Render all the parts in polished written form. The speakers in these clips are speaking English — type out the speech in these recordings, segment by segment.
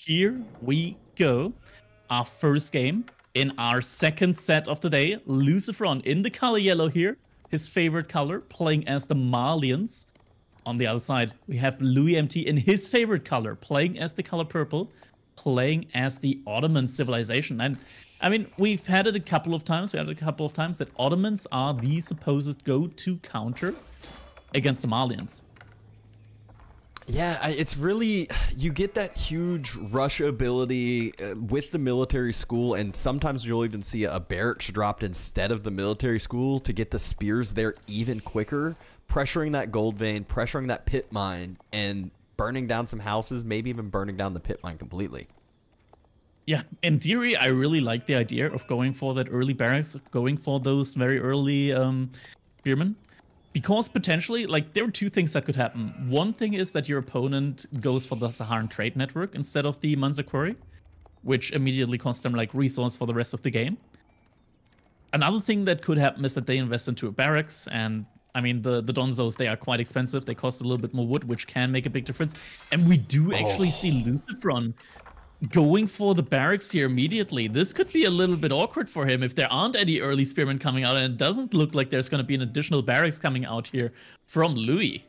here we go. Our first game in our second set of the day. LucifroN in the color yellow here, his favorite color, playing as the Malians. On the other side, we have LoueMT in his favorite color, playing as the color purple, playing as the Ottoman civilization. And I mean, we've had it a couple of times. We had it a couple of times that Ottomans are the supposed go-to counter against the Malians. Yeah, it's really, you get that huge rush ability with the military school, and sometimes you'll even see a barracks dropped instead of the military school to get the spears there even quicker, pressuring that gold vein, pressuring that pit mine, and burning down some houses, maybe even burning down the pit mine completely. Yeah, in theory, I really like the idea of going for that early barracks, going for those very early spearmen. Because potentially, like, there are two things that could happen. One thing is that your opponent goes for the Saharan trade network instead of the Manzikori, which immediately costs them, like, resource for the rest of the game. Another thing that could happen is that they invest into a barracks, and, I mean, the Donzos, they are quite expensive. They cost a little bit more wood, which can make a big difference. And we do actually see LucifroN going for the barracks here immediately. This could be a little bit awkward for him if there aren't any early spearmen coming out, and it doesn't look like there's going to be an additional barracks coming out here from Louis.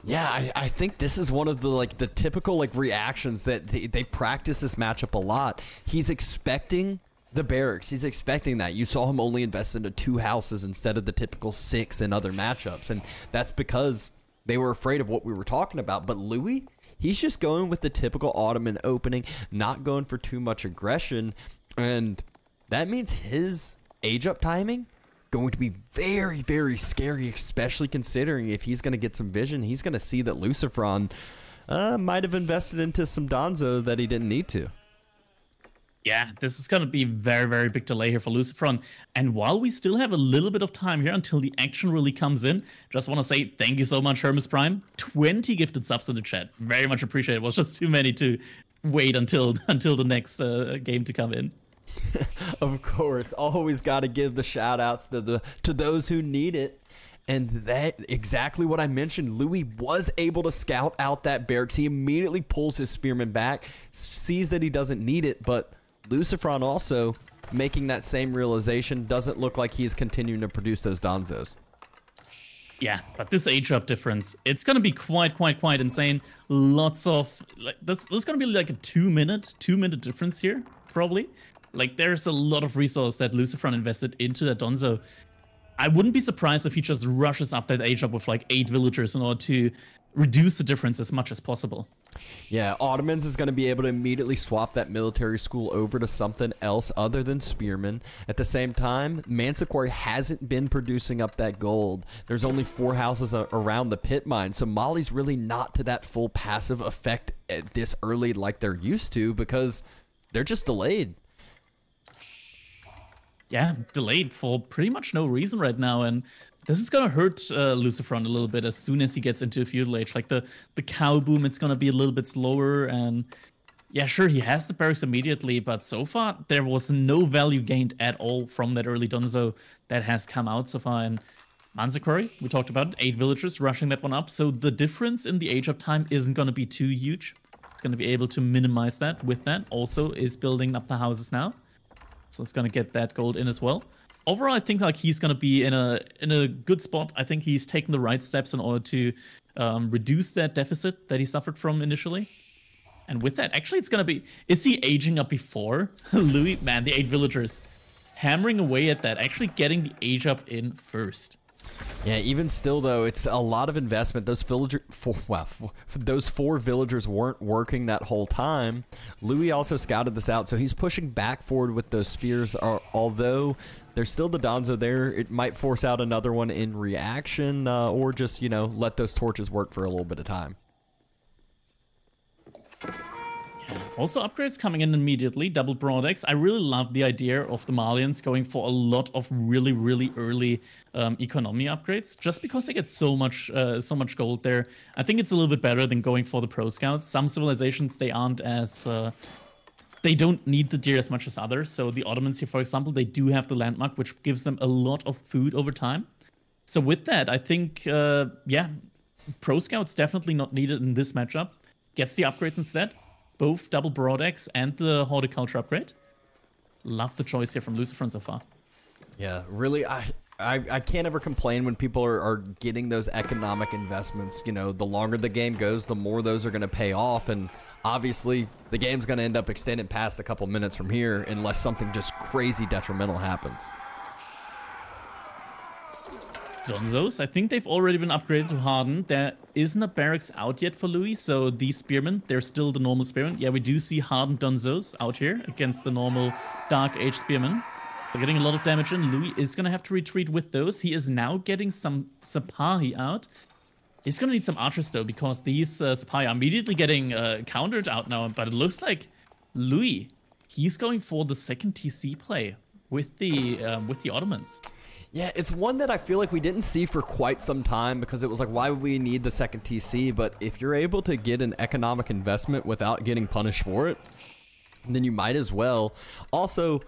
Yeah, I think this is one of the typical reactions that they practice this matchup a lot. He's expecting the barracks. He's expecting that. You saw him only invest into 2 houses instead of the typical 6 in other matchups, and that's because they were afraid of what we were talking about. But Louis, he's just going with the typical Ottoman opening, not going for too much aggression, and that means his age-up timing going to be very, very scary, especially considering if he's going to get some vision, he's going to see that LucifroN might have invested into some Donzo that he didn't need to. Yeah, this is going to be very, very big delay here for LucifroN. And while we still have a little bit of time here until the action really comes in, just want to say thank you so much, Hermes Prime. 20 gifted subs in the chat. Very much appreciated. It was just too many to wait until the next game to come in. Of course, always got to give the shout outs to those who need it. And that exactly what I mentioned. Louis was able to scout out that barracks. He immediately pulls his spearman back, sees that he doesn't need it, but LucifroN also making that same realization. Doesn't look like he's continuing to produce those Donzos. Yeah, but this age-up difference, it's going to be quite insane. Lots of, that's going to be like a 2-minute difference here, probably. Like, there's a lot of resource that LucifroN invested into that Donzo. I wouldn't be surprised if he just rushes up that age-up with like 8 villagers in order to reduce the difference as much as possible. Yeah, Ottomans is going to be able to immediately swap that military school over to something else other than spearmen. At the same time, Manzikori hasn't been producing up that gold. There's only 4 houses around the pit mine, so Mali's really not to that full passive effect at this early like they're used to because they're just delayed. Yeah, delayed for pretty much no reason right now, and this is gonna hurt LucifroN a little bit as soon as he gets into feudal age. Like the cow boom, it's gonna be a little bit slower, and yeah, sure, he has the barracks immediately, but so far there was no value gained at all from that early Donzo that has come out so far. And Manzikori, we talked about it, 8 villagers rushing that one up, so the difference in the age up time isn't gonna be too huge. It's gonna be able to minimize that with that. Also is building up the houses now. So it's going to get that gold in as well. Overall, I think like he's going to be in a good spot. I think he's taken the right steps in order to reduce that deficit that he suffered from initially. And with that, actually, it's going to be... Is he aging up before? Louis, man, the 8 villagers hammering away at that, actually getting the age up in first. Yeah, even still, though, it's a lot of investment. Those those 4 villagers weren't working that whole time. Louis also scouted this out, so he's pushing back forward with those spears. Although there's still the Donzo there, it might force out another one in reaction, or just, you know, let those torches work for a little bit of time. Also, upgrades coming in immediately, double broad X. I really love the idea of the Malians going for a lot of really, really early economy upgrades, just because they get so much gold there. I think it's a little bit better than going for the pro scouts. Some civilizations, they aren't as they don't need the deer as much as others. So the Ottomans here, for example, they do have the landmark, which gives them a lot of food over time. So with that, I think yeah, pro scouts definitely not needed in this matchup. Gets the upgrades instead. both double Broadex and the horticulture upgrade. Love the choice here from LucifroN so far. Yeah, really, I can't ever complain when people are getting those economic investments. You know, the longer the game goes, the more those are going to pay off. And obviously, the game's going to end up extended past a couple minutes from here unless something just crazy detrimental happens. Donzos, I think they've already been upgraded to Harden. There isn't a barracks out yet for Louis, so these spearmen, they're still the normal spearmen. Yeah, we do see Hardened Donzos out here against the normal Dark Age spearmen. They're getting a lot of damage in. Louis is going to have to retreat with those. He is now getting some Sipahi out. He's going to need some archers, though, because these Sipahi are immediately getting countered out now. But it looks like Louis, he's going for the second TC play with the Ottomans. Yeah, it's one that I feel like we didn't see for quite some time because it was like, why would we need the second TC? But if you're able to get an economic investment without getting punished for it, then you might as well. Also,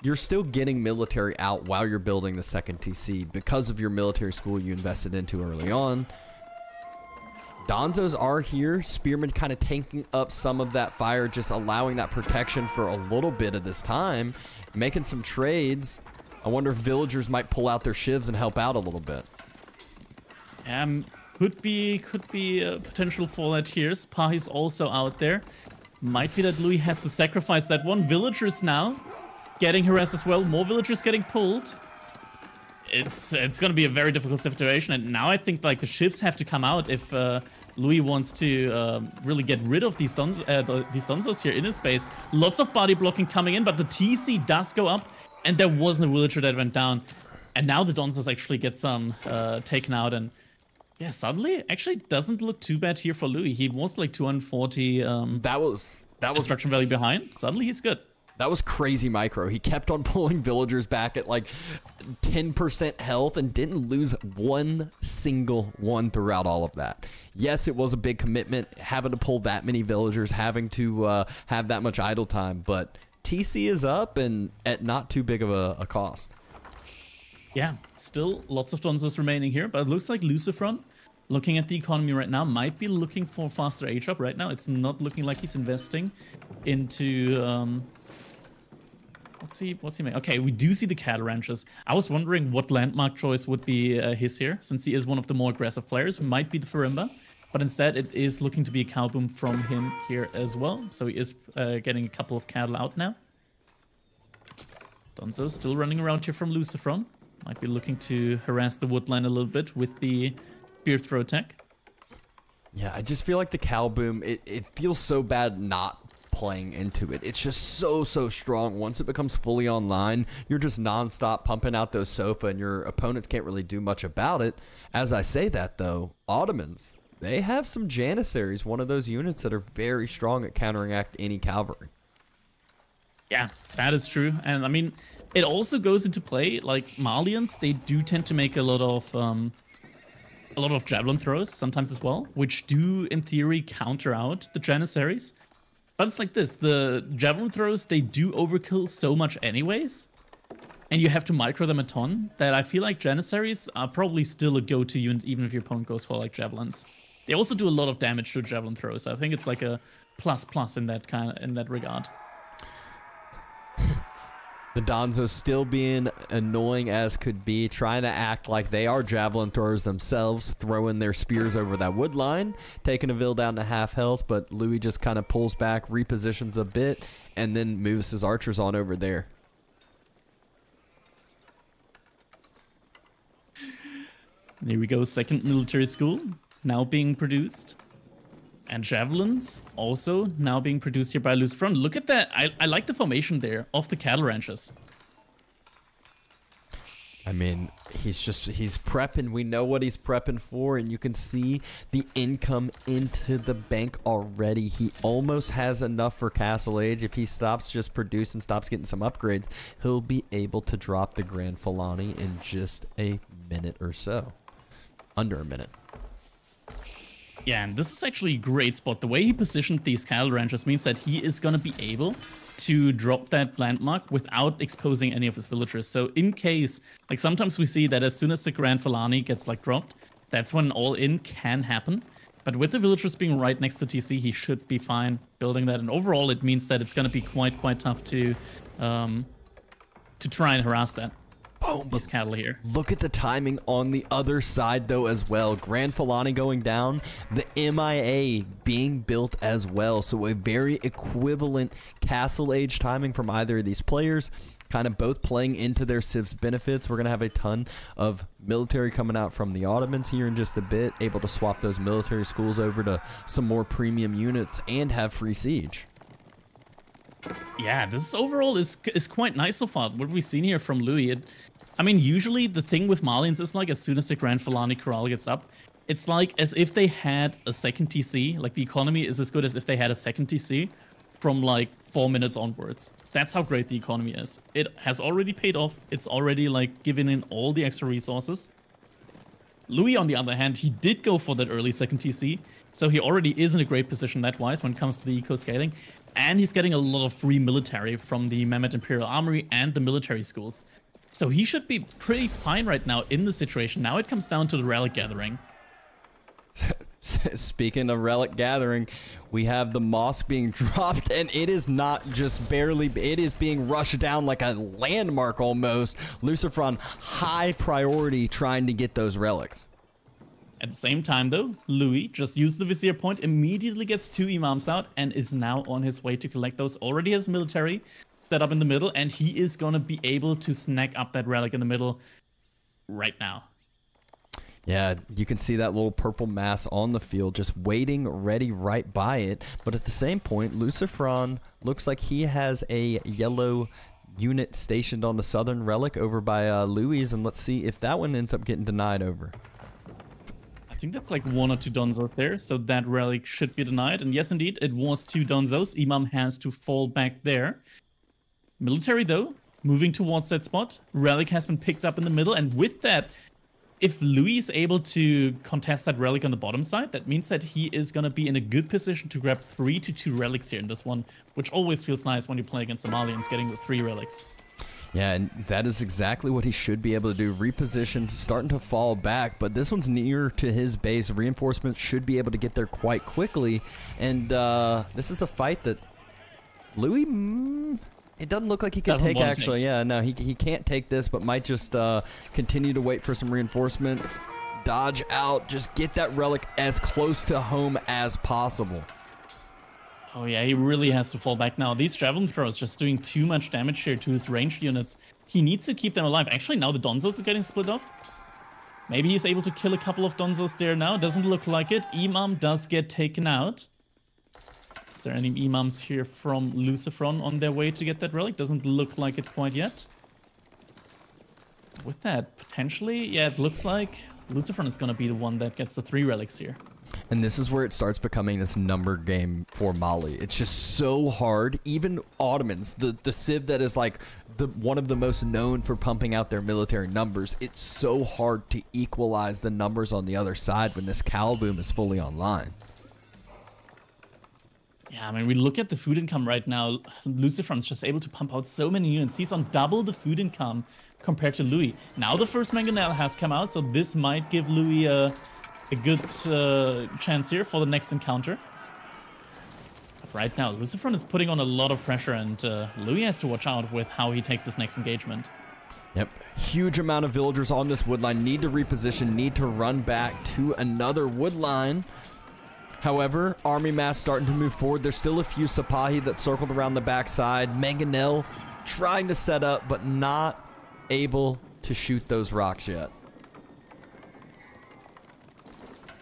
you're still getting military out while you're building the second TC because of your military school you invested into early on. Donzos are here. Spearmen kind of tanking up some of that fire, just allowing that protection for a little bit of this time, making some trades. I wonder if villagers might pull out their shivs and help out a little bit. Could be a potential for that here. Sipahi's also out there. Might be that Louis has to sacrifice that one. Villagers now getting harassed as well. More villagers getting pulled. It's going to be a very difficult situation. And now I think like the shivs have to come out if Louis wants to really get rid of these Donzos here in his base. Lots of body blocking coming in, but the TC does go up. And there wasn't a villager that went down. And now the Donzos actually get some taken out. And yeah, suddenly actually doesn't look too bad here for Louis. He was like 240 that was destruction value behind. Suddenly he's good. That was crazy micro. He kept on pulling villagers back at like 10% health and didn't lose one single one throughout all of that. Yes, it was a big commitment, having to pull that many villagers, having to have that much idle time, but TC is up and at not too big of a cost. Yeah, still lots of Donzos remaining here, but it looks like LucifroN, looking at the economy right now, might be looking for faster age up right now. It's not looking like he's investing into what's he making? Okay, we do see the cattle ranches. I was wondering what landmark choice would be his here, since he is one of the more aggressive players. Might be the Farimba. But instead, it is looking to be a cow boom from him here as well. So he is getting a couple of cattle out now. Donzo still running around here from LucifroN. Might be looking to harass the woodline a little bit with the spear throw attack. Yeah, I just feel like the cow boom, it feels so bad not playing into it. It's just so strong. Once it becomes fully online, you're just nonstop pumping out those sofa and your opponents can't really do much about it. As I say that, though, Ottomans, they have some Janissaries, one of those units that are very strong at counteract any cavalry. Yeah, that is true. And I mean, it also goes into play, like Malians, they do tend to make a lot of javelin throws sometimes as well, which do, in theory, counter out the Janissaries. But it's like this, the javelin throws, they do overkill so much anyways, and you have to micro them a ton, that I feel like Janissaries are probably still a go-to unit, even if your opponent goes for like javelins. They also do a lot of damage to javelin throws. So I think it's like a plus in that regard. The Donzos still being annoying as could be, trying to act like they are javelin throwers themselves, throwing their spears over that wood line, taking a Vil down to half health, but Louis just kind of pulls back, repositions a bit, and then moves his archers on over there. There we go, second military school now being produced. And javelins also now being produced here by LucifroN. Look at that. I like the formation there of the cattle ranches. I mean, he's prepping. We know what he's prepping for, and you can see the income into the bank already. He almost has enough for Castle Age. If he stops just producing, stops getting some upgrades, he'll be able to drop the Grand Filani in just a minute or so. Under a minute. Yeah, and this is actually a great spot. The way he positioned these cattle ranches means that he is going to be able to drop that landmark without exposing any of his villagers. So in case, like sometimes we see that as soon as the Grand Filani gets like dropped, that's when all-in can happen. But with the villagers being right next to TC, he should be fine building that. And overall, it means that it's going to be quite tough to try and harass that. These cattle here. Look at the timing on the other side, though, as well. Grand Filani going down, the MIA being built as well. So a very equivalent Castle Age timing from either of these players, kind of both playing into their Civ's benefits. We're going to have a ton of military coming out from the Ottomans here in just a bit, able to swap those military schools over to some more premium units and have free siege. Yeah, this overall is quite nice so far. What we've seen here from Louis, I mean, usually the thing with Malians is like as soon as the Grand Filani Corral gets up, it's like as if they had a second TC. Like the economy is as good as if they had a second TC from like 4 minutes onwards. That's how great the economy is. It has already paid off. It's already like given in all the extra resources. Louis, on the other hand, he did go for that early second TC. So he already is in a great position that wise when it comes to the eco scaling. And he's getting a lot of free military from the Mehmet Imperial Armory and the military schools. So he should be pretty fine right now in the situation. Now it comes down to the relic gathering. Speaking of relic gathering, we have the mosque being dropped, and it is not just barely, it is being rushed down like a landmark almost. LucifroN, high priority trying to get those relics. At the same time, though, Louis just used the Vizier point, immediately gets 2 Imams out, and is now on his way to collect those. Already has military set up in the middle, and he is going to be able to snag up that relic in the middle right now. Yeah, you can see that little purple mass on the field just waiting, ready right by it. But at the same point, LucifroN looks like he has a yellow unit stationed on the southern relic over by Louis, and let's see if that one ends up getting denied over. I think that's like 1 or 2 Donzos there, so that relic should be denied. And yes, indeed, it was 2 Donzos. Imam has to fall back there. Military, though, moving towards that spot. Relic has been picked up in the middle, and with that, if Louis is able to contest that relic on the bottom side, that means that he is going to be in a good position to grab 3 to 2 relics here in this one, which always feels nice when you play against Somalians, getting the 3 relics. Yeah, and that is exactly what he should be able to do. Reposition, starting to fall back, but this one's near to his base. Reinforcements should be able to get there quite quickly, and this is a fight that Louis, it doesn't look like he can take, actually. Yeah, no, he can't take this, but might just continue to wait for some reinforcements, dodge out, just get that relic as close to home as possible. Oh yeah, he really has to fall back now. These javelin throws just doing too much damage here to his ranged units. He needs to keep them alive. Actually, now the Donzos are getting split off. Maybe he's able to kill a couple of Donzos there now. Doesn't look like it. Imam does get taken out. Is there any Imams here from LucifroN on their way to get that relic? Doesn't look like it quite yet. With that, potentially, yeah, it looks like LucifroN is going to be the one that gets the 3 relics here. And this is where it starts becoming this number game for Mali. It's just so hard. Even Ottomans, the Civ that is like one of the most known for pumping out their military numbers, it's so hard to equalize the numbers on the other side when this Cal boom is fully online. Yeah, I mean, we look at the food income right now. LucifroN's just able to pump out so many units. He's on double the food income compared to Louis. Now the first mangonel has come out, so this might give Louis a good chance here for the next encounter. But right now, LucifroN is putting on a lot of pressure, and Louis has to watch out with how he takes this next engagement. Yep, huge amount of villagers on this wood line. Need to reposition, need to run back to another wood line. However, army mass starting to move forward. There's still a few Sipahi that circled around the backside. Mangonel trying to set up, but not able to shoot those rocks yet.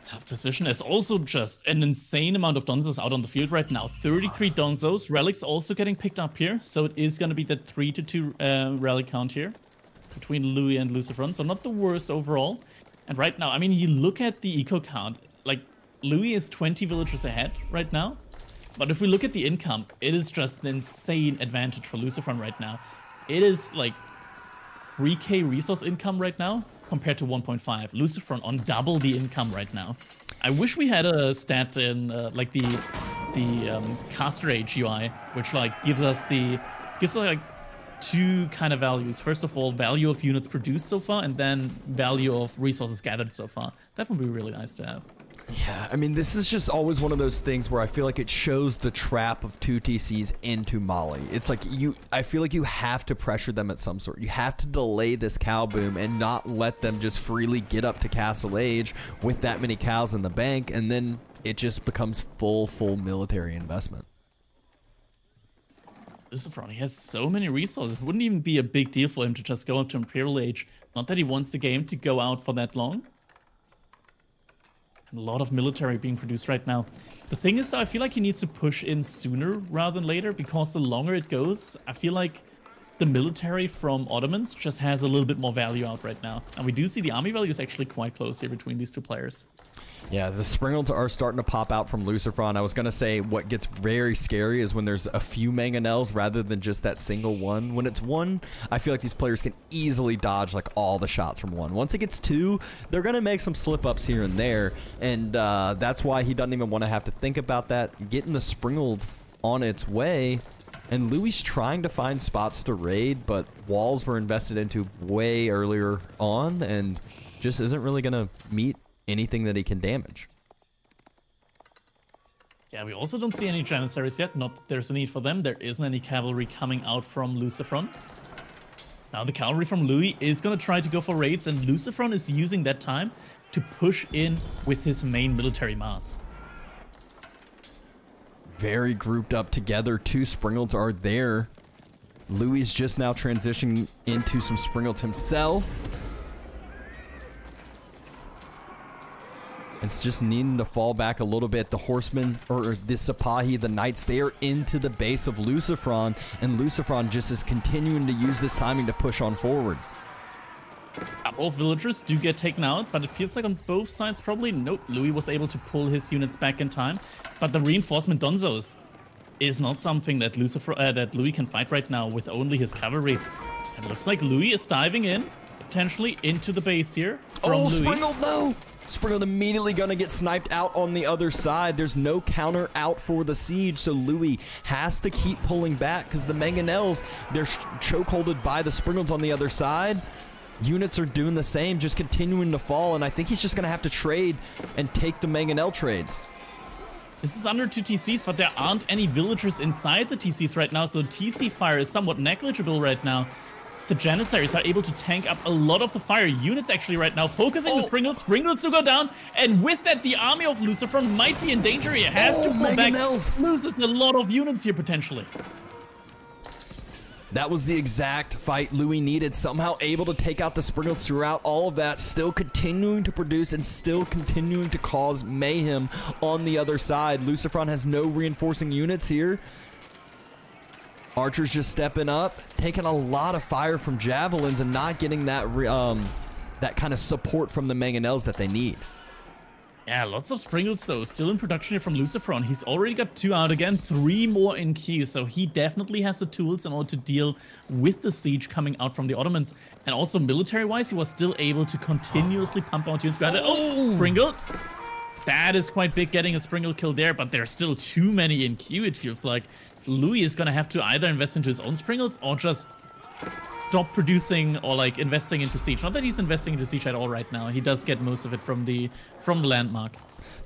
Tough position. It's also just an insane amount of Donzos out on the field right now. 33 Donzos. Relics also getting picked up here. So it is going to be the 3 to 2 relic count here between Louis and LucifroN. So not the worst overall. And right now, I mean, you look at the eco count. Like, Louis is 20 villagers ahead right now. But if we look at the income, it is just an insane advantage for LucifroN right now. It is like 3k resource income right now compared to 1.5. LucifroN on double the income right now. I wish we had a stat in like the caster age UI, which like gives us like 2 kind of values. First of all, value of units produced so far, and then value of resources gathered so far. That would be really nice to have. Yeah, I mean, this is just always one of those things where I feel like it shows the trap of 2 TCs into Molly. It's like I feel like you have to pressure them at some sort. You have to delay this cow boom and not let them just freely get up to Castle Age with that many cows in the bank, and then it just becomes full military investment. LucifroN, he has so many resources. It wouldn't even be a big deal for him to just go up to Imperial Age. Not that he wants the game to go out for that long. A lot of military being produced right now. The thing is, I feel like he needs to push in sooner rather than later, because the longer it goes, I feel like the military from Ottomans just has a little bit more value out right now. And we do see the army value is actually quite close here between these two players. Yeah, the Springles are starting to pop out from LucifroN. I was going to say what gets very scary is when there's a few mangonels rather than just that single one. When it's one, I feel like these players can easily dodge like all the shots from one. Once it gets two, they're going to make some slip-ups here and there, and that's why he doesn't even want to have to think about that. Getting the Springled on its way, and Louis trying to find spots to raid, but walls were invested into way earlier on and just isn't really going to meet anything that he can damage. Yeah, we also don't see any Janissaries yet. Not that there's a need for them. There isn't any cavalry coming out from LucifroN. Now the cavalry from Louis is going to try to go for raids, and LucifroN is using that time to push in with his main military mass. Very grouped up together. 2 Springleds are there. Louis is just now transitioning into some Springleds himself. It's just needing to fall back a little bit. The horsemen, or the Sipahi, the knights, they are into the base of LucifroN, and LucifroN just is continuing to use this timing to push on forward. Both villagers do get taken out, but it feels like on both sides probably nope. Louis was able to pull his units back in time, but the reinforcement Donzos is not something that Louis can fight right now with only his cavalry. It looks like Louis is diving in, potentially into the base here. Oh, Springled, no! Springled immediately going to get sniped out on the other side. There's no counter out for the siege, so Louis has to keep pulling back because the Mangonels, they're chokeholded by the Springleds on the other side. Units are doing the same, just continuing to fall, and I think he's just going to have to trade and take the Mangonel trades. This is under 2 TCs, but there aren't any villagers inside the TCs right now, so TC fire is somewhat negligible right now. The Janissaries are able to tank up a lot of the fire units actually right now, focusing the Springleds. Springleds to go down, and with that, the army of LucifroN might be in danger. He has to pull back. Loses a lot of units here potentially. That was the exact fight Louis needed. Somehow able to take out the Springleds throughout all of that, still continuing to produce and still continuing to cause mayhem on the other side. LucifroN has no reinforcing units here. Archers just stepping up, taking a lot of fire from javelins and not getting that that kind of support from the Mangonels that they need. Yeah, lots of Springleds though, still in production here from LucifroN. He's already got 2 out again, 3 more in queue, so he definitely has the tools in order to deal with the siege coming out from the Ottomans. And also military-wise, he was still able to continuously pump out units behind it. Oh, Springled! That is quite big, getting a Springled kill there, but there's still too many in queue, it feels like. Louis is going to have to either invest into his own Springles or just stop producing or like investing into siege. Not that he's investing into siege at all right now. He does get most of it from the landmark.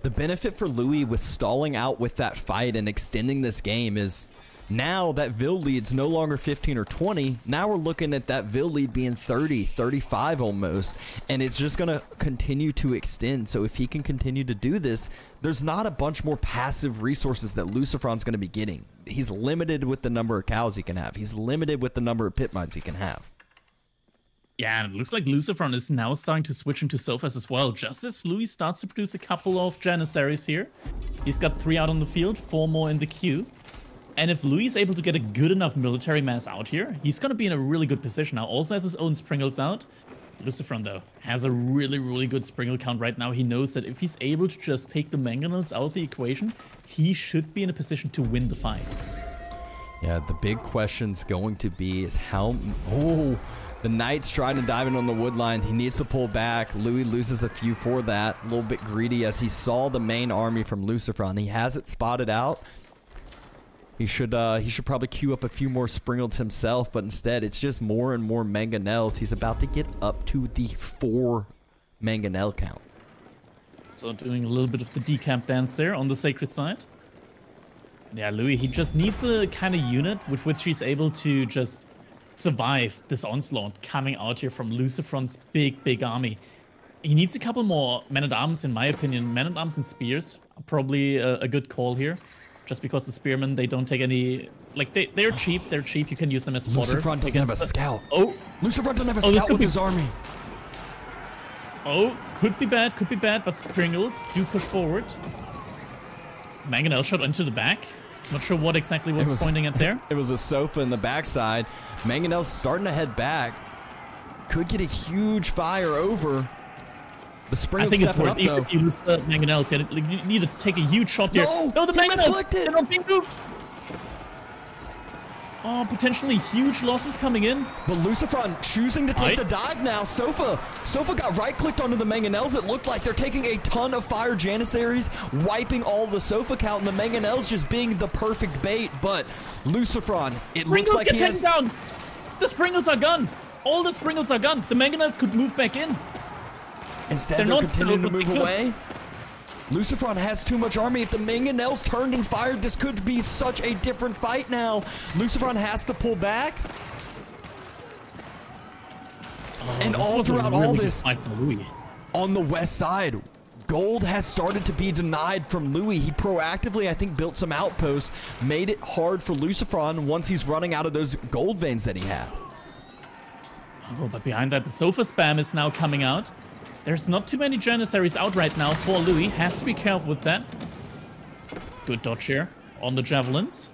The benefit for Louis with stalling out with that fight and extending this game is now that Vil lead's no longer 15 or 20. Now we're looking at that Vil lead being 30, 35 almost, and it's just going to continue to extend. So if he can continue to do this, there's not a bunch more passive resources that LucifroN's going to be getting. He's limited with the number of cows he can have. He's limited with the number of pit mines he can have. Yeah, and it looks like LucifroN is now starting to switch into sofas as well, just as Louis starts to produce a couple of Janissaries here. He's got 3 out on the field, 4 more in the queue. And if Louis is able to get a good enough military mass out here, he's going to be in a really good position. Now, also has his own Springles out. LucifroN, though, has a really good Springle count right now. He knows that if he's able to just take the Mangonels out of the equation, he should be in a position to win the fights. Yeah, the big question's going to be is how... Oh, the Knight's trying to dive in on the wood line. He needs to pull back. Louis loses a few for that. A little bit greedy as he saw the main army from LucifroN. He has it spotted out. He should probably queue up a few more Springleds himself, but instead it's just more and more Mangonels. He's about to get up to the 4 Mangonel count. So doing a little bit of the decamp dance there on the sacred side. Yeah, Louis, he just needs a kind of unit with which he's able to just survive this onslaught coming out here from LucifroN's big army. He needs a couple more men-at-arms, in my opinion. Men-at-arms and spears are probably a good call here. Just because the spearmen, they don't take any... Like, they're cheap. They're cheap. You can use them as fodder. LucifroN doesn't have a scout. Oh. LucifroN doesn't have a scout with his army. Oh, could be bad, but Springles do push forward. Mangonel shot into the back. Not sure what exactly was pointing at there. It was a sofa in the backside. Mangonel's starting to head back. Could get a huge fire over. The Springles stepping up, though. If you lose the Mangonels, you need to take a huge shot here. No, the Mangonels! They're not being moved! Oh, potentially huge losses coming in. But LucifroN choosing to take the dive now. Sofa got right-clicked onto the Mangonels. It looked like they're taking a ton of fire Janissaries, wiping all the Sofa count, and the Mangonels just being the perfect bait. But LucifroN, it looks like he has... down. The Springles are gone. All the Springles are gone. The Mangonels could move back in. Instead, they're continuing to move away. LucifroN has too much army. If the Mangonels turned and fired, this could be such a different fight now. LucifroN has to pull back. And all throughout all this, on the west side, gold has started to be denied from Louis. He proactively, I think, built some outposts, made it hard for LucifroN once he's running out of those gold veins that he had. Oh, but behind that, the Sofa spam is now coming out. There's not too many Janissaries out right now for Louis. Has to be careful with that. Good dodge here on the Javelins.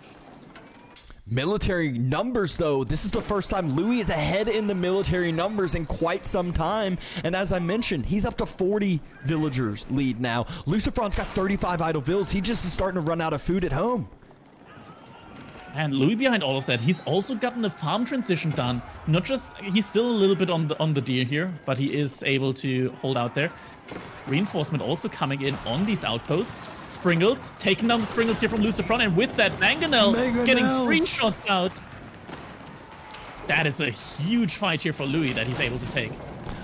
Military numbers, though. This is the first time Louis is ahead in the military numbers in quite some time. And as I mentioned, he's up to 40 villagers lead now. LucifroN's got 35 idle vills. He just is starting to run out of food at home. And Louis behind all of that, he's also gotten a farm transition done. Not just, he's still a little bit on the deer here, but he is able to hold out there. Reinforcement also coming in on these outposts. Springles, taking down the Springles here from LucifroN, and with that, Mangonel getting 3 shots out. That is a huge fight here for Louis that he's able to take.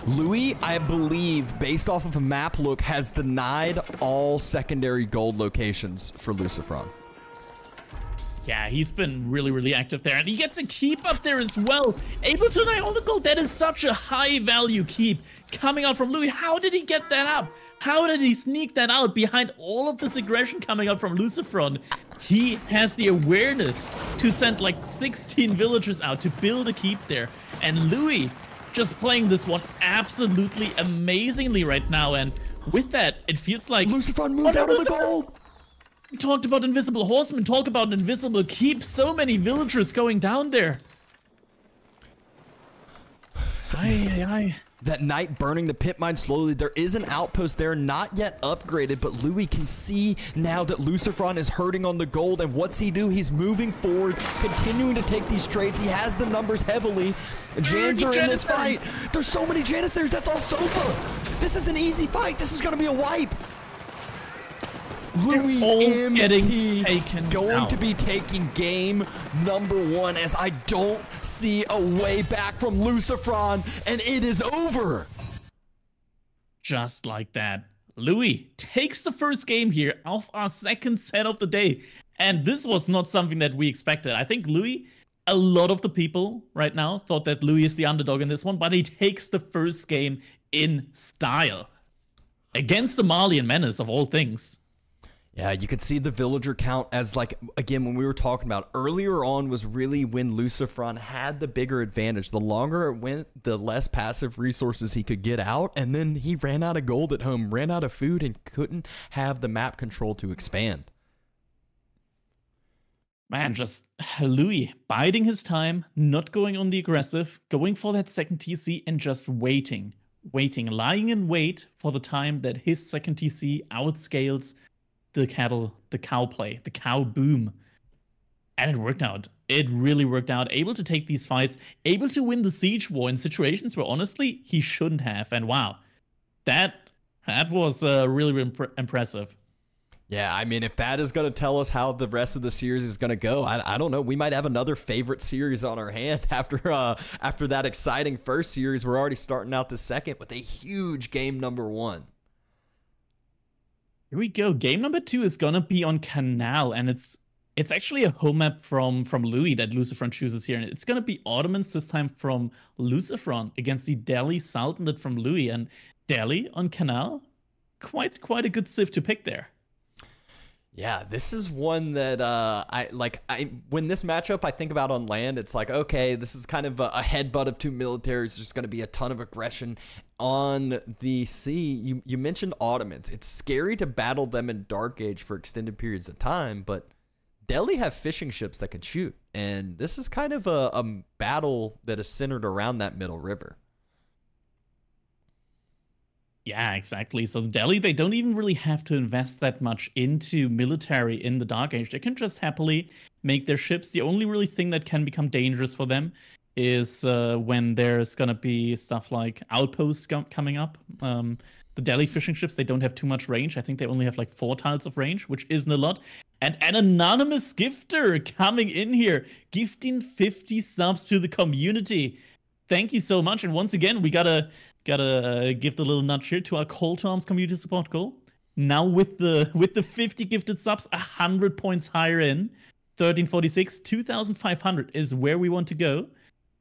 Louis, I believe, based off of a map look, has denied all secondary gold locations for LucifroN. Yeah, he's been really active there. And he gets a keep up there as well. Able to deny all the gold. That is such a high value keep coming out from Louis. How did he get that up? How did he sneak that out behind all of this aggression coming out from LucifroN? He has the awareness to send like 16 villagers out to build a keep there. And Louis just playing this one absolutely amazingly right now. And with that, it feels like LucifroN moves out of the gold. We talked about invisible horsemen, talk about an invisible keep. So many villagers going down there. That knight burning the pit mine slowly. There is an outpost there, not yet upgraded, but Louis can see now that LucifroN is hurting on the gold. And what's he do? He's moving forward, continuing to take these trades. He has the numbers heavily. Jans are in this fight. There's so many Janissaries. That's all Sofa. This is an easy fight. This is going to be a wipe. LoueMT going to be taking game number 1 as I don't see a way back from LucifroN, and it is over. Just like that. Louis takes the first game here of our second set of the day. And this was not something that we expected. I think Louis, a lot of the people right now thought that Louis is the underdog in this one, but he takes the first game in style. Against the Malian Menace of all things. Yeah, you could see the villager count as, like, again, when we were talking about earlier on was really when LucifroN had the bigger advantage. The longer it went, the less passive resources he could get out, and then he ran out of gold at home, ran out of food, and couldn't have the map control to expand. Man, just Louis biding his time, not going on the aggressive, going for that second TC, and just waiting, lying in wait for the time that his second TC outscales the cow play, the cow boom. And it worked out. It really worked out. Able to take these fights, able to win the siege war in situations where honestly he shouldn't have. And wow, that was really impressive. Yeah, I mean, if that is going to tell us how the rest of the series is going to go, I don't know. We might have another favorite series on our hand after that exciting first series. We're already starting out the second with a huge game number 1. Here we go. Game number 2 is gonna be on Canal, and it's actually a home map from Louis that LucifroN chooses here, and it's gonna be Ottomans this time from LucifroN against the Delhi Sultanate from Louis, and Delhi on Canal, quite a good civ to pick there. Yeah, this is one that when this matchup I think about on land, it's like, okay, this is kind of a headbutt of two militaries. There's going to be a ton of aggression. On the sea, you mentioned Ottomans. It's scary to battle them in Dark Age for extended periods of time, but Delhi have fishing ships that can shoot, and this is kind of a battle that is centered around that middle river. Yeah, exactly. So Delhi, they don't even really have to invest that much into military in the Dark Age. They can just happily make their ships. The only really thing that can become dangerous for them is when there's going to be stuff like outposts coming up. The Delhi fishing ships, they don't have too much range. I think they only have like 4 tiles of range, which isn't a lot. And an anonymous gifter coming in here, gifting 50 subs to the community. Thank you so much. And once again, we gotta give the little nudge here to our Call to Arms community support goal. Now with the 50 gifted subs, 100 points higher in 1346, 2,500 is where we want to go,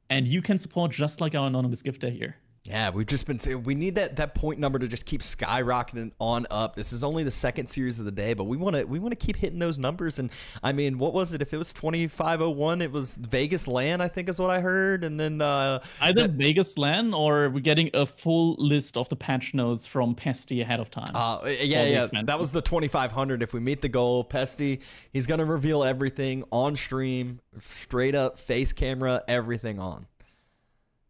and you can support just like our anonymous gifter here. Yeah, we've just been saying we need that point number to just keep skyrocketing on up. This is only the second series of the day, but we want to keep hitting those numbers. And I mean, what was it? If it was 2501, it was Vegas LAN, I think is what I heard. And then either Vegas LAN, or we're getting a full list of the patch notes from Pesty ahead of time. Yeah, that was the 2500. If we meet the goal, Pesty, he's gonna reveal everything on stream, straight up face camera, everything on.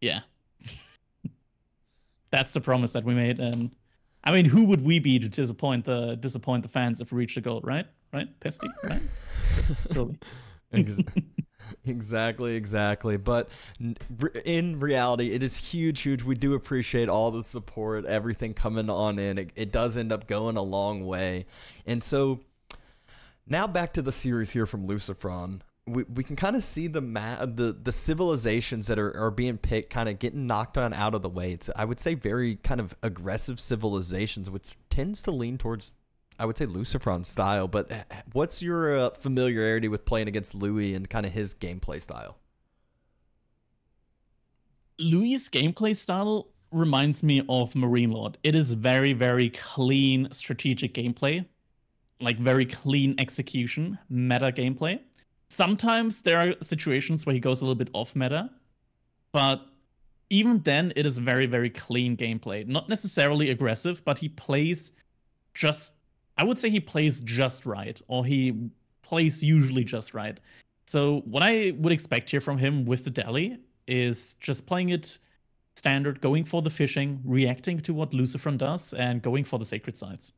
Yeah. That's the promise that we made, and I mean, who would we be to disappoint the fans if we reach the goal, right? Right, Pesty, right? Totally. Exactly. But in reality, it is huge. We do appreciate all the support, everything coming on in. It does end up going a long way. And so now back to the series here from LucifroN. We can kind of see the civilizations that are being picked kind of getting knocked on out of the way. It's, I would say, very kind of aggressive civilizations, which tends to lean towards, I would say, LucifroN's style. But what's your familiarity with playing against Louis and kind of his gameplay style? Louis' gameplay style reminds me of Marine Lord. It is very, very clean strategic gameplay, like very clean execution, meta gameplay. Sometimes there are situations where he goes a little bit off meta, but even then it is very, very clean gameplay. Not necessarily aggressive, but he plays just, I would say he plays just right, or he plays usually just right. So what I would expect here from him with the Delhi is just playing it standard, going for the fishing, reacting to what LucifroN does, and going for the sacred sites.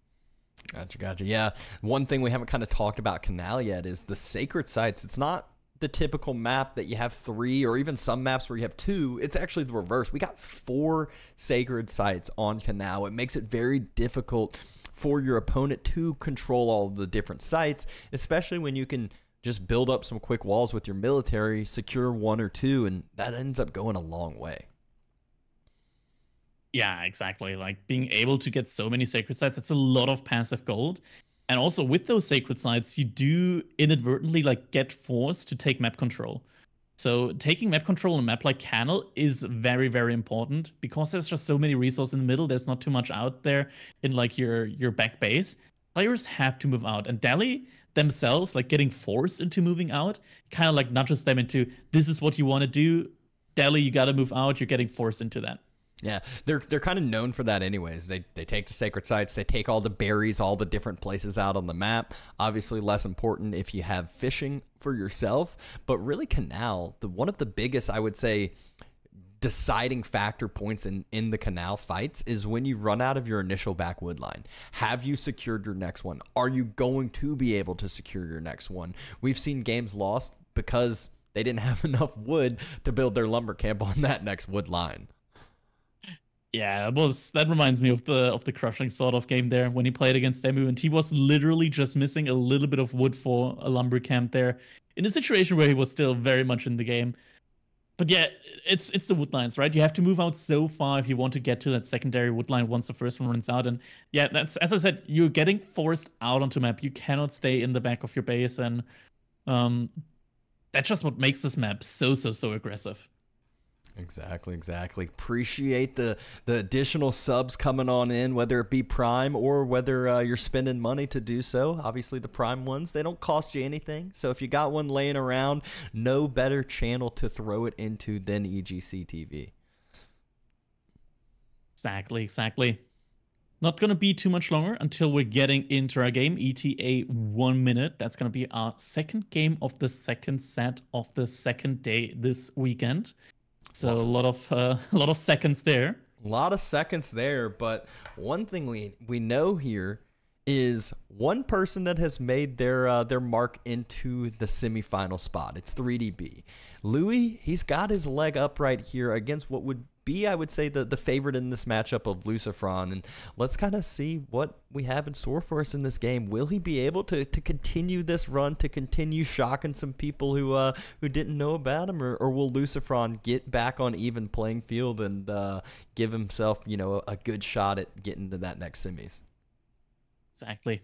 Gotcha. Yeah, one thing we haven't kind of talked about Canal yet is the sacred sites. It's not the typical map that you have 3, or even some maps where you have 2. It's actually the reverse. We got 4 sacred sites on Canal. It makes it very difficult for your opponent to control all the different sites, especially when you can just build up some quick walls with your military, secure 1 or 2, and that ends up going a long way. Yeah, exactly. Like being able to get so many sacred sites, it's a lot of passive gold. And also with those sacred sites, you do inadvertently like get forced to take map control. So taking map control on a map like Canal is very, very important because there's just so many resources in the middle. There's not too much out there in like your back base. Players have to move out, and Delhi themselves, like getting forced into moving out, kind of like nudges them into, this is what you want to do. Delhi, you got to move out. You're getting forced into that. Yeah, they're kind of known for that anyways. They take the sacred sites, they take all the berries, all the different places out on the map. Obviously less important if you have fishing for yourself, but really Canal, one of the biggest, I would say, deciding factor points in the Canal fights is when you run out of your initial backwood line. Have you secured your next one? Are you going to be able to secure your next one? We've seen games lost because they didn't have enough wood to build their lumber camp on that next wood line. Yeah, that reminds me of the crushing sort of game there when he played against Emu, and he was literally just missing a little bit of wood for a lumber camp there in a situation where he was still very much in the game. But yeah, it's the wood lines, right? You have to move out so far if you want to get to that secondary wood line once the first one runs out. And yeah, that's, as I said, you're getting forced out onto map. You cannot stay in the back of your base, and that's just what makes this map so aggressive. Exactly. Appreciate the additional subs coming on in, whether it be Prime or whether you're spending money to do so. Obviously, the Prime ones, they don't cost you anything. So if you got one laying around, no better channel to throw it into than EGCTV. Exactly. Not going to be too much longer until we're getting into our game. ETA 1 minute. That's going to be our second game of the second set of the second day this weekend. So a lot of seconds there. A lot of seconds there, but one thing we know here is one person that has made their mark into the semifinal spot. It's 3DB. Louis, he's got his leg up right here against what would be, I would say, the favorite in this matchup of LucifroN. And let's kind of see what we have in store for us in this game. Will he be able to continue this run, to continue shocking some people who didn't know about him, or will LucifroN get back on even playing field and give himself, a good shot at getting to that next semis? Exactly.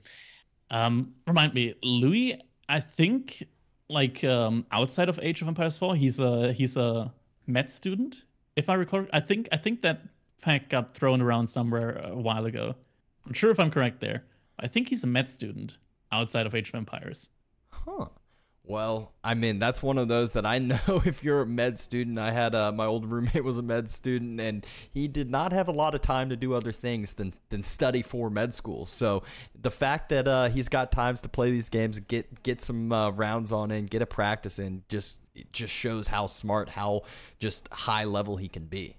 Remind me, Louis, I think, like, outside of Age of Empires 4, he's a med student, if I recall. I think that fact got thrown around somewhere a while ago. I'm sure if I'm correct there. I think he's a med student outside of Age of Empires. Huh. Well, I mean, that's one of those that I know if you're a med student. I had my old roommate was a med student, and he did not have a lot of time to do other things than study for med school. So the fact that he's got times to play these games, get some rounds on in, get a practice in, just shows how smart, how just high level he can be.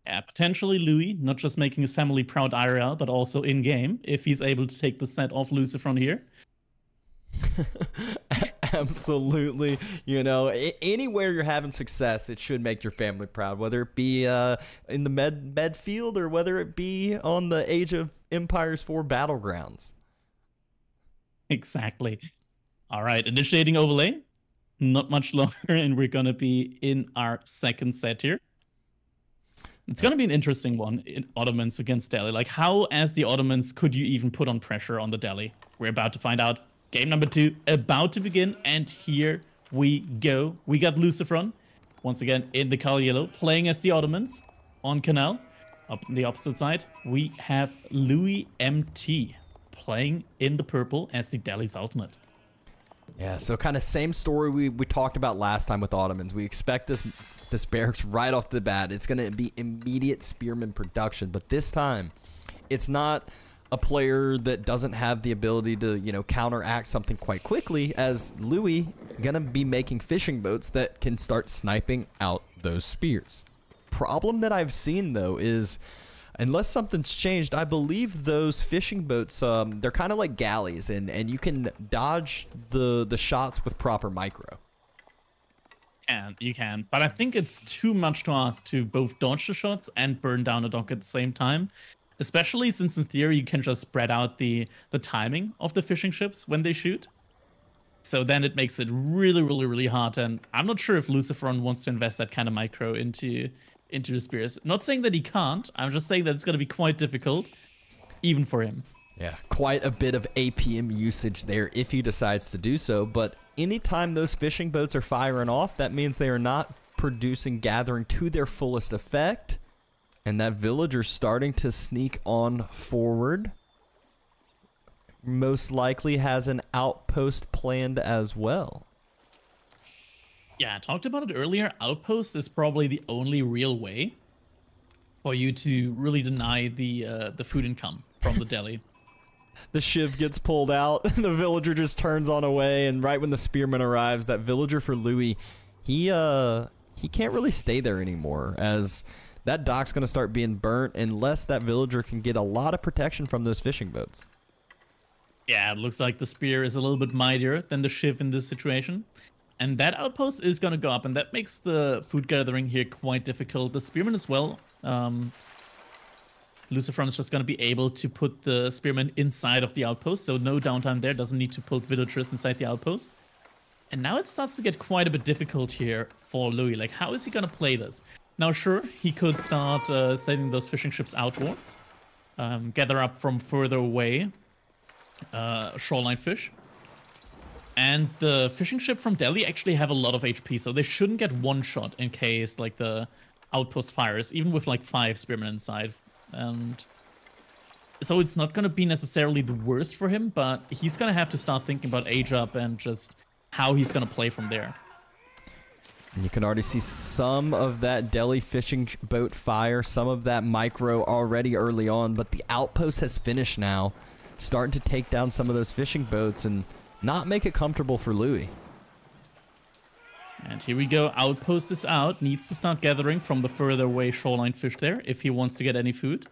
Yeah, potentially Louis, not just making his family proud IRL, but also in game, if he's able to take the set off LucifroN here. Absolutely. Anywhere you're having success, it should make your family proud, whether it be in the med field or whether it be on the Age of Empires 4 battlegrounds. Exactly. All right, initiating overlay. Not much longer, and we're going to be in our second set here. It's going to be an interesting one in Ottomans against Delhi. Like, how, as the Ottomans, could you even put on pressure on the Delhi? We're about to find out. Game number 2 about to begin, and here we go. We got LucifroN, once again, in the color yellow, playing as the Ottomans on Canal. Up on the opposite side, we have LoueMT playing in the purple as the Delhi's alternate. Yeah, so kind of same story we talked about last time with Ottomans. We expect this barracks right off the bat. It's going to be immediate spearman production, but this time it's not a player that doesn't have the ability to, counteract something quite quickly, as Louis going to be making fishing boats that can start sniping out those spears. Problem that I've seen, though, is unless something's changed, I believe those fishing boats, they're kind of like galleys, and you can dodge the shots with proper micro. And you can, but I think it's too much to ask to both dodge the shots and burn down a dock at the same time. Especially since in theory you can just spread out the timing of the fishing ships when they shoot. So then it makes it really hard, and I'm not sure if LucifroN wants to invest that kind of micro into the spears. Not saying that he can't, I'm just saying that it's going to be quite difficult, even for him. Yeah, quite a bit of APM usage there if he decides to do so, but anytime those fishing boats are firing off, that means they are not gathering to their fullest effect. And that villager starting to sneak on forward. Most likely has an outpost planned as well. Yeah, I talked about it earlier. Outpost is probably the only real way for you to really deny the food income from the Delhi. The shiv gets pulled out, the villager just turns on away, and right when the spearman arrives, that villager for Louis, he can't really stay there anymore, as that dock's going to start being burnt unless that villager can get a lot of protection from those fishing boats. Yeah, it looks like the spear is a little bit mightier than the shiv in this situation. And that outpost is going to go up, and that makes the food gathering here quite difficult. The spearman as well. LucifroN is just going to be able to put the spearman inside of the outpost, so no downtime there. Doesn't need to put villagers inside the outpost. And now it starts to get quite a bit difficult here for Louis. Like, how is he going to play this? Now, sure, he could start sending those fishing ships outwards, gather up from further away shoreline fish. And the fishing ship from Delhi actually have a lot of HP, so they shouldn't get one shot in case like the outpost fires, even with like 5 spearmen inside. And so it's not going to be necessarily the worst for him, but he's going to have to start thinking about age up and just how he's going to play from there. And you can already see some of that Delhi fishing boat fire, some of that micro already early on, but the outpost has finished now, starting to take down some of those fishing boats and not make it comfortable for Louis. And here we go. Outpost is out. Needs to start gathering from the further away shoreline fish there if he wants to get any food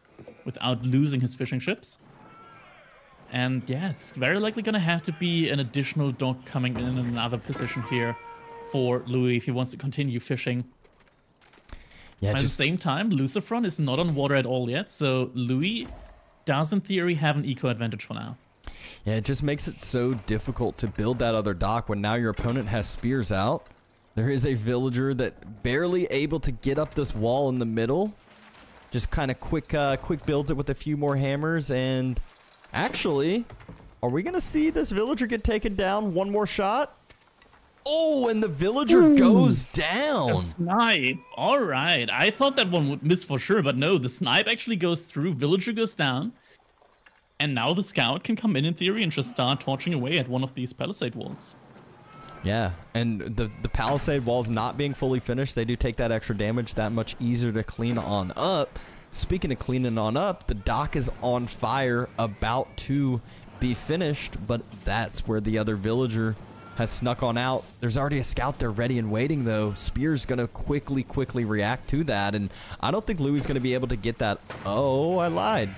without losing his fishing ships. And yeah, it's very likely going to have to be an additional dock coming in another position here for Louis if he wants to continue fishing. Yeah, at the same time, LucifroN is not on water at all yet, so Louis does in theory have an eco advantage for now. Yeah, it just makes it so difficult to build that other dock when now your opponent has spears out. There is a villager that barely able to get up this wall in the middle. Just kind of quick builds it with a few more hammers. And actually, are we going to see this villager get taken down? One more shot? Oh, and the villager goes down. A snipe. All right. I thought that one would miss for sure, but no, the snipe actually goes through. Villager goes down. And now the scout can come in theory, and just start torching away at one of these palisade walls. Yeah, and the palisade walls not being fully finished, they do take that extra damage, that much easier to clean on up. Speaking of cleaning on up, the dock is on fire, about to be finished, but that's where the other villager has snuck on out. There's already a scout there ready and waiting, though. Spear's going to quickly react to that, and I don't think Louis is going to be able to get that. Oh, I lied.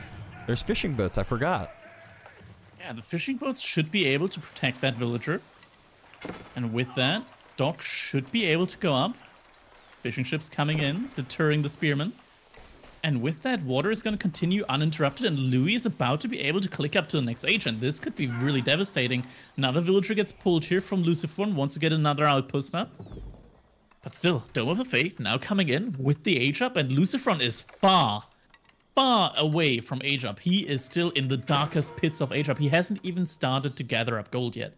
There's fishing boats, I forgot. Yeah, the fishing boats should be able to protect that villager. And with that, dock should be able to go up. Fishing ships coming in, deterring the spearmen. And with that, water is going to continue uninterrupted, and Louis is about to be able to click up to the next age, and this could be really devastating. Another villager gets pulled here from LucifroN, wants to get another outpost up. But still, Dome of the Faith now coming in with the age up, and LucifroN is far away from age up. He is still in the darkest pits of age up. He hasn't even started to gather up gold yet.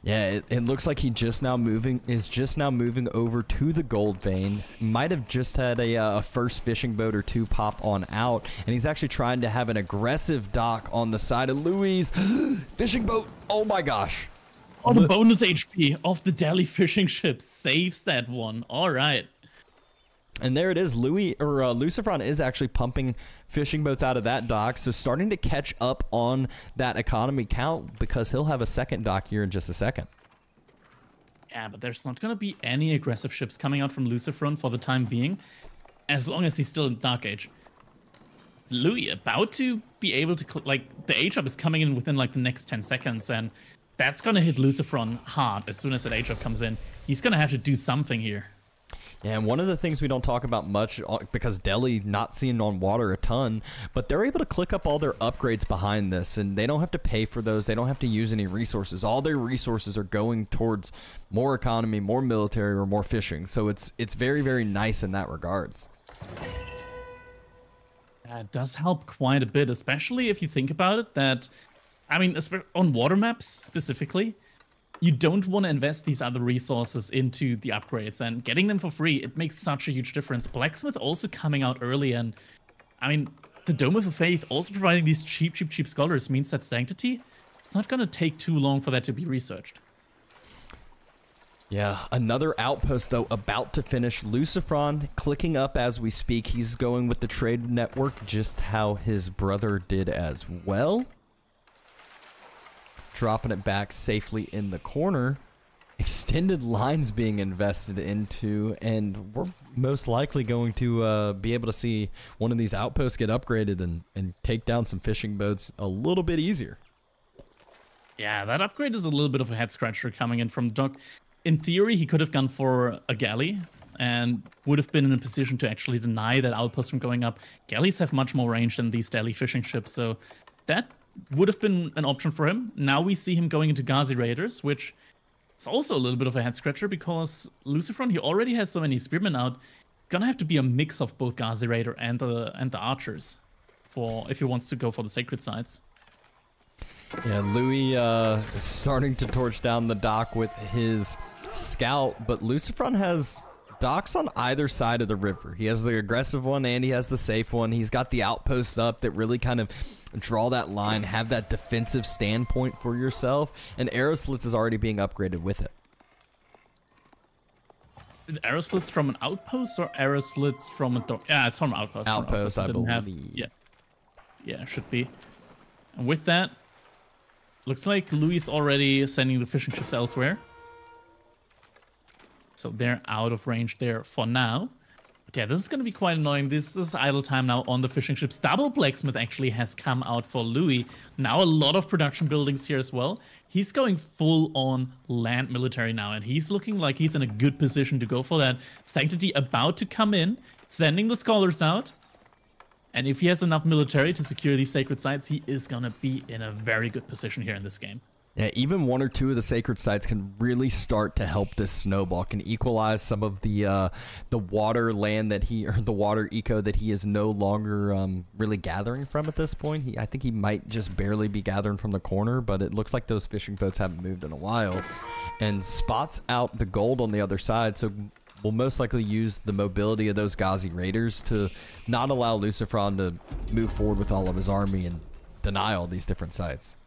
Yeah, it looks like he is just now moving over to the gold vein. Might have just had a first fishing boat or two pop on out, and he's actually trying to have an aggressive dock on the side of Louis. Fishing boat! Oh my gosh! Oh, the bonus HP of the Delhi fishing ship saves that one. All right. And there it is. LucifroN is actually pumping fishing boats out of that dock, so starting to catch up on that economy count because he'll have a second dock here in just a second. Yeah, but there's not going to be any aggressive ships coming out from LucifroN for the time being, as long as he's still in Dark Age. Louis about to be able to, like, the age up is coming in within, like, the next 10 seconds, and that's going to hit LucifroN hard as soon as that age up comes in. He's going to have to do something here. Yeah, and one of the things we don't talk about much, because Delhi not seen on water a ton, but they're able to click up all their upgrades behind this, and they don't have to pay for those. They don't have to use any resources. All their resources are going towards more economy, more military, or more fishing. So it's very, very nice in that regards. It does help quite a bit, especially if you think about it, that, I mean, on water maps specifically, you don't want to invest these other resources into the upgrades, and getting them for free, it makes such a huge difference. Blacksmith also coming out early, and I mean, the Dome of the Faith also providing these cheap scholars means that Sanctity, it's not going to take too long for that to be researched. Yeah, another outpost, though, about to finish. LucifroN clicking up as we speak. He's going with the trade network, just how his brother did as well. Dropping it back safely in the corner. Extended lines being invested into, and we're most likely going to be able to see one of these outposts get upgraded and take down some fishing boats a little bit easier. Yeah, that upgrade is a little bit of a head scratcher coming in from Doc. In theory, he could have gone for a galley and would have been in a position to actually deny that outpost from going up. Galleys have much more range than these Delhi fishing ships, so that would have been an option for him. Now we see him going into Ghazi Raiders, which It's also a little bit of a head scratcher because LucifroN, he already has so many spearmen out. Gonna have to be a mix of both Gazi Raider and the archers for if he wants to go for the sacred sites. Yeah, Louis is starting to torch down the dock with his scout, but LucifroN has docks on either side of the river. He has the aggressive one and he has the safe one. He's got the outposts up that really kind of draw that line, have that defensive standpoint for yourself, and arrow slits is already being upgraded with it. Is it arrow slits from an outpost or arrow slits from a door? Yeah, it's from outpost. Outpost, I believe. Yeah, it should be. And with that, looks like Louis is already sending the fishing ships elsewhere. So they're out of range there for now. But yeah, this is going to be quite annoying. This is idle time now on the fishing ships. Double Blacksmith actually has come out for Louis. Now a lot of production buildings here as well. He's going full on land military now, and he's looking like he's in a good position to go for that. Sanctity about to come in, sending the scholars out. And if he has enough military to secure these sacred sites, he is going to be in a very good position here in this game. Yeah, even one or two of the sacred sites can really start to help this snowball, can equalize some of the water land that the water eco that he is no longer really gathering from at this point. I think he might just barely be gathering from the corner, but it looks like those fishing boats haven't moved in a while. And spots out the gold on the other side, so we'll most likely use the mobility of those Gazi Raiders to not allow LucifroN to move forward with all of his army and deny all these different sites.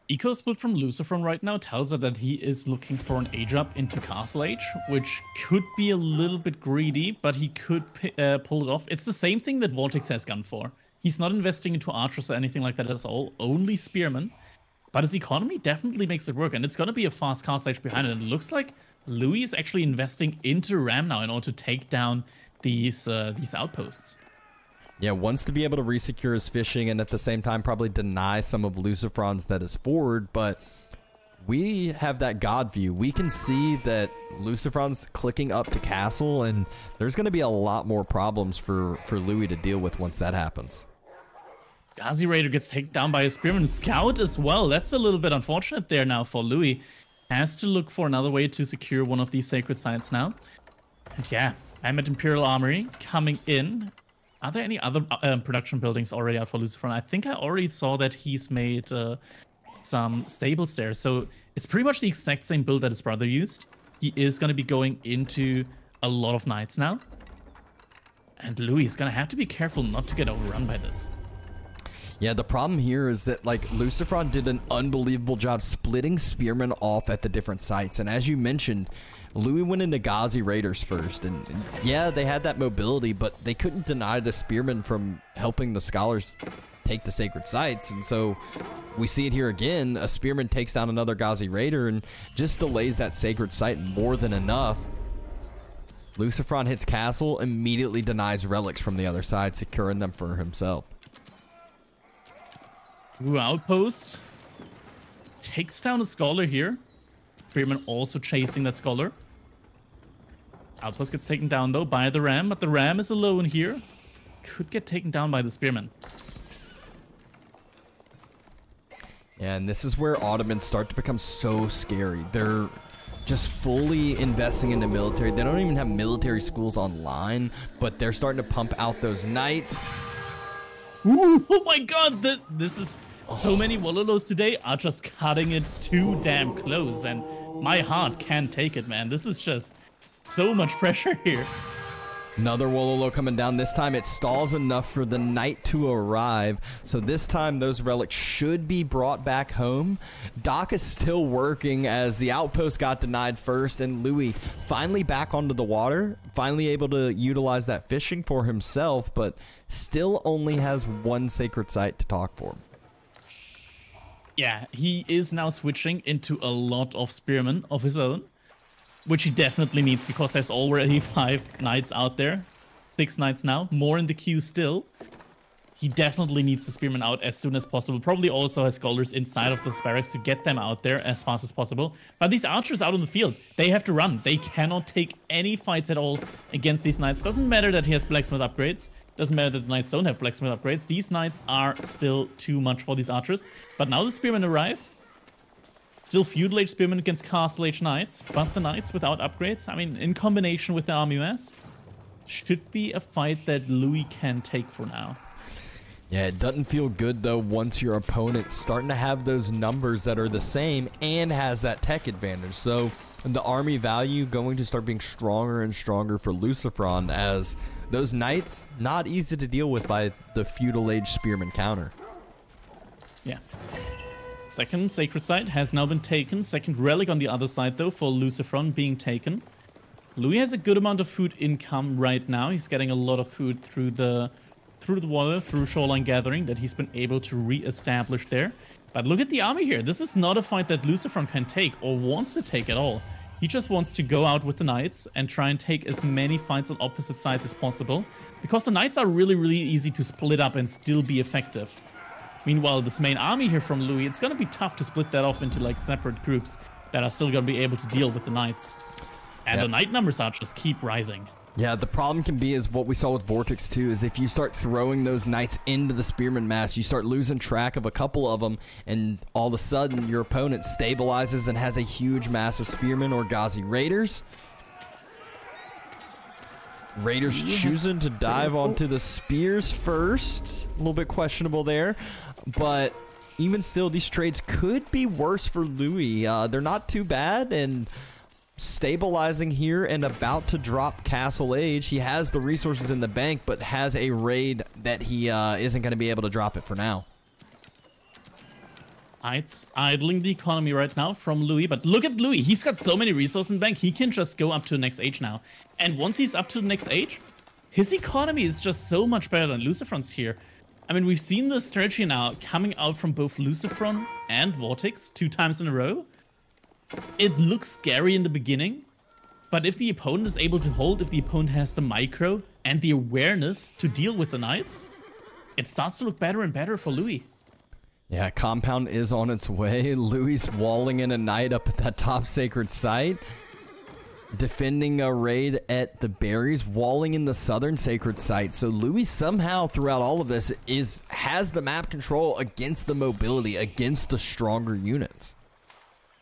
Eco split from LucifroN right now tells us that he is looking for an age up into Castle Age, which could be a little bit greedy, but he could pull it off. It's the same thing that Vortex has gone for. He's not investing into archers or anything like that at all, only spearmen. But his economy definitely makes it work, and it's going to be a fast Castle Age behind it. And it looks like Louis is actually investing into Ram now in order to take down these outposts. Yeah, wants to be able to resecure his fishing and at the same time probably deny some of LucifroN's that is forward, but we have that God view. We can see that LucifroN's clicking up to castle, and there's going to be a lot more problems for Louis to deal with once that happens. Gazi Raider gets taken down by a Spearman Scout as well. That's a little bit unfortunate there now for Louis. Has to look for another way to secure one of these sacred sites now. And yeah, I'm at Imperial Armory coming in. Are there any other production buildings already out for LucifroN? I think I already saw that he's made some stables there. So it's pretty much the exact same build that his brother used. He is going to be going into a lot of knights now. And Louis is going to have to be careful not to get overrun by this. Yeah, the problem here is that, like, LucifroN did an unbelievable job splitting spearmen off at the different sites. And as you mentioned, Louis went into Gazi Raiders first. And yeah, they had that mobility, but they couldn't deny the spearmen from helping the scholars take the sacred sites. And so we see it here again. A spearman takes down another Gazi Raider and just delays that sacred site more than enough. LucifroN hits castle, immediately denies relics from the other side, securing them for himself. Ooh, outpost takes down a scholar here. Spearman also chasing that scholar. Outpost gets taken down though by the ram, but the ram is alone here. Could get taken down by the spearman. Yeah, and this is where Ottomans start to become so scary. They're just fully investing in the military. They don't even have military schools online, but they're starting to pump out those knights. Ooh, oh my god, this is... So many Wololos today are just cutting it too damn close, and my heart can't take it, man. This is just so much pressure here. Another Wololo coming down. This time it stalls enough for the knight to arrive. So this time those relics should be brought back home. Doc is still working as the outpost got denied first, and Louis finally back onto the water, finally able to utilize that fishing for himself, but still only has one sacred site to talk for. Yeah, he is now switching into a lot of spearmen of his own, which he definitely needs because there's already 5 knights out there. 6 knights now, more in the queue still. He definitely needs the spearmen out as soon as possible. Probably also has scholars inside of the barracks to get them out there as fast as possible. But these archers out on the field, they have to run. They cannot take any fights at all against these knights. Doesn't matter that he has blacksmith upgrades. Doesn't matter that the knights don't have blacksmith upgrades. These knights are still too much for these archers. But now the spearmen arrive. Still Feudal Age Spearmen against Castle Age Knights, but the Knights without upgrades, I mean, in combination with the Army Mass, should be a fight that Louis can take for now. Yeah, it doesn't feel good though once your opponent's starting to have those numbers that are the same and has that tech advantage. So the army value going to start being stronger and stronger for LucifroN, as those Knights not easy to deal with by the Feudal Age Spearman counter. Yeah. Second Sacred Site has now been taken. Second Relic on the other side though for LucifroN being taken. Louis has a good amount of food income right now. He's getting a lot of food through the water, through Shoreline Gathering that he's been able to re-establish there. But look at the army here. This is not a fight that LucifroN can take or wants to take at all. He just wants to go out with the Knights and try and take as many fights on opposite sides as possible, because the Knights are really, really easy to split up and still be effective. Meanwhile, this main army here from Louis, it's going to be tough to split that off into like separate groups that are still going to be able to deal with the Knights. And the Knight numbers are just keep rising. Yeah, the problem can be is what we saw with Vortex too, is if you start throwing those Knights into the Spearman mass, you start losing track of a couple of them, and all of a sudden your opponent stabilizes and has a huge mass of Spearmen or Ghazi Raiders. Raiders choosing to dive onto the Spears first. A little bit questionable there, but even still, these trades could be worse for Louis. They're not too bad, and stabilizing here and about to drop Castle Age. He has the resources in the bank, but has a raid that he isn't going to be able to drop it for now. It's idling the economy right now from Louis, but look at Louis. He's got so many resources in the bank. He can just go up to the next age now. And once he's up to the next age, his economy is just so much better than LucifroN's here. I mean, we've seen this strategy now coming out from both LucifroN and Vortex 2 times in a row. It looks scary in the beginning, but if the opponent is able to hold, if the opponent has the micro and the awareness to deal with the Knights, it starts to look better and better for Louis. Yeah, Compound is on its way. Louis walling in a Knight up at that top Sacred Site. Defending a raid at the Berries, walling in the Southern Sacred Site. So Louis somehow throughout all of this has the map control against the mobility, against the stronger units.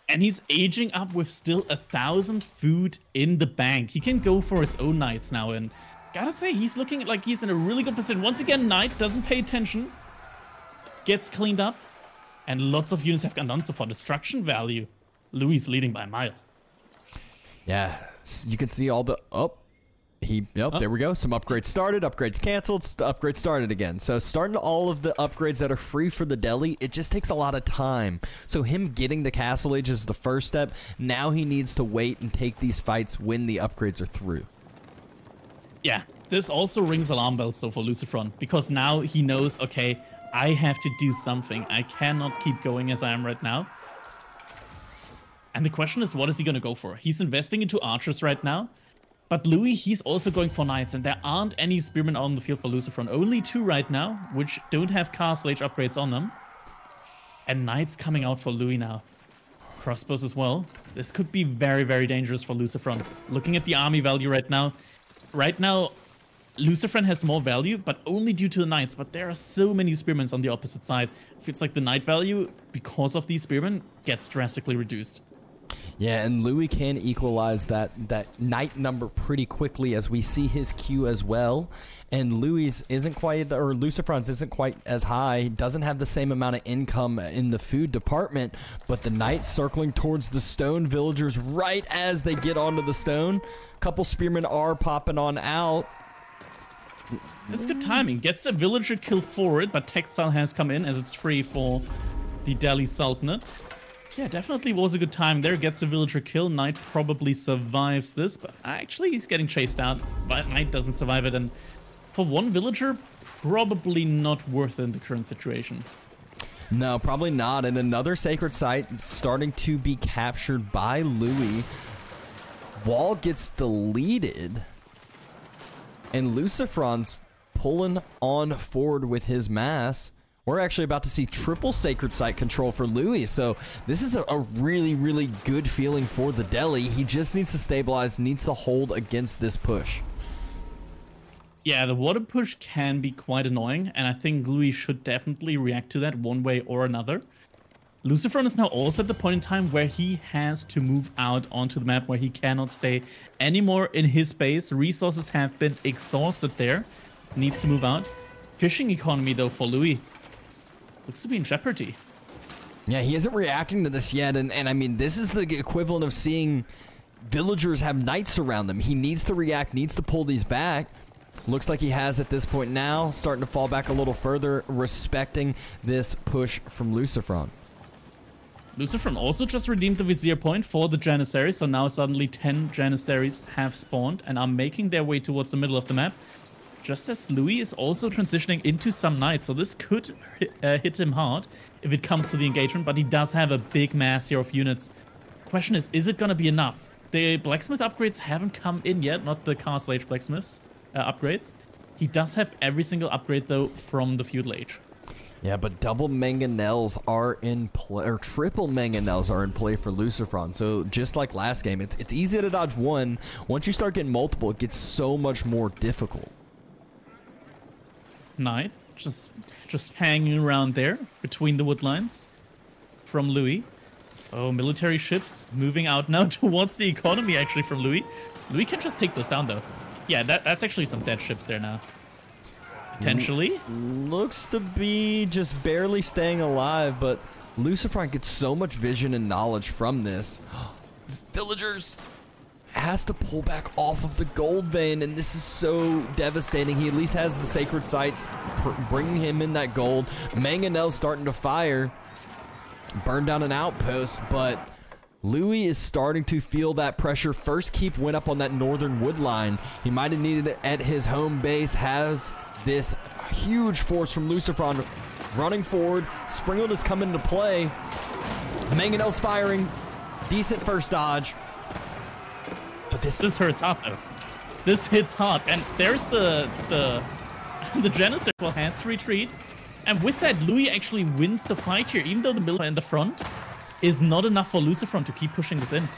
And he's aging up with still 1,000 food in the bank. He can go for his own Knights now, and gotta say, he's looking like he's in a really good position. Once again, Knight doesn't pay attention, gets cleaned up, and lots of units have gone down. So for destruction value, Louis leading by a mile. Yeah, you can see all the... there we go. Some upgrades started, upgrades canceled, upgrades started again. So starting all of the upgrades that are free for the deli, it just takes a lot of time. So him getting to Castle Age is the first step. Now he needs to wait and take these fights when the upgrades are through. Yeah, this also rings alarm bells though for LucifroN, because now he knows, okay, I have to do something. I cannot keep going as I am right now. And the question is, what is he going to go for? He's investing into archers right now. But Louis, he's also going for Knights, and there aren't any Spearmen on the field for LucifroN. Only 2 right now, which don't have Castle Age upgrades on them. And Knights coming out for Louis now. Crossbows as well. This could be very, very dangerous for LucifroN. Looking at the army value right now, LucifroN has more value, but only due to the Knights. But there are so many Spearmen on the opposite side. It feels like the Knight value, because of these Spearmen, gets drastically reduced. Yeah, and Louis can equalize that Knight number pretty quickly, as we see his Q as well. And Louis isn't quite, or LucifroN's isn't quite as high, doesn't have the same amount of income in the food department, but the Knights circling towards the stone villagers right as they get onto the stone. Couple Spearmen are popping on out. It's good timing. Gets a villager kill forward, but Textile has come in as it's free for the Delhi Sultanate. Yeah, definitely was a good time there. Gets a villager kill. Knight probably survives this, but actually he's getting chased out. But Knight doesn't survive it, and for one villager, probably not worth it in the current situation. No, probably not. And another Sacred Site starting to be captured by Louis. Wall gets deleted, and LucifroN's pulling on forward with his mass. We're actually about to see triple Sacred Site control for Louis, so this is a really, really good feeling for the deli. He just needs to stabilize, needs to hold against this push. Yeah, the water push can be quite annoying, and I think Louis should definitely react to that one way or another. LucifroN is now also at the point in time where he has to move out onto the map, where he cannot stay anymore in his base. Resources have been exhausted there. Needs to move out. Fishing economy, though, for Louis looks to be in jeopardy. Yeah, he isn't reacting to this yet, and I mean, this is the equivalent of seeing villagers have knights around them. He needs to react, needs to pull these back. Looks like he has at this point now, starting to fall back a little further, respecting this push from LucifroN. LucifroN also just redeemed the Vizier point for the Janissaries, so now suddenly 10 Janissaries have spawned and are making their way towards the middle of the map. Just as Louis is also transitioning into some knights, so this could hit him hard if it comes to the engagement, but he does have a big mass here of units. Question is it going to be enough? The blacksmith upgrades haven't come in yet, not the Castle Age blacksmiths upgrades. He does have every single upgrade, though, from the Feudal Age. Yeah, but double mangonels are in play, or triple mangonels are in play for LucifroN. So just like last game, it's easy to dodge one. Once you start getting multiple, it gets so much more difficult. Knight just hanging around there between the wood lines from Louis. Oh, military ships moving out now towards the economy, actually, from Louis. Louis can just take those down, though. Yeah, that's actually some dead ships there now. Potentially. Looks to be just barely staying alive, but LucifroN gets so much vision and knowledge from this. Villagers has to pull back off of the gold vein, and this is so devastating. He at least has the sacred sites bringing him in that gold. Mangonel's starting to fire, burn down an outpost, but Louis is starting to feel that pressure. First keep went up on that northern wood line. He might have needed it at his home base. Has this huge force from LucifroN running forward. Springald is coming into play. Mangonel's firing. Decent first dodge. This hurts hard, though. This hits hard, and there's the Janissary has to retreat, and with that, Louis actually wins the fight here, even though the middle in the front is not enough for LucifroN to keep pushing this in.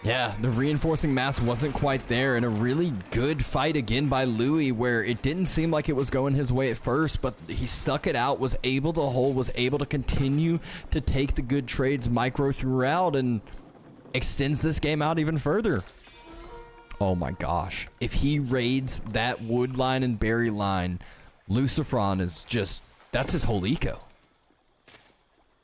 Yeah, the reinforcing mass wasn't quite there, and a really good fight again by Louis, where it didn't seem like it was going his way at first, but he stuck it out, was able to hold, was able to continue to take the good trades micro throughout, and extends this game out even further. Oh my gosh. If he raids that wood line and berry line, LucifroN is just, that's his whole eco.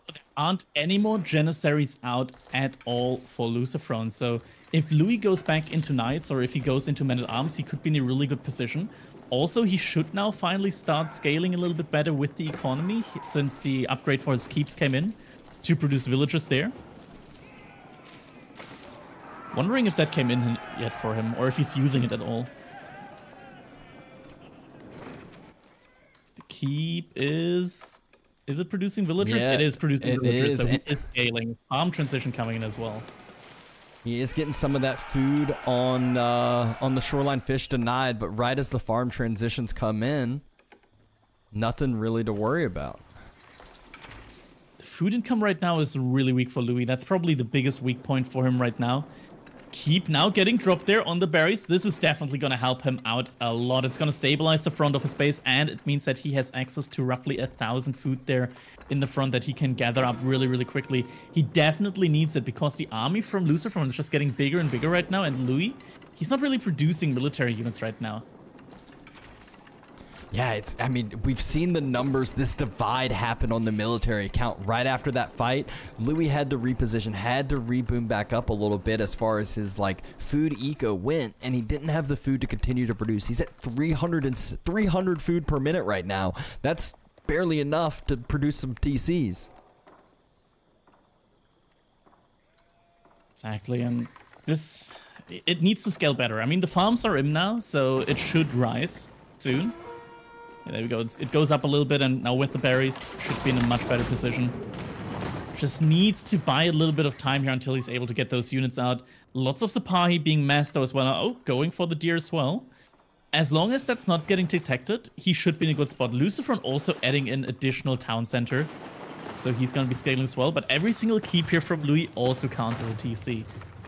There aren't any more Janissaries out at all for LucifroN. So if Louis goes back into Knights, or if he goes into Men-at-Arms, he could be in a really good position. Also, he should now finally start scaling a little bit better with the economy, since the upgrade for his keeps came in to produce villagers there. Wondering if that came in yet for him, or if he's using it at all. The keep is it producing villagers? Yeah, it is producing villagers, so is. he is scaling. Farm transition coming in as well. He is getting some of that food on the shoreline fish denied, but right as the farm transitions come in, nothing really to worry about. The food income right now is really weak for Louis. That's probably the biggest weak point for him right now. Keep now getting dropped there on the berries. This is definitely going to help him out a lot. It's going to stabilize the front of his base, and it means that he has access to roughly 1,000 food there in the front that he can gather up really, really quickly. He definitely needs it, because the army from LucifroN is just getting bigger and bigger right now, and Louis, he's not really producing military units right now. Yeah, I mean, we've seen the numbers, this divide happen on the military account right after that fight. Louis had to reposition, had to reboom back up a little bit as far as his like food eco went, and he didn't have the food to continue to produce. He's at 300 food per minute right now. That's barely enough to produce some TCs. Exactly, and this, it needs to scale better. I mean, the farms are in now, so it should rise soon. There we go. It goes up a little bit, and now with the berries, should be in a much better position. Just needs to buy a little bit of time here until he's able to get those units out. Lots of Sipahi being massed though as well. Oh, going for the deer as well. As long as that's not getting detected, he should be in a good spot. LucifroN also adding in additional town center, so he's going to be scaling as well. But every single keep here from Louis also counts as a TC.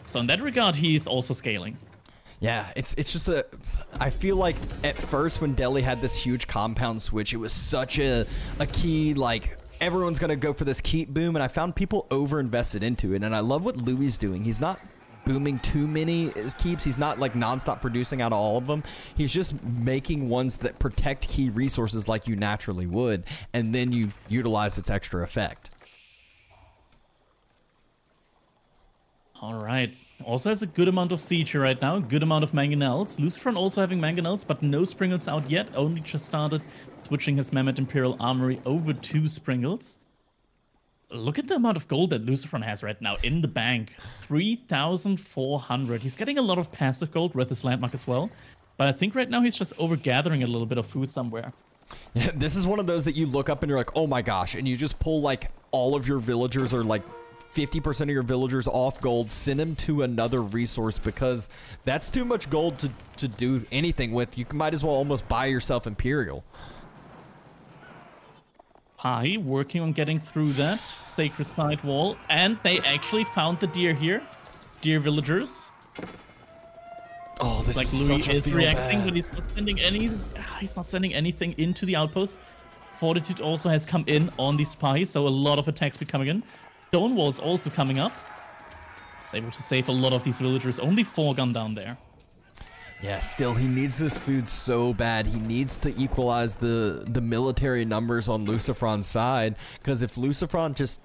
So in that regard, he's also scaling. Yeah, it's just I feel like at first when Delhi had this huge compound switch, it was such a key like everyone's going to go for this keep boom, and I found people over-invested into it, and I love what Louie's doing. He's not booming too many keeps. He's not like non-stop producing out of all of them. He's just making ones that protect key resources like you naturally would, and then you utilize its extra effect. All right. Also has a good amount of siege here right now, good amount of mangonels. LucifroN also having mangonels, but no springles out yet. Only just started switching his Mammoth Imperial Armory over to springles. Look at the amount of gold that LucifroN has right now in the bank. 3,400. He's getting a lot of passive gold with his landmark as well. But I think right now he's just over-gathering a little bit of food somewhere. Yeah, this is one of those that you look up and you're like, oh my gosh, and you just pull like all of your villagers or like 50% of your villagers off gold, send them to another resource because that's too much gold to do anything with. You might as well almost buy yourself Imperial. Pi working on getting through that sacred side wall, and they actually found the deer here. Deer villagers. Oh, this like is Louis such a is reacting, but he's not sending anything into the outpost. Fortitude also has come in on the Spy, so a lot of attacks be coming in. Stonewall's also coming up. It's able to save a lot of these villagers. Only 4 gone down there. Yeah, still, he needs this food so bad. He needs to equalize the military numbers on LucifroN's side, because if LucifroN just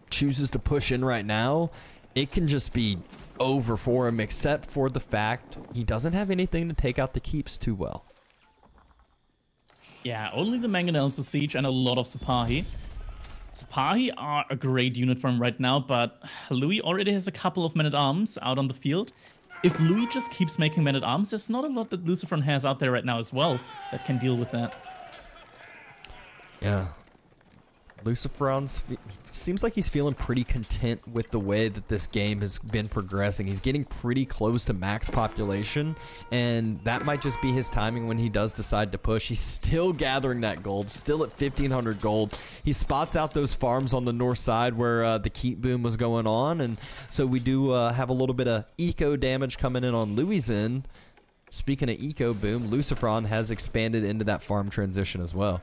chooses to push in right now, it can just be over for him, except for the fact he doesn't have anything to take out the keeps too well. Yeah, only the mangonels to siege and a lot of Sipahi. Sipahi are a great unit for him right now, but Louis already has a couple of men-at-arms out on the field. If Louis just keeps making men-at-arms, there's not a lot that LucifroN has out there right now as well that can deal with that. Yeah. LucifroN seems like he's feeling pretty content with the way that this game has been progressing. He's getting pretty close to max population, and that might just be his timing when he does decide to push. He's still gathering that gold, still at 1,500 gold. He spots out those farms on the north side where the keep boom was going on, and so we do have a little bit of eco damage coming in on Louis' end. Speaking of eco boom, LucifroN has expanded into that farm transition as well.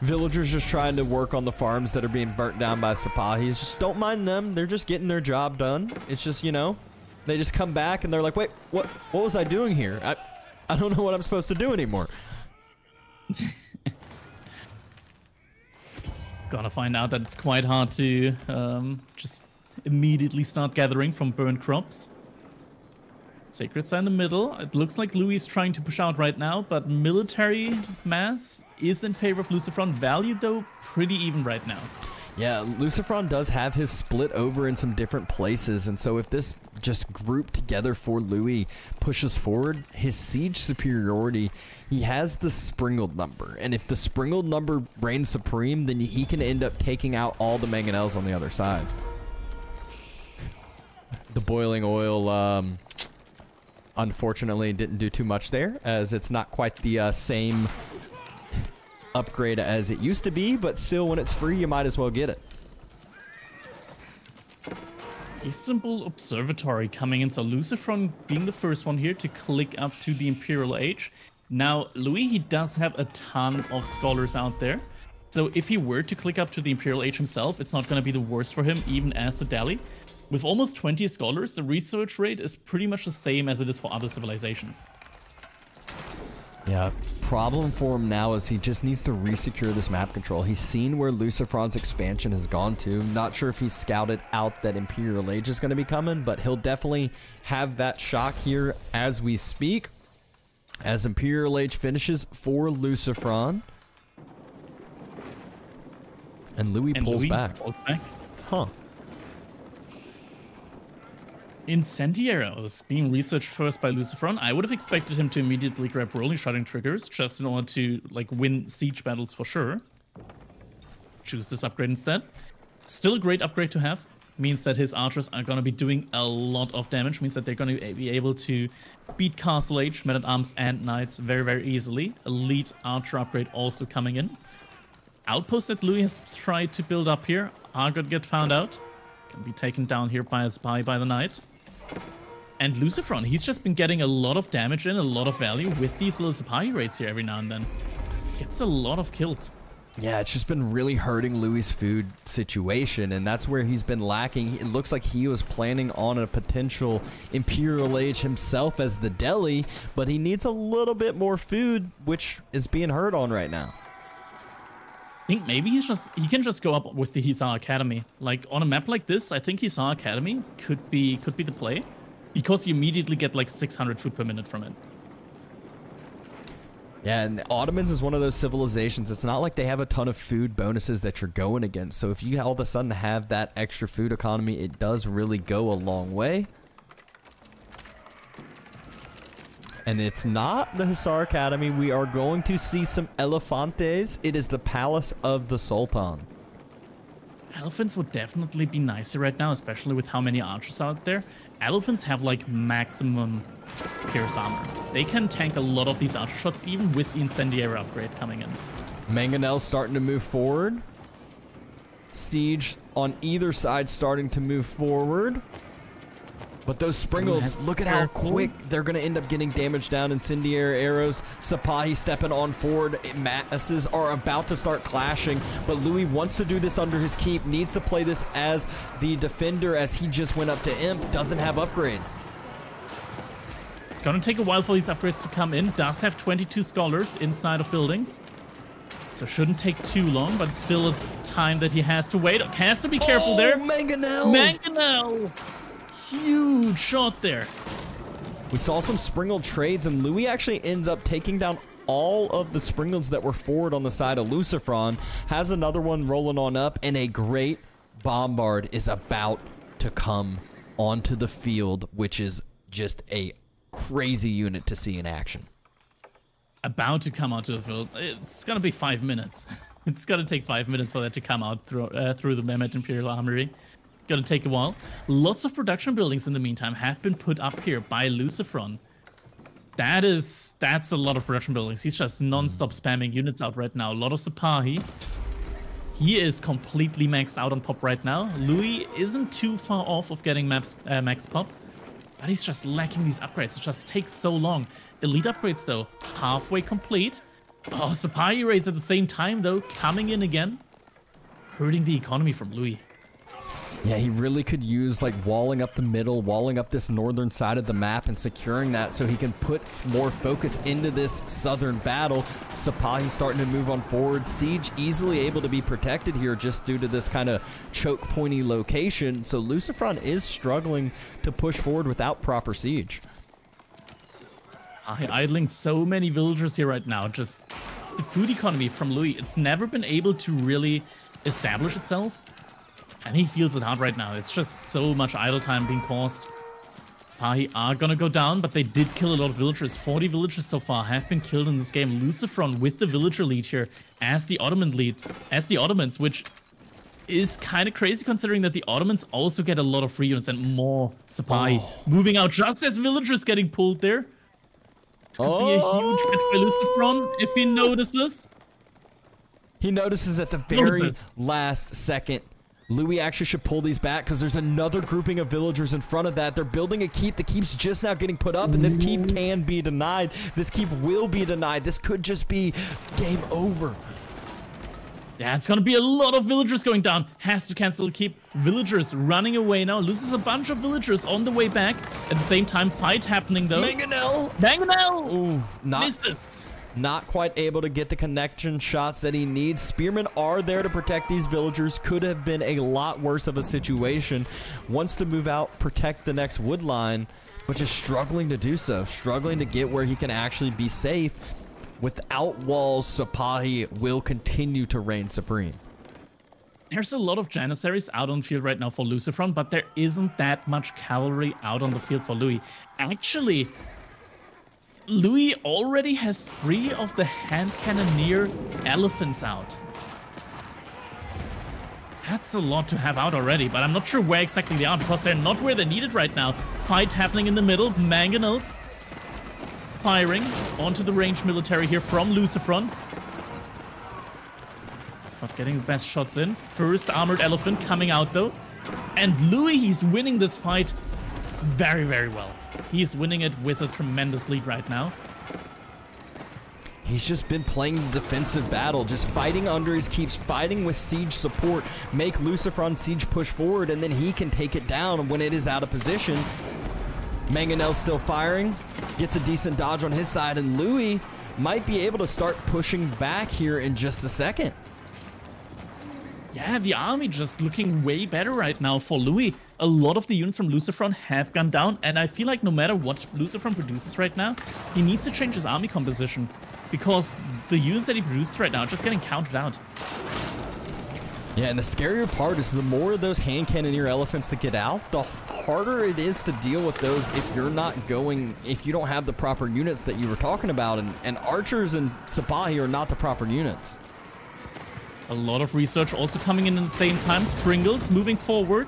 Villagers just trying to work on the farms that are being burnt down by Sipahis. Just don't mind them. They're just getting their job done. It's just, you know, they just come back and they're like, wait, what was I doing here? I don't know what I'm supposed to do anymore. Gonna find out that it's quite hard to just immediately start gathering from burnt crops. Sacred Side in the middle. It looks like Louis is trying to push out right now, but military mass is in favor of LucifroN. Value, though, pretty even right now. Yeah, LucifroN does have his split over in some different places, and so if this just grouped together for Louis pushes forward, his siege superiority, he has the springled number, and if the springled number reigns supreme, then he can end up taking out all the mangonels on the other side. The boiling oil, unfortunately, didn't do too much there, as it's not quite the same upgrade as it used to be, but still, when it's free, you might as well get it. Istanbul Observatory coming in, so LucifroN being the first one here to click up to the Imperial Age. Now, Louis, he does have a ton of scholars out there, so if he were to click up to the Imperial Age himself, it's not going to be the worst for him, even as a Dali. With almost 20 scholars, the research rate is pretty much the same as it is for other civilizations. Yeah, problem for him now is he just needs to resecure this map control. He's seen where LucifroN's expansion has gone to. Not sure if he's scouted out that Imperial Age is going to be coming, but he'll definitely have that shock here as we speak. As Imperial Age finishes for LucifroN. And Louis pulls back. Huh. Incendiaros being researched first by LucifroN. I would have expected him to immediately grab rolling shotting triggers just in order to like win siege battles for sure. Choose this upgrade instead. Still a great upgrade to have. means that his archers are going to be doing a lot of damage, means that they're going to be able to beat Castle Age, Men-at-Arms, and Knights very, very easily. Elite archer upgrade also coming in. Outpost that Louis has tried to build up here are going to get found out. Can be taken down here by a spy by the Knight. And LucifroN, he's just been getting a lot of damage in, a lot of value with these little Sipahi raids here every now and then. Gets a lot of kills. Yeah, it's just been really hurting Louis' food situation, and that's where he's been lacking. It looks like he was planning on a potential Imperial Age himself as the deli, but he needs a little bit more food, which is being hurt on right now. I think maybe he can just go up with the Hisar Academy. Like on a map like this, I think Hisar Academy could be the play, because you immediately get like 600 food per minute from it. Yeah, and the Ottomans is one of those civilizations. It's not like they have a ton of food bonuses that you're going against. So if you all of a sudden have that extra food economy, it does really go a long way. And it's not the Hisar Academy. We are going to see some Elefantes. It is the Palace of the Sultan. Elephants would definitely be nicer right now, especially with how many archers out there. Elephants have like maximum pierce armor. They can tank a lot of these archer shots, even with the incendiary upgrade coming in. Mangonel's starting to move forward. Siege on either side starting to move forward. But those Springles, look at how quick they're going to end up getting damaged down. Incendiary arrows. Sipahi stepping on forward. Masses are about to start clashing. But Louis wants to do this under his keep. Needs to play this as the defender, as he just went up to Imp. Doesn't have upgrades. It's going to take a while for these upgrades to come in. Does have 22 scholars inside of buildings. So shouldn't take too long, but still a time that he has to wait. Has to be careful there. Mangonel! Mangonel! Huge shot there. We saw some Springle trades, and Louis actually ends up taking down all of the Springles that were forward on the side of LucifroN. Has another one rolling on up, and a great Bombard is about to come onto the field, which is just a crazy unit to see in action. About to come onto the field. It's going to be 5 minutes. It's going to take 5 minutes for that to come out through the Mehmet Imperial Armory. Gonna take a while. Lots of production buildings in the meantime have been put up here by LucifroN. That's a lot of production buildings. He's just non-stop spamming units out right now. A lot of Sipahi. He is completely maxed out on pop right now. Louis isn't too far off of getting max pop, but he's just lacking these upgrades. It just takes so long. Elite upgrades though, halfway complete. Oh, Sipahi raids at the same time though, coming in again. Hurting the economy from Louis. Yeah, he really could use like walling up the middle, walling up this northern side of the map and securing that so he can put more focus into this southern battle. Sipahi starting to move on forward. Siege easily able to be protected here just due to this kind of choke pointy location. So LucifroN is struggling to push forward without proper siege. Idling so many villagers here right now. Just the food economy from Louis, it's never been able to really establish itself. And he feels it hard right now. It's just so much idle time being caused. Sipahi are gonna go down, but they did kill a lot of villagers. 40 villagers so far have been killed in this game. LucifroN with the villager lead here as the Ottomans, which is kind of crazy considering that the Ottomans also get a lot of free units and more Sipahi moving out just as villagers getting pulled there. This could be a huge catch by LucifroN if he notices. He notices at the very last second. Louis actually should pull these back because there's another grouping of villagers in front of that. They're building a keep. The keep's just now getting put up, and this keep can be denied. This keep will be denied. This could just be game over. Yeah, it's gonna be a lot of villagers going down. Has to cancel the keep. Villagers running away now. Loses a bunch of villagers on the way back. At the same time, fight happening though. Mangonel! Mangonel! Ooh, misses. Not quite able to get the connection shots that he needs. Spearmen are there to protect these villagers. Could have been a lot worse of a situation. Wants to move out, protect the next wood line, but just struggling to do so. Struggling to get where he can actually be safe. Without walls, Sipahi will continue to reign supreme. There's a lot of Janissaries out on the field right now for LucifroN, but there isn't that much cavalry out on the field for Louis. Actually, Louis already has 3 of the hand cannoneer elephants out. That's a lot to have out already, but I'm not sure where exactly they are because they're not where they're needed right now. Fight happening in the middle. Mangonels firing onto the ranged military here from LucifroN. Not getting the best shots in. First armored elephant coming out though. And Louis, he's winning this fight very, very well. He's winning it with a tremendous lead right now. He's just been playing the defensive battle, just fighting under his keeps, fighting with siege support, make LucifroN siege push forward, and then he can take it down when it is out of position. Mangonel's still firing, gets a decent dodge on his side, and Louis might be able to start pushing back here in just a second. Yeah, the army just looking way better right now for Louis. A lot of the units from LucifroN have gone down, and I feel like no matter what LucifroN produces right now, he needs to change his army composition. Because the units that he produces right now are just getting counted out. Yeah, and the scarier part is the more of those hand cannoneer elephants that get out, the harder it is to deal with those if you're not going, if you don't have the proper units that you were talking about. And archers and Sipahi are not the proper units. A lot of research also coming in at the same time. Springles moving forward.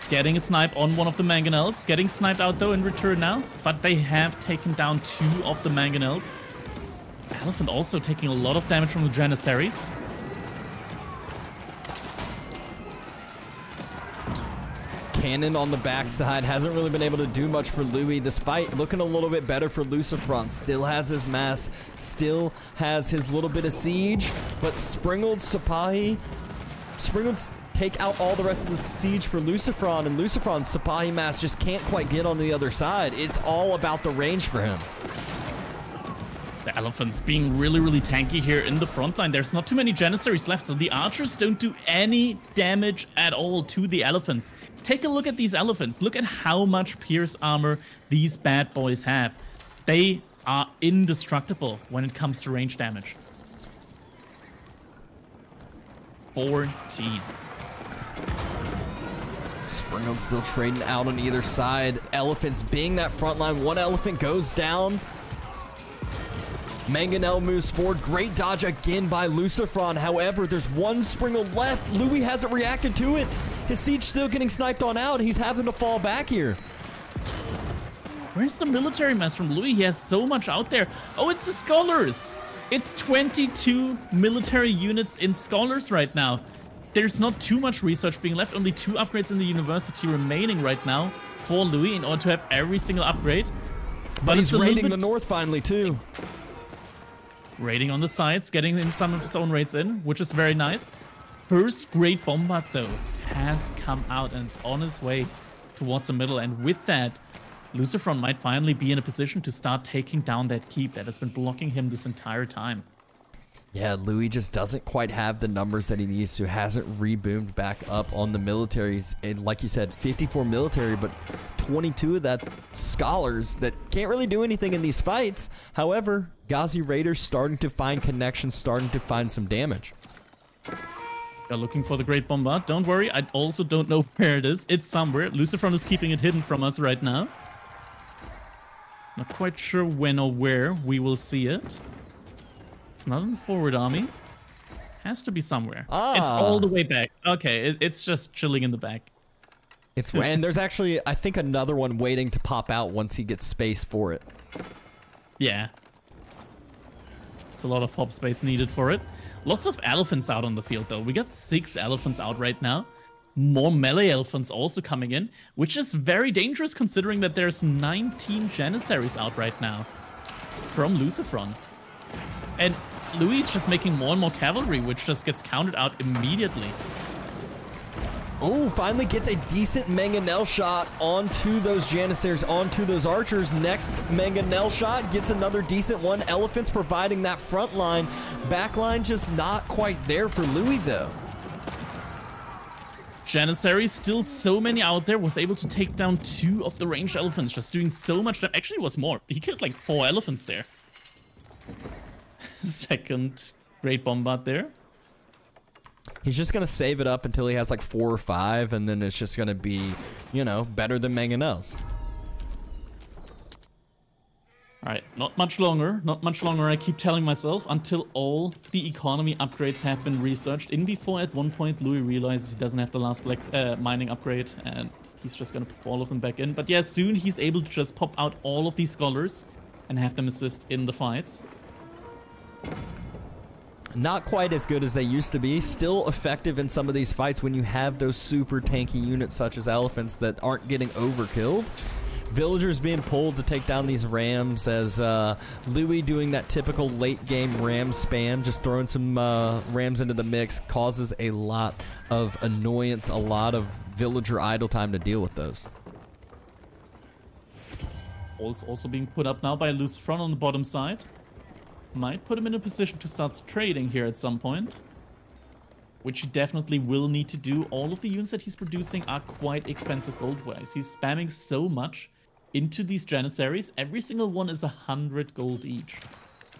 Getting a snipe on one of the Mangonels. Getting sniped out though in return now. But they have taken down 2 of the Mangonels. Elephant also taking a lot of damage from the Janissaries. Cannon on the backside hasn't really been able to do much for Louis. This fight looking a little bit better for LucifroN. Still has his mass, still has his little bit of siege, but Springled, Sipahi, Springled take out all the rest of the siege for LucifroN, and LucifroN's Sipahi mass just can't quite get on the other side. It's all about the range for him. The elephants being really, really tanky here in the front line. There's not too many Janissaries left, so the archers don't do any damage at all to the elephants. Take a look at these elephants. Look at how much pierce armor these bad boys have. They are indestructible when it comes to range damage. 14. Springle's still trading out on either side. Elephants being that front line. One elephant goes down. Mangonel moves forward. Great dodge again by LucifroN. However, there's one Springle left. Louis hasn't reacted to it. His siege still getting sniped on out. He's having to fall back here. Where's the military mess from Louis? He has so much out there. Oh, it's the Scholars. It's 22 military units in Scholars right now. There's not too much research being left. Only 2 upgrades in the university remaining right now for Louis in order to have every single upgrade. But he's raiding the north finally too. Raiding on the sides, getting in some of his own raids in, which is very nice. First Great Bombard, though, has come out and it's on its way towards the middle. And with that, LucifroN might finally be in a position to start taking down that keep that has been blocking him this entire time. Yeah, Louis just doesn't quite have the numbers that he needs to. Hasn't reboomed back up on the militaries. And like you said, 54 military, but 22 of that Scholars that can't really do anything in these fights. However, Ghazi Raiders starting to find connections, starting to find some damage. You're looking for the Great Bombard. Don't worry, I also don't know where it is. It's somewhere. LucifroN is keeping it hidden from us right now. Not quite sure when or where we will see it. It's not in the forward army. Has to be somewhere. It's all the way back. Okay, it's just chilling in the back. And there's actually, I think, another one waiting to pop out once he gets space for it. Yeah. It's a lot of hop space needed for it. Lots of elephants out on the field, though. We got 6 elephants out right now. More melee elephants also coming in, which is very dangerous considering that there's 19 Janissaries out right now from LucifroN. And Louis is just making more and more cavalry, which just gets counted out immediately. Oh, finally gets a decent Mangonel shot onto those Janissaries, onto those archers. Next Mangonel shot gets another decent one. Elephants providing that front line. Back line just not quite there for Louis, though. Janissaries, still so many out there, was able to take down 2 of the ranged elephants, just doing so much damage. Actually, it was more. He killed like 4 elephants there. Second Great Bombard there. He's just going to save it up until he has like 4 or 5, and then it's just going to be, you know, better than Mangonel's. All right, not much longer, not much longer. I keep telling myself until all the economy upgrades have been researched. In before, at one point, Louis realizes he doesn't have the last black mining upgrade, and he's just gonna put all of them back in. But yeah, soon he's able to just pop out all of these scholars and have them assist in the fights. Not quite as good as they used to be. Still effective in some of these fights when you have those super tanky units such as elephants that aren't getting overkilled. Villagers being pulled to take down these rams as Louis doing that typical late game ram spam, just throwing some rams into the mix, causes a lot of annoyance, a lot of villager idle time to deal with those. All's also being put up now by LucifroN on the bottom side. Might put him in a position to start trading here at some point, which he definitely will need to do. All of the units that he's producing are quite expensive gold-wise. He's spamming so much into these Janissaries. Every single one is 100 gold each.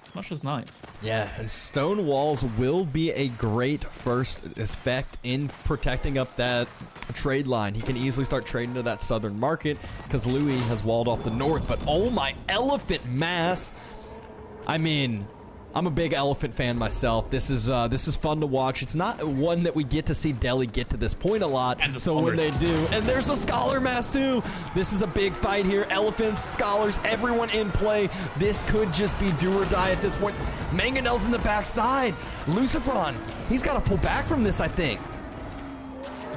As much as Knight. Yeah, and stone walls will be a great first effect in protecting up that trade line. He can easily start trading to that southern market because Louis has walled off the north. But oh my, elephant mass! I mean, I'm a big elephant fan myself. This is fun to watch. It's not one that we get to see Delhi get to this point a lot. And the so when they do, and there's a scholar mass too. This is a big fight here. Elephants, scholars, everyone in play. This could just be do or die at this point. Mangonel's in the backside. LucifroN, he's got to pull back from this, I think.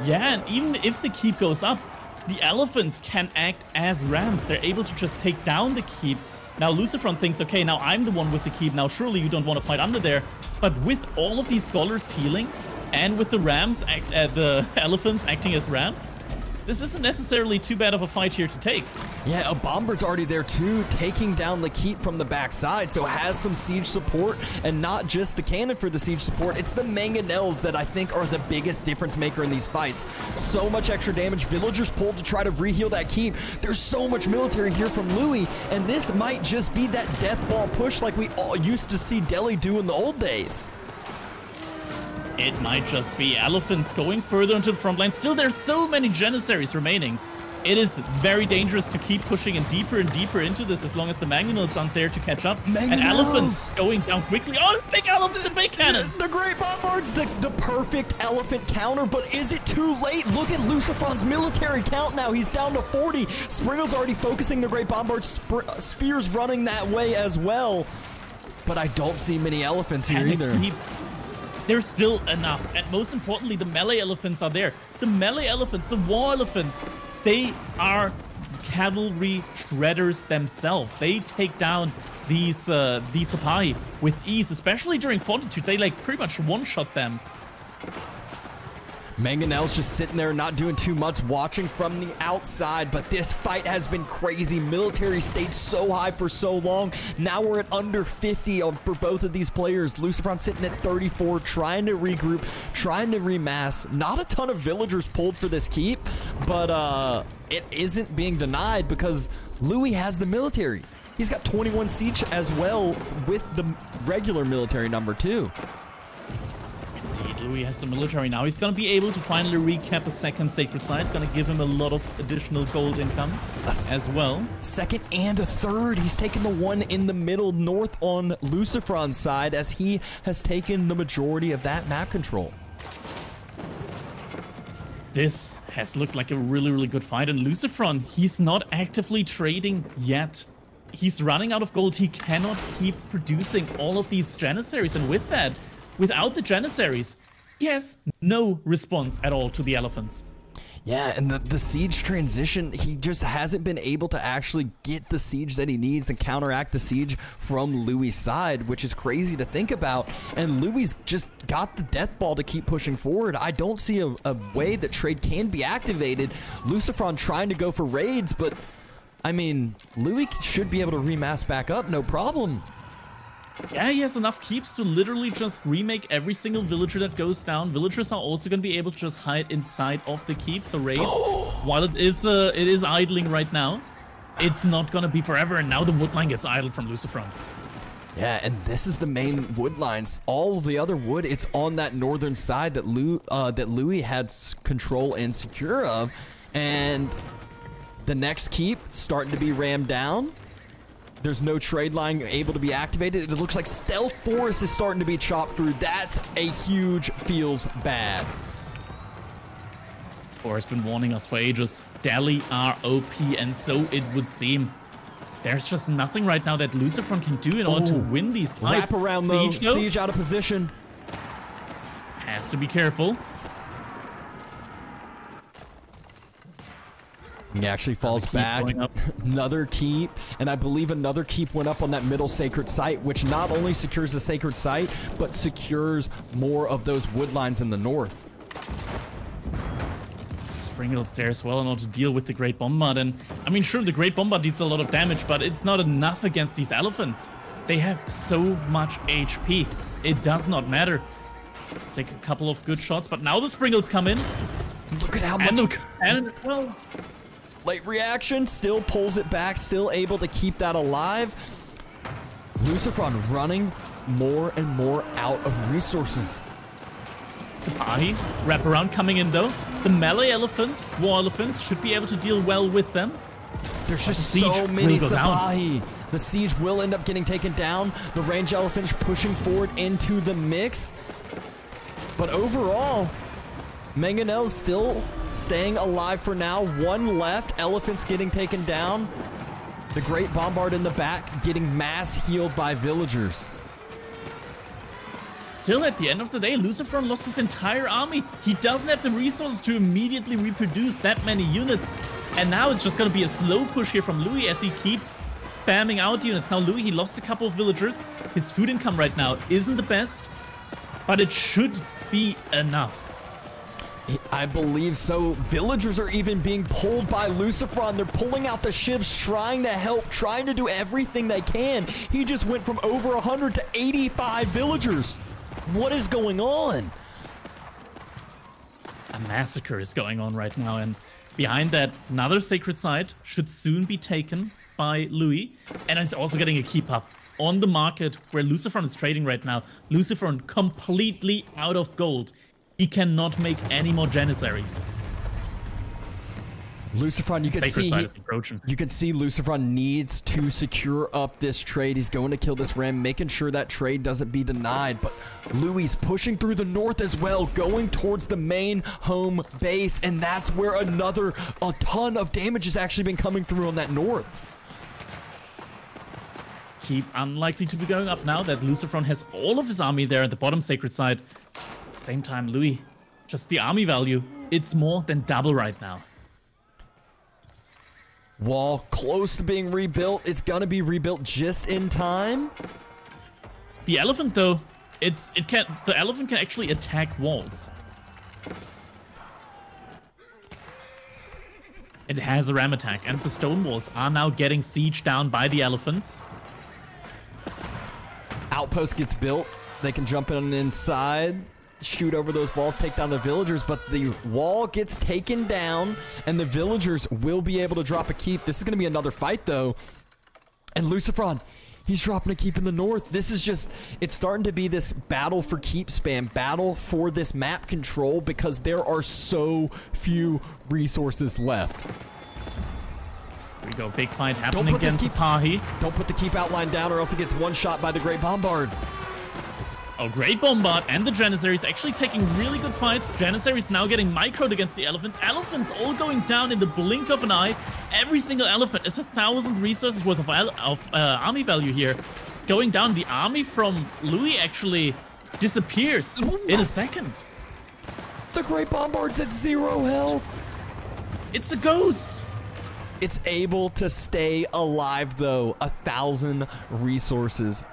Yeah, and even if the keep goes up, the elephants can act as rams. They're able to just take down the keep. Now LucifroN thinks, okay, now I'm the one with the keep. Now surely you don't want to fight under there. But with all of these scholars healing, and with the rams, the elephants acting as rams, this isn't necessarily too bad of a fight here to take. Yeah, a bomber's already there too, taking down the keep from the backside, so has some siege support, and not just the cannon for the siege support, it's the mangonels that I think are the biggest difference maker in these fights. So much extra damage, villagers pulled to try to reheal that keep. There's so much military here from Louis, and this might just be that death ball push like we all used to see Delhi do in the old days. It might just be elephants going further into the front line. Still, there's so many Janissaries remaining. It is very dangerous to keep pushing and deeper into this as long as the Mangonels aren't there to catch up. And elephants going down quickly. Oh, the big elephant, the big cannons! The great bombards, the perfect elephant counter, but is it too late? Look at LucifroN's military count now. He's down to 40. Springel's already focusing the great bombards. Spear's running that way as well. But I don't see many elephants here either. There's still enough, and most importantly, the melee elephants are there. The melee elephants, the war elephants, they are cavalry shredders themselves. They take down these Sapai with ease, especially during Fortitude. They like pretty much one-shot them. Mangonel's just sitting there not doing too much, watching from the outside, but this fight has been crazy. Military stayed so high for so long. Now we're at under 50 for both of these players. LucifroN sitting at 34, trying to regroup, trying to remass. Not a ton of villagers pulled for this keep, but it isn't being denied because Louis has the military. He's got 21 siege as well with the regular military number too. Indeed, Louis has the military now. He's going to be able to finally recap a second sacred site. Going to give him a lot of additional gold income as well. Second and a third. He's taken the one in the middle north on LucifroN's side as he has taken the majority of that map control. This has looked like a really, really good fight. And LucifroN, he's not actively trading yet. He's running out of gold. He cannot keep producing all of these Janissaries. And with that, without the Janissaries, he has no response at all to the elephants. Yeah, and the siege transition, he just hasn't been able to actually get the siege that he needs and counteract the siege from Louis' side, which is crazy to think about. And Louis just got the death ball to keep pushing forward. I don't see a way that trade can be activated. LucifroN trying to go for raids, but I mean, Louis should be able to remass back up, no problem. Yeah, he has enough keeps to literally just remake every single villager that goes down. Villagers are also going to be able to just hide inside of the keep. So raids, while it is idling right now, it's not going to be forever. And now the wood line gets idled from LucifroN. Yeah, and this is the main wood lines. All of the other wood, it's on that northern side that Louis had control and secure of. And the next keep starting to be rammed down. There's no trade line able to be activated. It looks like Stealth Forest is starting to be chopped through. That's a huge feels bad. Forest been warning us for ages. Delhi are OP, and so it would seem. There's just nothing right now that LucifroN can do in order to win these fights. Wrap around though. Siege out of position. Has to be careful. He actually falls back. Another keep, and I believe another keep went up on that middle sacred site, which not only secures the sacred site, but secures more of those wood lines in the north. Springel's there as well in order to deal with the Great Bombard, and I mean, sure, the Great Bombard deals a lot of damage, but it's not enough against these elephants. They have so much HP. It does not matter. Let's take a couple of good shots, but now the Springles come in. Look at how much. And well, late reaction, still pulls it back, still able to keep that alive. LucifroN running more and more out of resources. Sipahi, wraparound coming in though. The melee elephants, war elephants, should be able to deal well with them. There's just so many Sipahi. The siege will end up getting taken down. The range elephants pushing forward into the mix. But overall, Mangonel's still staying alive for now. One left. Elephants getting taken down. The Great Bombard in the back getting mass healed by villagers. Still, at the end of the day, LucifroN lost his entire army. He doesn't have the resources to immediately reproduce that many units. And now it's just going to be a slow push here from Louis as he keeps spamming out units. Now, Louis, he lost a couple of villagers. His food income right now isn't the best, but it should be enough. I believe so. Villagers are even being pulled by LucifroN. They're pulling out the shivs, trying to help, trying to do everything they can. He just went from over 100 to 85 villagers. What is going on? A massacre is going on right now, and behind that, another sacred site should soon be taken by Louis, and it's also getting a keep up on the market where LucifroN is trading right now. LucifroN completely out of gold. He cannot make any more Janissaries. LucifroN, you can see LucifroN needs to secure up this trade. He's going to kill this ram, making sure that trade doesn't be denied. But Louis pushing through the north as well, going towards the main home base, and that's where a ton of damage has actually been coming through on that north. Keep unlikely to be going up now that LucifroN has all of his army there at the bottom sacred side. At the same time, Louis, just the army value, it's more than double right now. Wall close to being rebuilt. It's gonna be rebuilt just in time. The elephant, though, the elephant can actually attack walls. It has a ram attack, and the stone walls are now getting sieged down by the elephants. Outpost gets built. They can jump in inside, shoot over those walls, take down the villagers, but the wall gets taken down, and the villagers will be able to drop a keep. This is going to be another fight, though. And LucifroN, he's dropping a keep in the north. This is just, it's starting to be this battle for keep spam, battle for this map control, because there are so few resources left. Here we go, big fight happening against Sipahi. Don't put the keep outline down, or else it gets one shot by the Great Bombard. Oh, Great Bombard and the Janissaries actually taking really good fights. Janissaries now getting microed against the elephants. Elephants all going down in the blink of an eye. Every single elephant is 1,000 resources worth of army value here. Going down, the army from Louis actually disappears in a second. The Great Bombard's at 0 health. It's a ghost. It's able to stay alive, though. 1,000 resources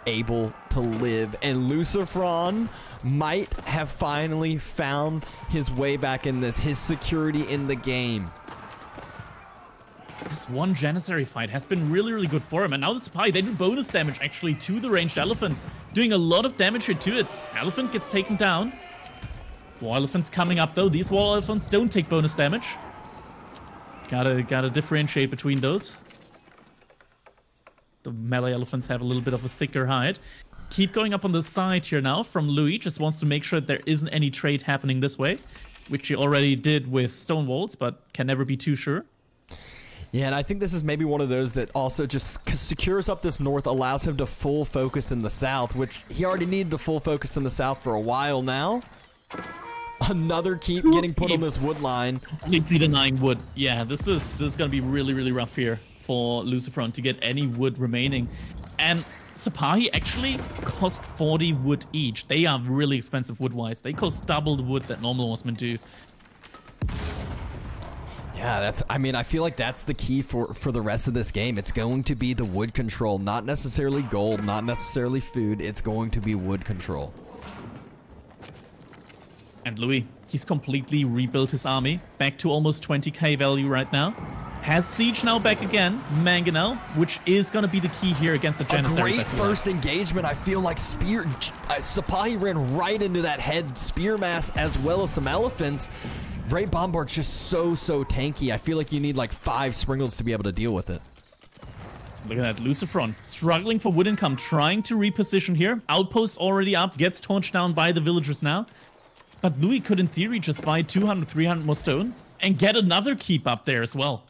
able to live, and LucifroN might have finally found his way back in this, his security in the game. This one Janissary fight has been really, really good for him, and now the Sipahi, they do bonus damage actually to the ranged elephants, doing a lot of damage here to it. Elephant gets taken down. War elephants coming up though. These war elephants don't take bonus damage. Gotta differentiate between those. The melee elephants have a little bit of a thicker hide. Keep going up on the side here now from Louis. Just wants to make sure that there isn't any trade happening this way, which he already did with stone walls, but can never be too sure. Yeah, and I think this is maybe one of those that also just secures up this north, allows him to full focus in the south, which he already needed to full focus in the south for a while now. Another keep getting put on this wood line. Completely denying wood. Yeah, this is gonna be really, really rough here for LucifroN to get any wood remaining. And Sapahi actually cost 40 wood each. They are really expensive wood-wise. They cost double the wood that normal horsemen do. Yeah, I mean, I feel like that's the key for the rest of this game. It's going to be the wood control, not necessarily gold, not necessarily food. It's going to be wood control. And Louis, he's completely rebuilt his army, back to almost 20k value right now. Has Siege now back again, Mangonel, which is going to be the key here against the Janissaries. A great first engagement. I feel like Sapahi ran right into that head spear mass as well as some elephants. Great Bombard's just so tanky. I feel like you need like 5 Springles to be able to deal with it. Look at that, LucifroN struggling for wood income, trying to reposition here. Outpost already up, gets torched down by the villagers now. But Louis could in theory just buy 200, 300 more stone and get another keep up there as well.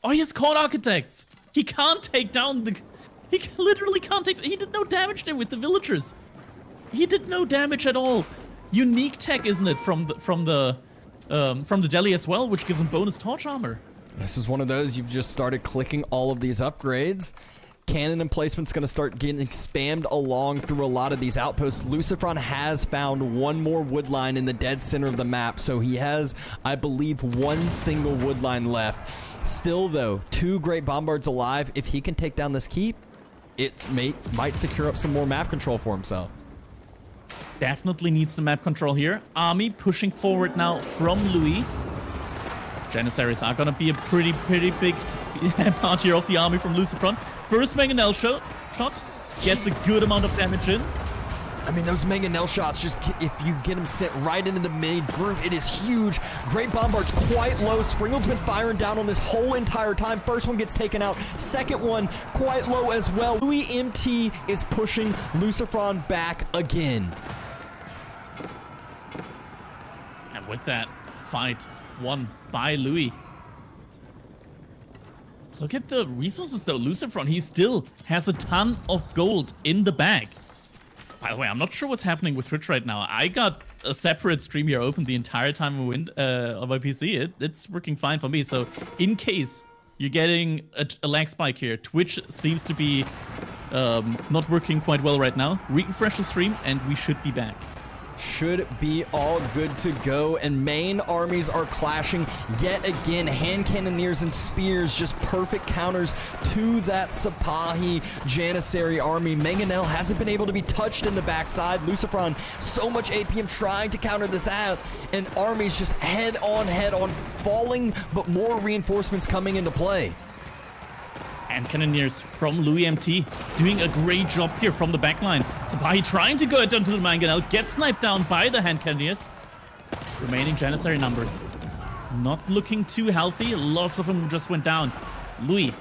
Oh, he has Court Architects. He can't take down the... He literally can't take... He did no damage there with the villagers. He did no damage at all. Unique tech, isn't it, from the deli as well, which gives him bonus torch armor. This is one of those, you've just started clicking all of these upgrades. Cannon emplacement's going to start getting spammed along through a lot of these outposts. LucifroN has found one more wood line in the dead center of the map, so he has, I believe, one single wood line left. Still, though, 2 Great Bombards alive. If he can take down this keep, it might secure up some more map control for himself. Definitely needs the map control here. Army pushing forward now from Louis. Janissaries are going to be a pretty big part here of the army from LucifroN. First Mangonel shot gets a good amount of damage in. I mean, those Mangonel shots, just if you get them sent right into the mid group, it is huge. Great Bombard's quite low. Springle's been firing down on this whole entire time. First one gets taken out. Second one, quite low as well. LoueMT is pushing LucifroN back again. And with that, fight won by Louis. Look at the resources though. LucifroN, he still has a ton of gold in the bag. By the way, I'm not sure what's happening with Twitch right now. I got a separate stream here open the entire time of my PC. It's working fine for me. So in case you're getting a lag spike here, Twitch seems to be not working quite well right now. Refresh the stream and we should be back. Should be all good to go, and main armies are clashing yet again. Hand cannoneers and spears, just perfect counters to that Sapahi Janissary army. Mangonel hasn't been able to be touched in the backside. LucifroN, so much APM trying to counter this out, and armies just head on falling, but more reinforcements coming into play. And cannoneers from LoueMT doing a great job here from the backline. Sapahi trying to go into the Mangonel, gets sniped down by the hand cannoneers. Remaining Janissary numbers not looking too healthy. Lots of them just went down. Louis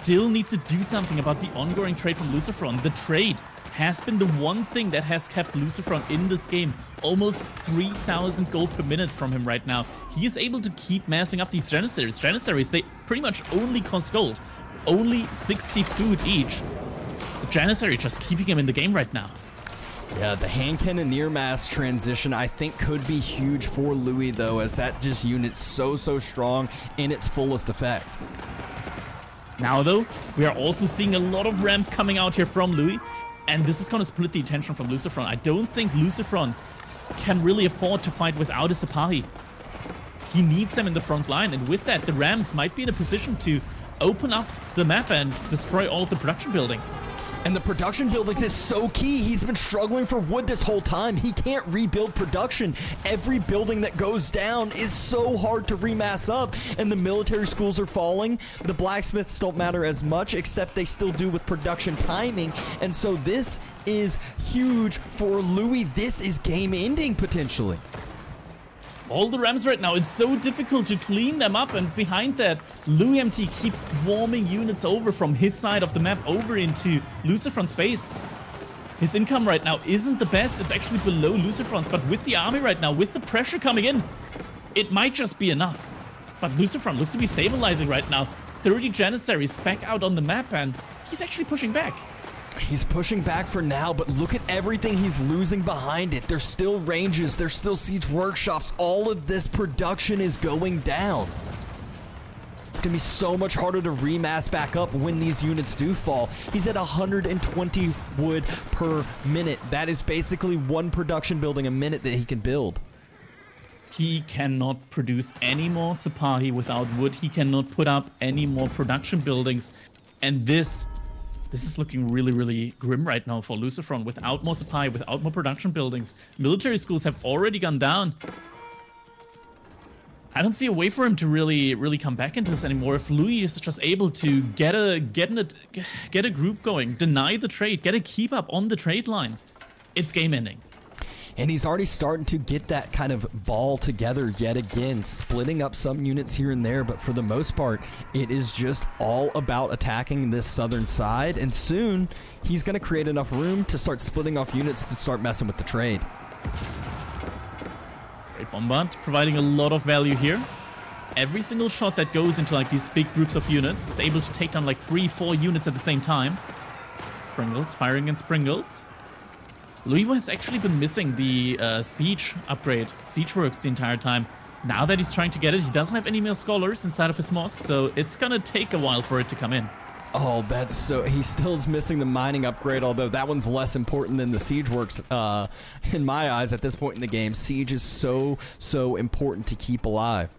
still needs to do something about the ongoing trade from LucifroN. The trade has been the one thing that has kept LucifroN in this game. Almost 3,000 gold per minute from him right now. He is able to keep massing up these Janissaries. Janissaries, they pretty much only cost gold. Only 60 food each. The Janissary just keeping him in the game right now. Yeah, the hand cannoneer mass transition I think could be huge for Louis though, as that just unit's so strong in its fullest effect. Now though, we are also seeing a lot of rams coming out here from Louis, and this is going to split the attention from LucifroN. I don't think LucifroN can really afford to fight without a Sapahi. He needs them in the front line, and with that, the rams might be in a position to open up the map and destroy all of the production buildings. And the production buildings is so key. He's been struggling for wood this whole time. He can't rebuild production. Every building that goes down is so hard to remass up, and the military schools are falling. The blacksmiths don't matter as much, except they still do with production timing. And so this is huge for Louis. This is game ending potentially. All the rams right now, it's so difficult to clean them up, and behind that, LoueMT keeps swarming units over from his side of the map over into LucifroN's base. His income right now isn't the best, it's actually below LucifroN's, but with the army right now, with the pressure coming in, it might just be enough. But LucifroN looks to be stabilizing right now. 30 Janissaries back out on the map, and he's actually pushing back. He's pushing back for now, but look at everything he's losing behind it. There's still ranges, there's still siege workshops. All of this production is going down. It's gonna be so much harder to remass back up when these units do fall. He's at 120 wood per minute. That is basically one production building a minute that he can build. He cannot produce any more Sipahi without wood. He cannot put up any more production buildings. And this is looking really, really grim right now for LucifroN. Without more Sipahi, without more production buildings. Military schools have already gone down. I don't see a way for him to really come back into this anymore. If Louis is just able to get a group going, deny the trade, get a keep up on the trade line, it's game ending. And he's already starting to get that kind of ball together yet again, splitting up some units here and there, but for the most part, it is just all about attacking this southern side, and soon he's going to create enough room to start splitting off units to start messing with the trade. Great Bombard providing a lot of value here. Every single shot that goes into like these big groups of units is able to take down like 3-4 units at the same time. Pringles firing against Pringles. Louis has actually been missing the siege upgrade, siege works the entire time. Now that he's trying to get it, he doesn't have any more scholars inside of his mosque, so it's gonna take a while for it to come in. Oh, that's so... He still is missing the mining upgrade, although that one's less important than the siege works in my eyes at this point in the game. Siege is so important to keep alive.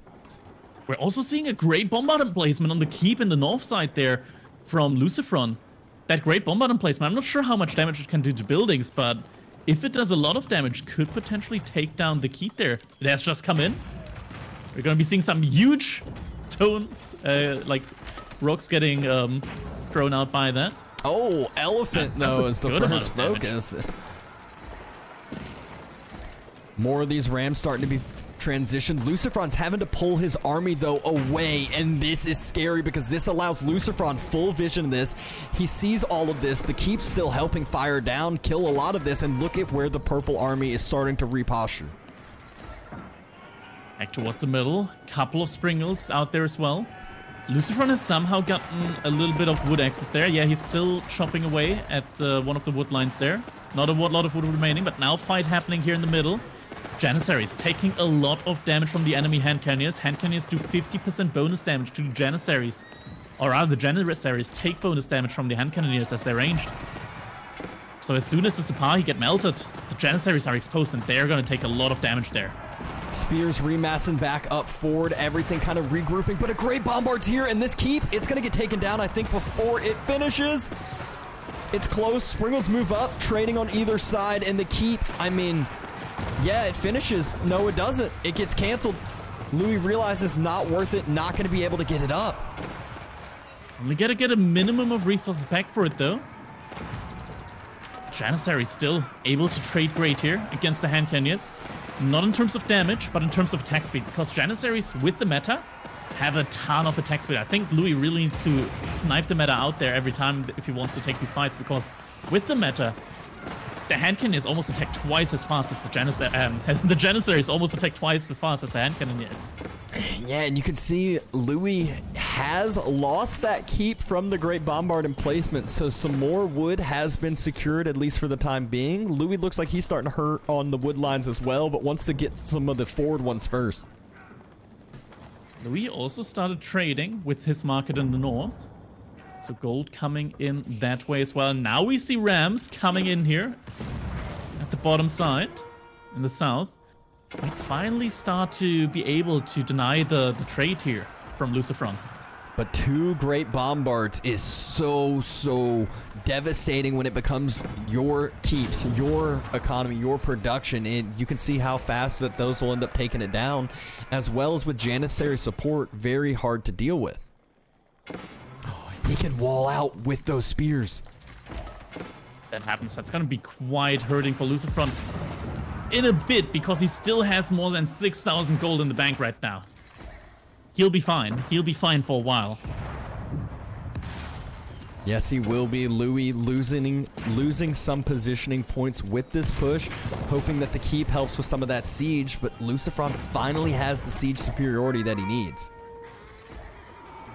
We're also seeing a great bombardment placement on the keep in the north side there from LucifroN. That great bombardment placement, I'm not sure how much damage it can do to buildings, but if it does a lot of damage, could potentially take down the keep there. It has just come in. We're going to be seeing some huge tones, like rocks getting thrown out by that. Oh, elephant, though, is the first focus. More of these rams starting to be transitioned. LucifroN's having to pull his army, though, away, and this is scary because this allows LucifroN full vision of this. He sees all of this. The keep's still helping fire down, kill a lot of this, and look at where the purple army is starting to reposture. Back towards the middle. Couple of Springles out there as well. LucifroN has somehow gotten a little bit of wood access there. Yeah, he's still chopping away at one of the wood lines there. Not a lot of wood remaining, but now fight happening here in the middle. Janissaries taking a lot of damage from the enemy hand cannoneers. Hand cannoneers do 50% bonus damage to the Janissaries. Or rather, the Janissaries take bonus damage from the hand cannoneers as they're ranged. So as soon as the Sipahi get melted, the Janissaries are exposed and they're going to take a lot of damage there. Spears remassing back up forward, everything kind of regrouping, but a great bombard's here, and this keep, it's going to get taken down, I think, before it finishes. It's close. Springles move up, trading on either side, and the keep, I mean... Yeah, it finishes. No, it doesn't. It gets canceled. Louis realizes not worth it, not going to be able to get it up. We gotta get a minimum of resources back for it, though. Janissary still able to trade great here against the hand cannoneers. Not in terms of damage, but in terms of attack speed, because Janissaries with the meta have a ton of attack speed. I think Louis really needs to snipe the meta out there every time if he wants to take these fights, because with the meta, the hand cannoneers almost attack twice as fast as the Janissaries almost attack twice as fast as the hand cannoneers. Yeah, and you can see Louis has lost that keep from the Great Bombard emplacement, so some more wood has been secured, at least for the time being. Louis looks like he's starting to hurt on the wood lines as well, but wants to get some of the forward ones first. Louis also started trading with his market in the north. So gold coming in that way as well. Now we see rams coming in here at the bottom side in the south. We finally start to be able to deny the trade here from LucifroN. But two great bombards is so devastating when it becomes your keeps, your economy, your production, and you can see how fast that those will end up taking it down, as well as with Janissary support, very hard to deal with. He can wall out with those spears. That happens. That's going to be quite hurting for LucifroN in a bit, because he still has more than 6,000 gold in the bank right now. He'll be fine. He'll be fine for a while. Yes, he will be. Louis losing some positioning points with this push, hoping that the keep helps with some of that siege, but LucifroN finally has the siege superiority that he needs.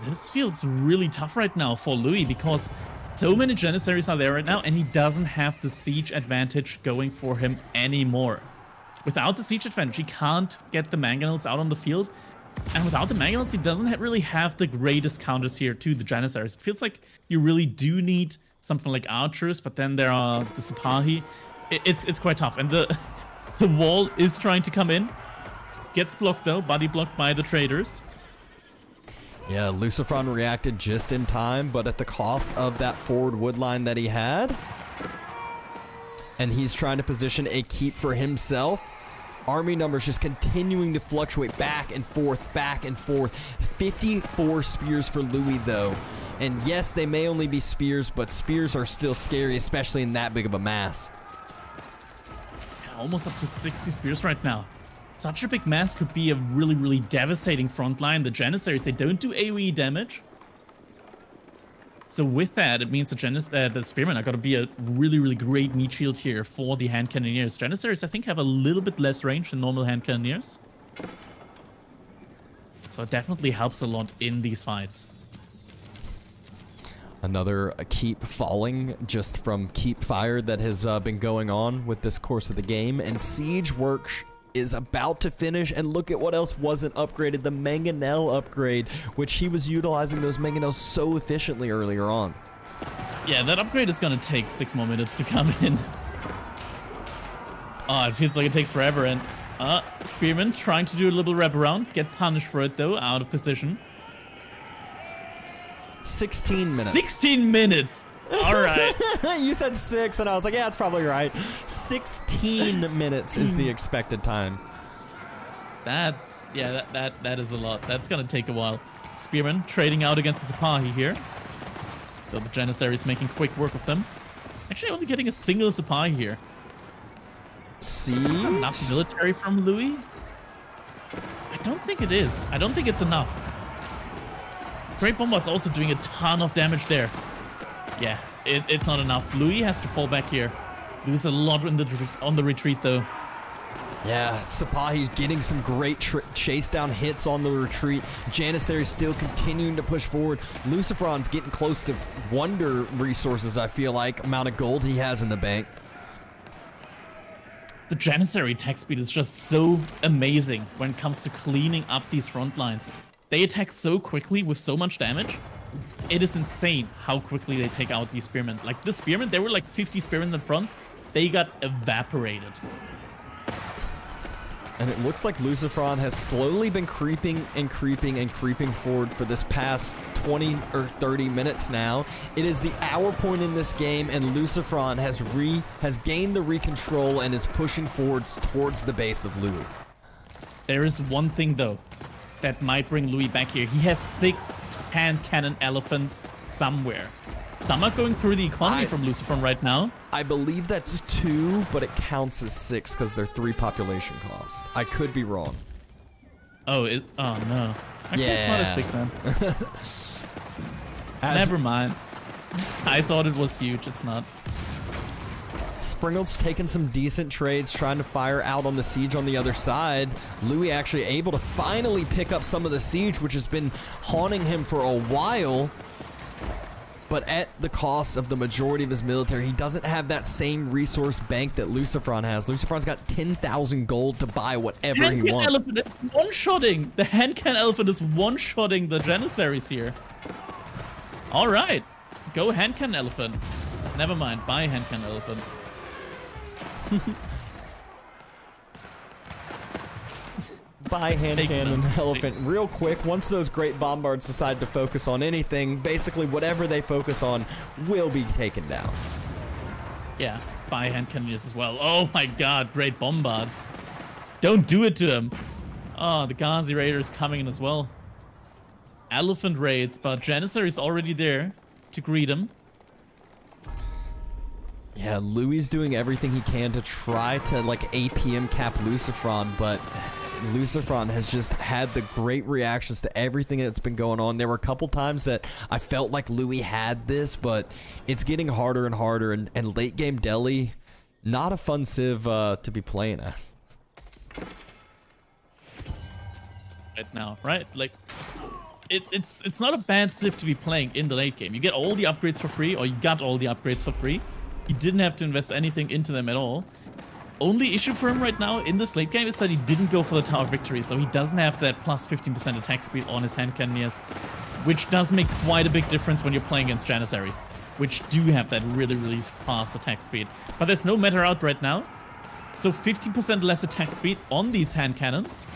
This feels really tough right now for Louis because so many Janissaries are there right now, and he doesn't have the siege advantage going for him anymore. Without the siege advantage, he can't get the Mangonels out on the field. And without the Mangonels, he doesn't really have the greatest counters here to the Janissaries. It feels like you really do need something like archers, but then there are the Sipahi. It's quite tough. And the wall is trying to come in. Gets blocked though, body blocked by the traders. Yeah, LucifroN reacted just in time, but at the cost of that forward wood line that he had. And he's trying to position a keep for himself. Army numbers just continuing to fluctuate back and forth, back and forth. 54 spears for Louis, though. And yes, they may only be spears, but spears are still scary, especially in that big of a mass. Yeah, almost up to 60 spears right now. Such a big mass could be a really, really devastating front line. The Janissaries, they don't do AoE damage. So with that, it means the Spearmen are going to be a really, really great meat shield here for the Hand Cannoneers. Janissaries, I think, have a little bit less range than normal Hand Cannoneers. So it definitely helps a lot in these fights. Another keep falling just from keep fire that has been going on with this course of the game. And siege work is about to finish, and look at what else wasn't upgraded. The Mangonel upgrade, which he was utilizing those Mangonels so efficiently earlier on. Yeah, that upgrade is going to take 6 more minutes to come in. Oh, it feels like it takes forever, and Spearman trying to do a little wraparound, get punished for it though, out of position. 16 minutes. 16 minutes! Alright. You said 6, and I was like, yeah, that's probably right. 16 minutes is the expected time. That's, yeah, that is a lot. That's gonna take a while. Spearman trading out against the Sipahi here. Though the Janissaries making quick work of them. Actually only getting a single Sipahi here. See? Is this enough military from Louis? I don't think it is. I don't think it's enough. Great Bombard's also doing a ton of damage there. Yeah, it's not enough. Louis has to fall back here. Lose a lot on the retreat, though. Yeah, Sipahi's getting some great chase down hits on the retreat. Janissary's still continuing to push forward. LucifroN's getting close to wonder resources, I feel like, amount of gold he has in the bank. The Janissary attack speed is just so amazing when it comes to cleaning up these front lines. They attack so quickly with so much damage. It is insane how quickly they take out these spearmen. Like the spearmen, there were like 50 spearmen in the front. They got evaporated. And it looks like LucifroN has slowly been creeping and creeping and creeping forward for this past 20 or 30 minutes now. It is the hour point in this game, and LucifroN has gained the recontrol and is pushing forwards towards the base of Louis. There is one thing though that might bring Louis back here. He has 6 hand cannon elephants somewhere. Some are going through the economy from LucifroN right now. I believe that's 2, but it counts as 6 because they're 3 population cost. I could be wrong. Oh, oh no. Actually, yeah. it's not as big then. Never mind. I thought it was huge. It's not. Springold's taking some decent trades, trying to fire out on the siege on the other side. Louis actually able to finally pick up some of the siege, which has been haunting him for a while. But at the cost of the majority of his military. He doesn't have that same resource bank that LucifroN has. LucifroN's got 10,000 gold to buy whatever he wants. Elephant is one-shotting. The hand-can elephant is one-shotting the Janissaries here. All right. Go hand-can elephant. Never mind. Buy hand-can elephant. Buy hand cannon elephant real quick. Once those great bombards decide to focus on anything, basically whatever they focus on will be taken down. Yeah, buy hand cannons as well. Oh my god, great bombards. Don't do it to him. Oh, the Ghazi Raiders coming in as well. Elephant raids, but Janissary is already there to greet him. Yeah, Louis doing everything he can to try to like APM cap LucifroN, but LucifroN has just had the great reactions to everything that's been going on. There were a couple times that I felt like Louis had this, but it's getting harder and harder, and late game Delhi, not a fun civ to be playing as. Right now, right? Like, it's not a bad Civ to be playing in the late game. You get all the upgrades for free, or you got all the upgrades for free. You didn't have to invest anything into them at all. Only issue for him right now in this late game is that he didn't go for the Tower Victory, so he doesn't have that plus 15% attack speed on his hand cannoneers, which does make quite a big difference when you're playing against Janissaries, which do have that really, really fast attack speed. But there's no matter out right now, so 15% less attack speed on these hand cannons.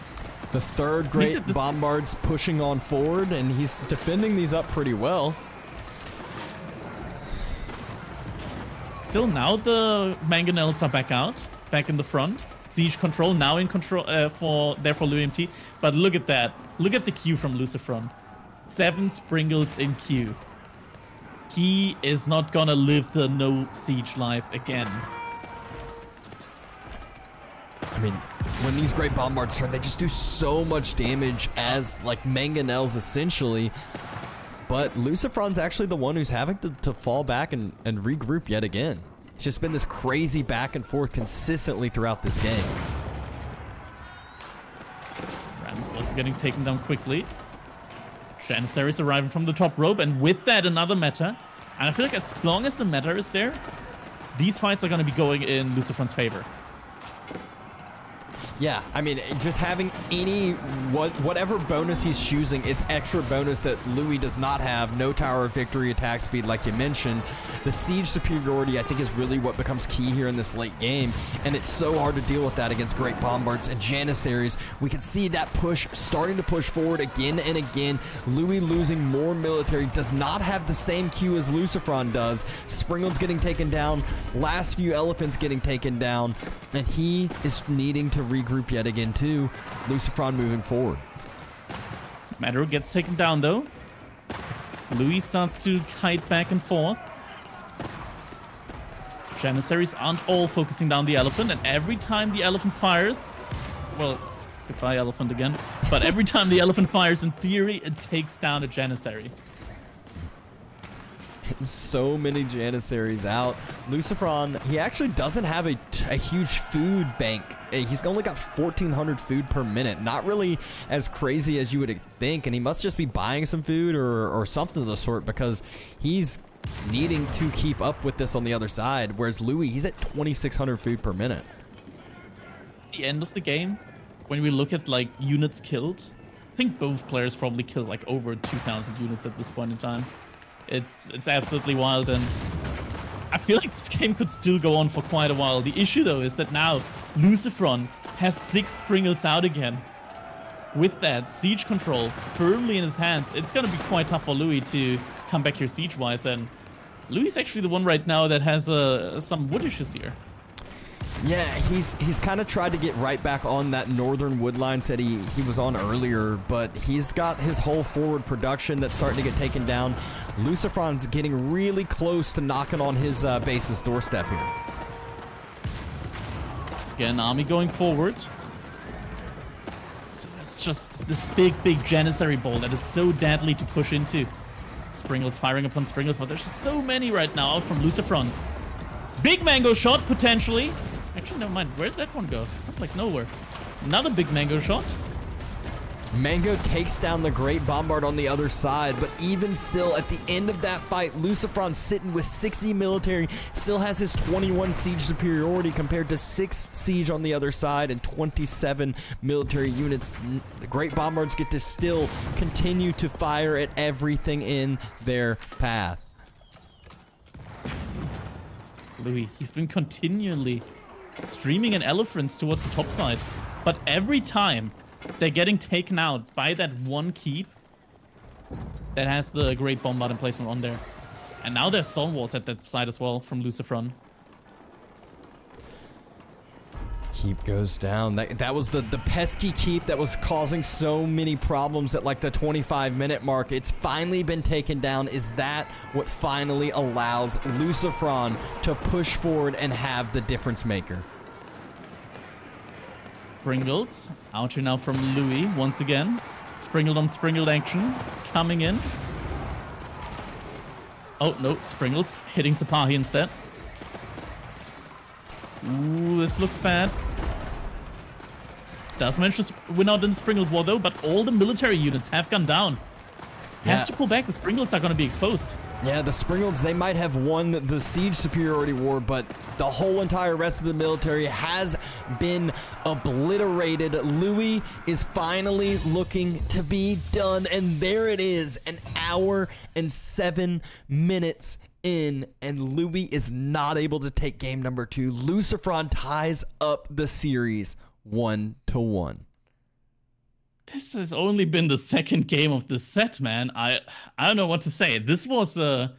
The third great bombard's pushing on forward, and he's defending these up pretty well. Till now, the mangonels are back out, back in the front. Siege control now in control for LoueMT. But look at that. Look at the queue from LucifroN. 7 Springles in queue. He is not gonna live the no siege life again. I mean, when these great bombards turn, they just do so much damage as like mangonels essentially. But LucifroN's actually the one who's having to fall back and regroup yet again. It's just been this crazy back and forth consistently throughout this game. Rams also getting taken down quickly. Janissaries arriving from the top rope, and with that another meta. And I feel like as long as the meta is there, these fights are going to be going in LucifroN's favor. Yeah, I mean, just having whatever bonus he's choosing, it's extra bonus that Louis does not have. No Tower of Victory attack speed, like you mentioned. The siege superiority, I think, is really what becomes key here in this late game, and it's so hard to deal with that against great bombards and Janissaries. We can see that push starting to push forward again and again. Louis losing more military, does not have the same queue as LucifroN does. Springald's getting taken down, last few elephants getting taken down, and he is needing to regroup yet again too. LucifroN moving forward. Matter gets taken down though. Louis starts to kite back and forth. Janissaries aren't all focusing down the elephant, and every time the elephant fires, well, it's goodbye elephant again, but every time the elephant fires, in theory, it takes down a Janissary. So many Janissaries out. LucifroN, he actually doesn't have a huge food bank. He's only got 1,400 food per minute. Not really as crazy as you would think, and he must just be buying some food or something of the sort, because he's needing to keep up with this on the other side, whereas Louis, he's at 2,600 food per minute. At the end of the game, when we look at like units killed, I think both players probably killed like over 2,000 units at this point in time. It's absolutely wild, and I feel like this game could still go on for quite a while. The issue though is that now LucifroN has 6 Springles out again. With that siege control firmly in his hands, it's gonna be quite tough for Louis to come back here siege-wise, and Louis is actually the one right now that has some wood issues here. Yeah, he's kind of tried to get right back on that northern wood line that he was on earlier, but he's got his whole forward production that's starting to get taken down. LucifroN's getting really close to knocking on his base's doorstep here. Once again, army going forward. So it's just this big Janissary ball that is so deadly to push into. Springles firing upon Springles, but there's just so many right now out from LucifroN. Big mango shot, potentially. Actually, never mind. Where'd that one go? Went like nowhere. Another big mango shot. Mango takes down the Great Bombard on the other side, but even still, at the end of that fight, LucifroN sitting with 60 military, still has his 21 siege superiority compared to 6 siege on the other side and 27 military units. The Great Bombards get to still continue to fire at everything in their path. Louis, he's been continually streaming in elephants towards the top side, but every time they're getting taken out by that one keep that has the Great Bombard emplacement on there. And now there's stonewalls at that side as well from LucifroN. Keep goes down. That was the pesky keep that was causing so many problems at like the 25-minute mark. It's finally been taken down. Is that what finally allows LucifroN to push forward and have the difference maker? Springles out here now from Louis once again. Springled on Springled action coming in. Oh no, Springles hitting Sipahi instead. Ooh, this looks bad. Does manage to win out in the Springled war though, but all the military units have gone down. Has to pull back. The Springlets are going to be exposed. Yeah, the Springlets, they might have won the siege superiority war, but the whole entire rest of the military has been obliterated. Louis is finally looking to be done, and there it is, an hour and 7 minutes in, and Louis is not able to take game number 2. LucifroN ties up the series 1-1. This has only been the second game of the set, man. I don't know what to say. This was a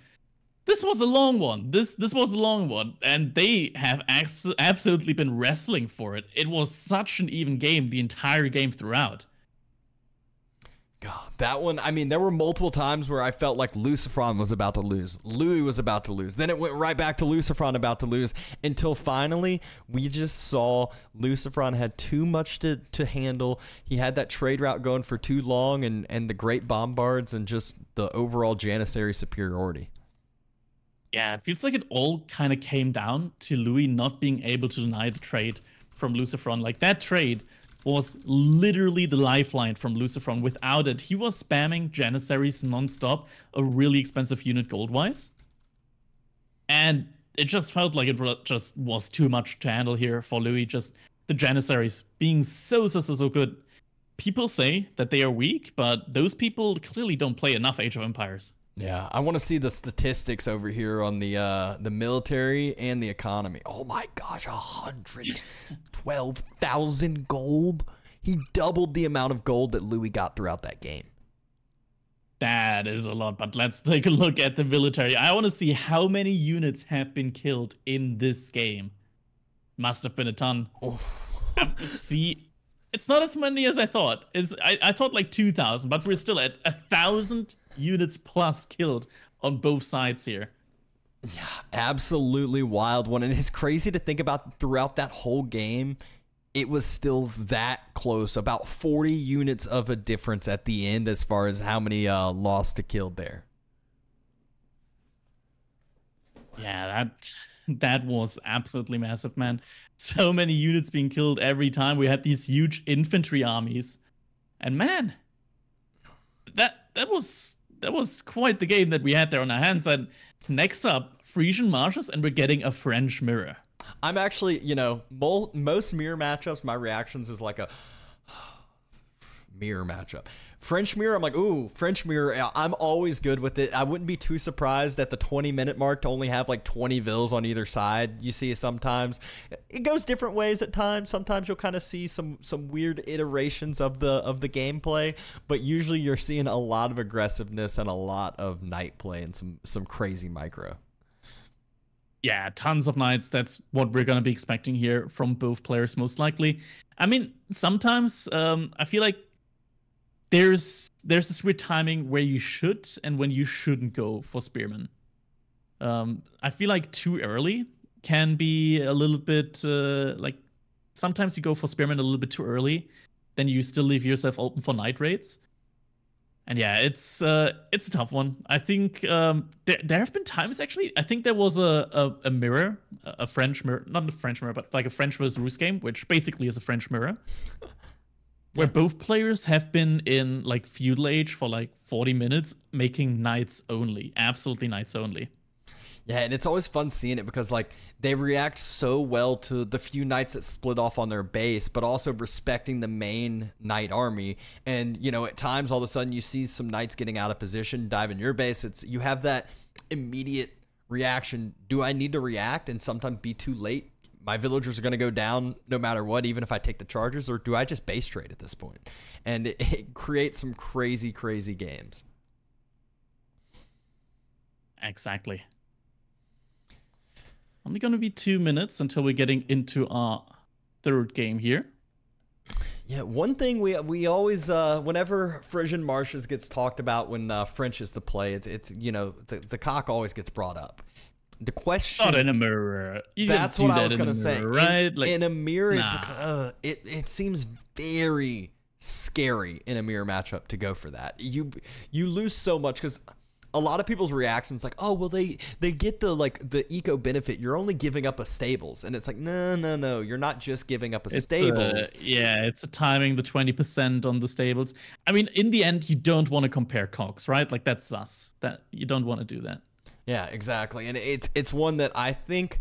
long one. This was a long one, and they have absolutely been wrestling for it. It was such an even game the entire game throughout. God, that one, I mean, there were multiple times where I felt like LucifroN was about to lose. Louis was about to lose. Then it went right back to LucifroN about to lose until finally we just saw LucifroN had too much to handle. He had that trade route going for too long, and the great bombards and just the overall Janissary superiority. Yeah, it feels like it all kind of came down to Louis not being able to deny the trade from LucifroN. Like, that trade was literally the lifeline from LucifroN. Without it, he was spamming Janissaries nonstop, a really expensive unit gold-wise. And it just felt like it just was too much to handle here for Louis. Just the Janissaries being so good. People say that they are weak, but those people clearly don't play enough Age of Empires. Yeah, I want to see the statistics over here on the military and the economy. Oh my gosh, 112,000 gold. He doubled the amount of gold that Louis got throughout that game. That is a lot, but let's take a look at the military. I want to see how many units have been killed in this game. Must have been a ton. Oh. See, it's not as many as I thought. I thought like 2,000, but we're still at 1,000 units plus killed on both sides here. Yeah, absolutely wild one. And it's crazy to think about throughout that whole game, it was still that close. About 40 units of a difference at the end as far as how many lost to killed there. Yeah, that was absolutely massive, man. So many units being killed every time. We had these huge infantry armies. And man, that was quite the game that we had there on our hands. And next up, Frisian Marshes, and we're getting a French mirror. I'm actually, you know, most mirror matchups, my reactions is like a mirror matchup. French mirror, I'm like, ooh, French mirror, I'm always good with it. I wouldn't be too surprised at the 20-minute mark to only have like 20 vills on either side. You see sometimes. It goes different ways at times. Sometimes you'll kind of see some weird iterations of the gameplay, but usually you're seeing a lot of aggressiveness and a lot of knight play and some crazy micro. Yeah, tons of knights. That's what we're going to be expecting here from both players, most likely. I mean, sometimes I feel like there's this weird timing where you should and when you shouldn't go for spearmen. I feel like too early can be a little bit like sometimes you go for spearmen a little bit too early, then you still leave yourself open for knight raids. And yeah, it's a tough one. I think there have been times actually. I think there was a mirror, a French mirror, not a French mirror, but like a French versus Rus game, which basically is a French mirror. Where both players have been in like feudal age for like 40 minutes, making knights only, absolutely knights only. Yeah, and it's always fun seeing it because like they react so well to the few knights that split off on their base, but also respecting the main knight army. And you know, at times all of a sudden you see some knights getting out of position, dive in your base. You have that immediate reaction. Do I need to react and sometimes be too late? My villagers are going to go down no matter what, even if I take the charges, or do I just base trade at this point? And it creates some crazy, crazy games. Exactly. Only going to be 2 minutes until we're getting into our third game here. Yeah, one thing we always, whenever Frisian Marshes gets talked about when French is to play, it's you know, the cock always gets brought up. The question, not in a mirror. That's what I was gonna say. Right? In a mirror, nah. It seems very scary in a mirror matchup to go for that. You lose so much because a lot of people's reactions like, oh, well, they get the eco benefit. You're only giving up a stables. And it's like, no. You're not just giving up a stables. Yeah, it's a timing, the 20% on the stables. I mean, in the end, you don't want to compare cogs, right? Like, that's us. That you don't want to do that. Yeah, exactly. And it's one that I think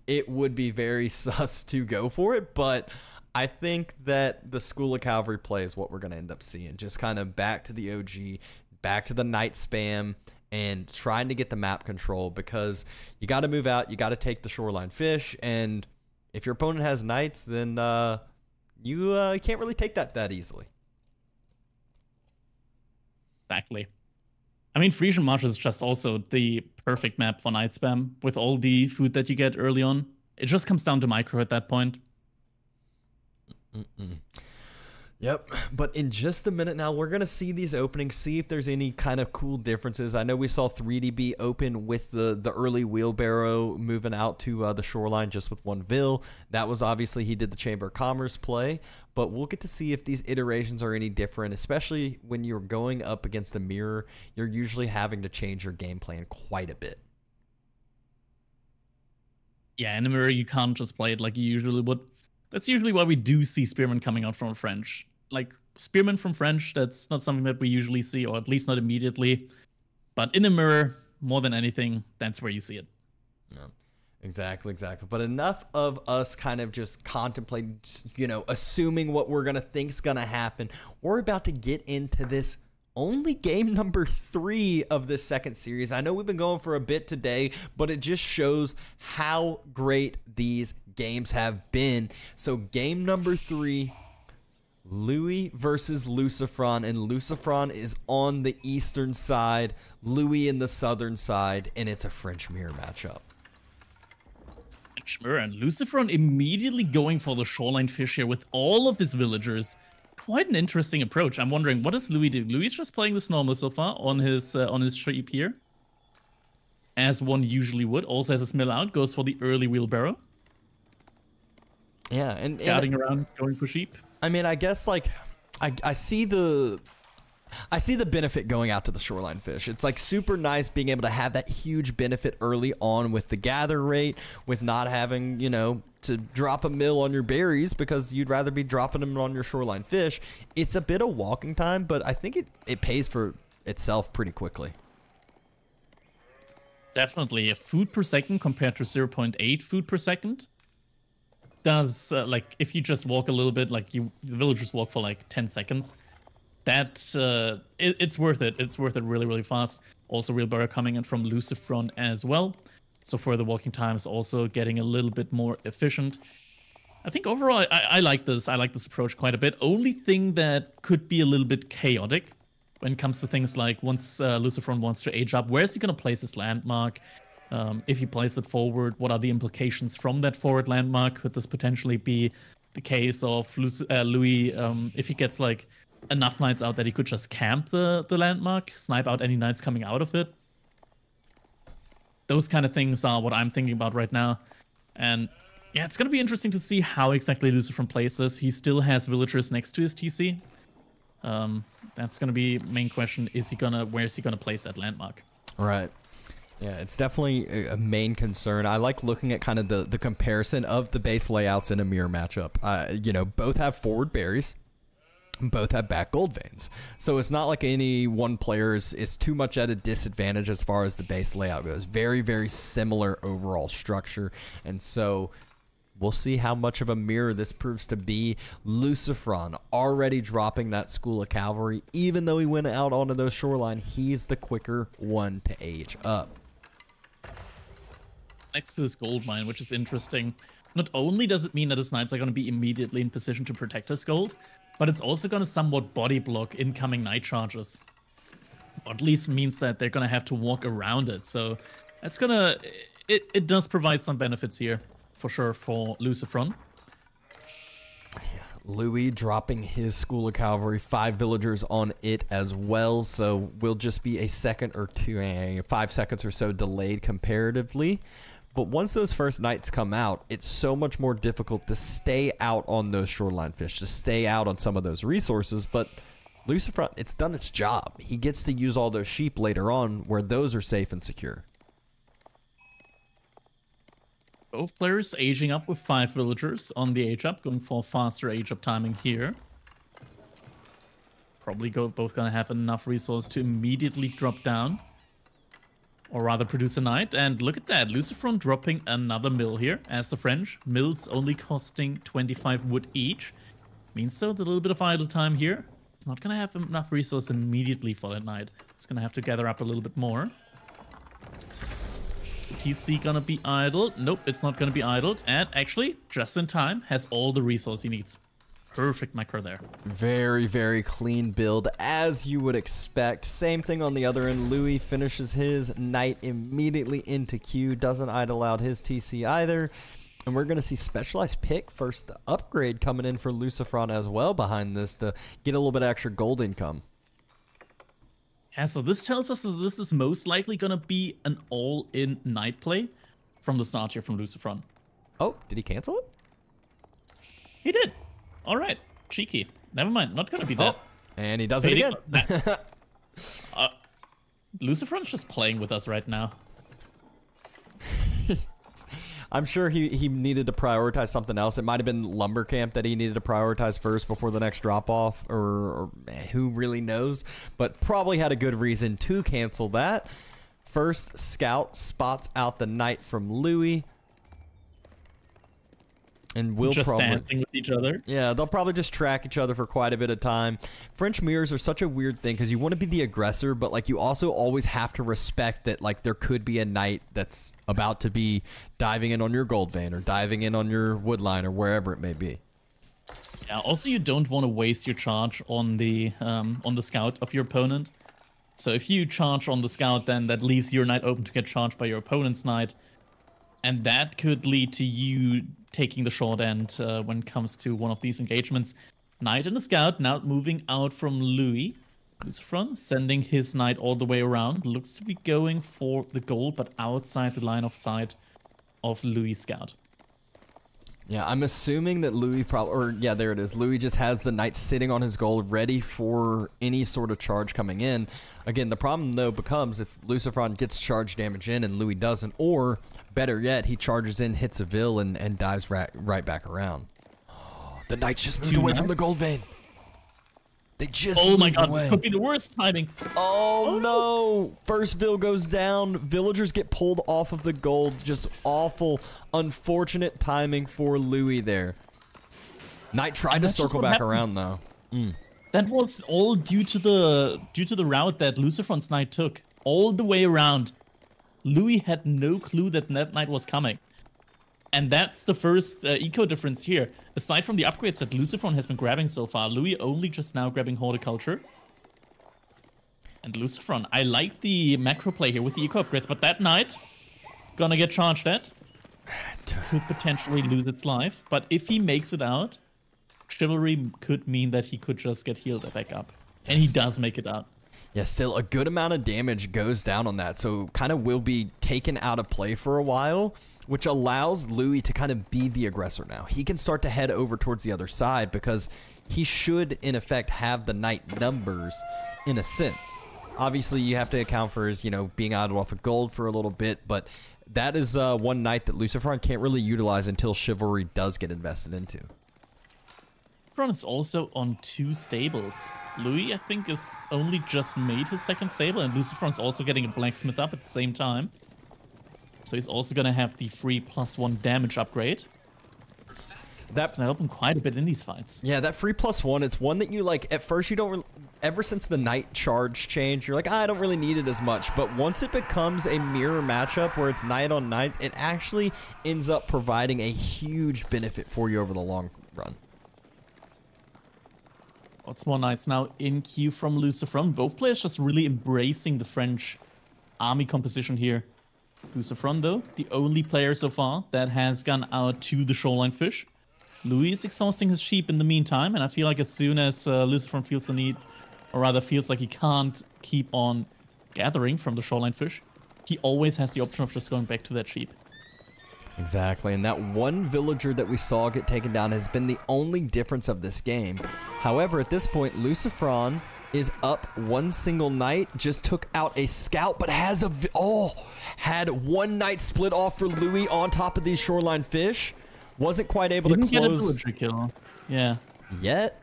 it would be very sus to go for it, but I think that the School of Cavalry play is what we're going to end up seeing. Just kind of back to the OG, back to the night spam, and trying to get the map control, because you got to move out, you got to take the shoreline fish, and if your opponent has knights, then you can't really take that easily. Exactly. I mean, Frisian Marsh is just also the perfect map for night spam with all the food that you get early on. It just comes down to micro at that point. Yep, but in just a minute now, we're going to see these openings, see if there's any kind of cool differences. I know we saw 3DB open with the early wheelbarrow moving out to the shoreline just with one Vil. That was obviously, he did the Chamber of Commerce play, but we'll get to see if these iterations are any different, especially when you're going up against a mirror. You're usually having to change your game plan quite a bit. Yeah, in a mirror, you can't just play it like you usually would. That's usually why we do see Spearmen coming out from French. Like, Spearmen from French, that's not something that we usually see, or at least not immediately. But in a mirror, more than anything, that's where you see it. Yeah, exactly. But enough of us kind of just contemplating, assuming what we're going to think is going to happen. We're about to get into this only game number 3 of this second series. I know we've been going for a bit today, but it just shows how great these games have been. So game number 3, Louis versus LucifroN, and LucifroN is on the eastern side, Louis in the southern side, and it's a French mirror matchup. French mirror, and LucifroN immediately going for the shoreline fish here with all of his villagers. Quite an interesting approach. I'm wondering, what does Louis do? Louis is just playing this normal so far on his sheep here, as one usually would. Also has his mill out, goes for the early wheelbarrow. Yeah, and scouting around, going for sheep. I mean, I guess like I see the benefit going out to the shoreline fish. It's like super nice being able to have that huge benefit early on with the gather rate, with not having, to drop a mill on your berries because you'd rather be dropping them on your shoreline fish. It's a bit of walking time, but I think it pays for itself pretty quickly. Definitely. A food per second compared to 0.8 food per second does, like, if you just walk a little bit, like the villagers walk for like 10 seconds, that it's worth it. It's worth it really, really fast. Also, wheelbarrow coming in from LucifroN as well. So for the walking times, also getting a little bit more efficient. I think overall, I like this. I like this approach quite a bit. Only thing that could be a little bit chaotic when it comes to things like once LucifroN wants to age up, where is he going to place his landmark? If he plays it forward, what are the implications from that forward landmark? Could this potentially be the case of Louis, if he gets like enough knights out that he could just camp the landmark, snipe out any knights coming out of it? Those kind of things are what I'm thinking about right now. And yeah, it's going to be interesting to see how exactly LucifroN plays this. He still has villagers next to his TC. That's going to be main question. Where is he going to place that landmark? Right. Yeah, it's definitely a main concern. I like looking at kind of the comparison of the base layouts in a mirror matchup. Both have forward berries. Both have back gold veins. So it's not like any one player is too much at a disadvantage as far as the base layout goes. Very, very similar overall structure. And so we'll see how much of a mirror this proves to be. LucifroN already dropping that School of Cavalry. Even though he went out onto those shoreline, he's the quicker one to age up. Next to his gold mine, which is interesting. Not only does it mean that his knights are going to be immediately in position to protect his gold, but it's also going to somewhat body block incoming knight charges. Or at least means that they're going to have to walk around it. So that's going to... It does provide some benefits here, for sure, for LucifroN. Yeah, Louis dropping his School of Cavalry, 5 villagers on it as well. So we'll just be a second or two, 5 seconds or so delayed comparatively. But once those first knights come out, it's so much more difficult to stay out on those shoreline fish, to stay out on some of those resources. But LucifroN, it's done its job. He gets to use all those sheep later on where those are safe and secure. Both players aging up with 5 villagers on the age up, going for faster age up timing here. Probably both gonna have enough resource to immediately drop down. Or rather produce a knight. And look at that, LucifroN dropping another mill here. As the French, mills only costing 25 wood each. Means though, the little bit of idle time here. It's not gonna have enough resource immediately for that knight. It's gonna have to gather up a little bit more. Is the TC gonna be idled? Nope, it's not gonna be idled. And actually, just in time, has all the resource he needs. Perfect macro there. Very, very clean build, as you would expect. Same thing on the other end. Louis finishes his knight immediately into queue. Doesn't idle out his TC either. And we're going to see specialized pick first upgrade coming in for LucifroN as well behind this to get a little bit of extra gold income. Yeah, so this tells us that this is most likely going to be an all-in knight play from the start here from LucifroN. Oh, did he cancel it? He did. All right, cheeky. Never mind, not gonna be that. Oh, and he does it again. LucifroN's just playing with us right now. I'm sure he needed to prioritize something else. It might have been lumber camp that he needed to prioritize first before the next drop off, or who really knows. But probably had a good reason to cancel that. First scout spots out the knight from Louis. And we'll just probably dancing with each other. Yeah, they'll probably just track each other for quite a bit of time. French mirrors are such a weird thing because you want to be the aggressor, but like you also always have to respect that like there could be a knight that's about to be diving in on your gold vein or diving in on your wood line or wherever it may be. Yeah. Also, you don't want to waste your charge on the scout of your opponent. So if you charge on the scout, then that leaves your knight open to get charged by your opponent's knight. And that could lead to you taking the short end when it comes to one of these engagements. Knight and the scout now moving out from Louis. LucifroN sending his knight all the way around. Looks to be going for the gold, but outside the line of sight of Louis' scout. Yeah, I'm assuming that Louis yeah, there it is. Louis just has the knight sitting on his gold ready for any sort of charge coming in. Again, the problem though becomes if LucifroN gets charge damage in and Louis doesn't, or better yet, he charges in, hits a vill, and dives right back around. The knights just moved away from the gold vein. They just oh my god, away. This could be the worst timing. Oh no! First vill goes down. Villagers get pulled off of the gold. Just awful, unfortunate timing for Louis there. Knight tried to circle back around though. That was all due to the route that LucifroN's knight took all the way around. Louis had no clue that knight was coming. And that's the first eco difference here. Aside from the upgrades that LucifroN has been grabbing so far, Louis only just now grabbing horticulture. And LucifroN, I like the macro play here with the eco upgrades, but that knight gonna get charged at. Could potentially lose its life, but if he makes it out, Chivalry could mean that he could just get healed back up. Yes. And he does make it out. Yeah, still a good amount of damage goes down on that, so kind of will be taken out of play for a while, which allows Louis to kind of be the aggressor now. He can start to head over towards the other side because he should, in effect, have the knight numbers in a sense. Obviously, you have to account for his, being idled off of gold for a little bit, but that is one knight that LucifroN can't really utilize until Chivalry does get invested into. LucifroN is also on 2 stables. Louis, I think, is only just made his 2nd stable, and LucifroN's also getting a blacksmith up at the same time. So he's also going to have the free +1 damage upgrade. That's going to help him quite a bit in these fights. Yeah, that free +1, it's one that you like, at first you don't, ever since the knight charge change, you're like, I don't really need it as much. But once it becomes a mirror matchup where it's knight on knight, it actually ends up providing a huge benefit for you over the long run. Lots more knights now in queue from LucifroN. Both players just really embracing the French army composition here. LucifroN, though, the only player so far that has gone out to the shoreline fish. Louis is exhausting his sheep in the meantime, and I feel like as soon as LucifroN feels the need, or rather feels like he can't keep on gathering from the shoreline fish, he always has the option of just going back to that sheep. Exactly, and that one villager that we saw get taken down has been the only difference of this game. However, at this point, LucifroN is up one single knight, just took out a scout, but has had one knight split off for Louis on top of these shoreline fish. Wasn't quite able to close. Get a villager kill. Yeah. Yet.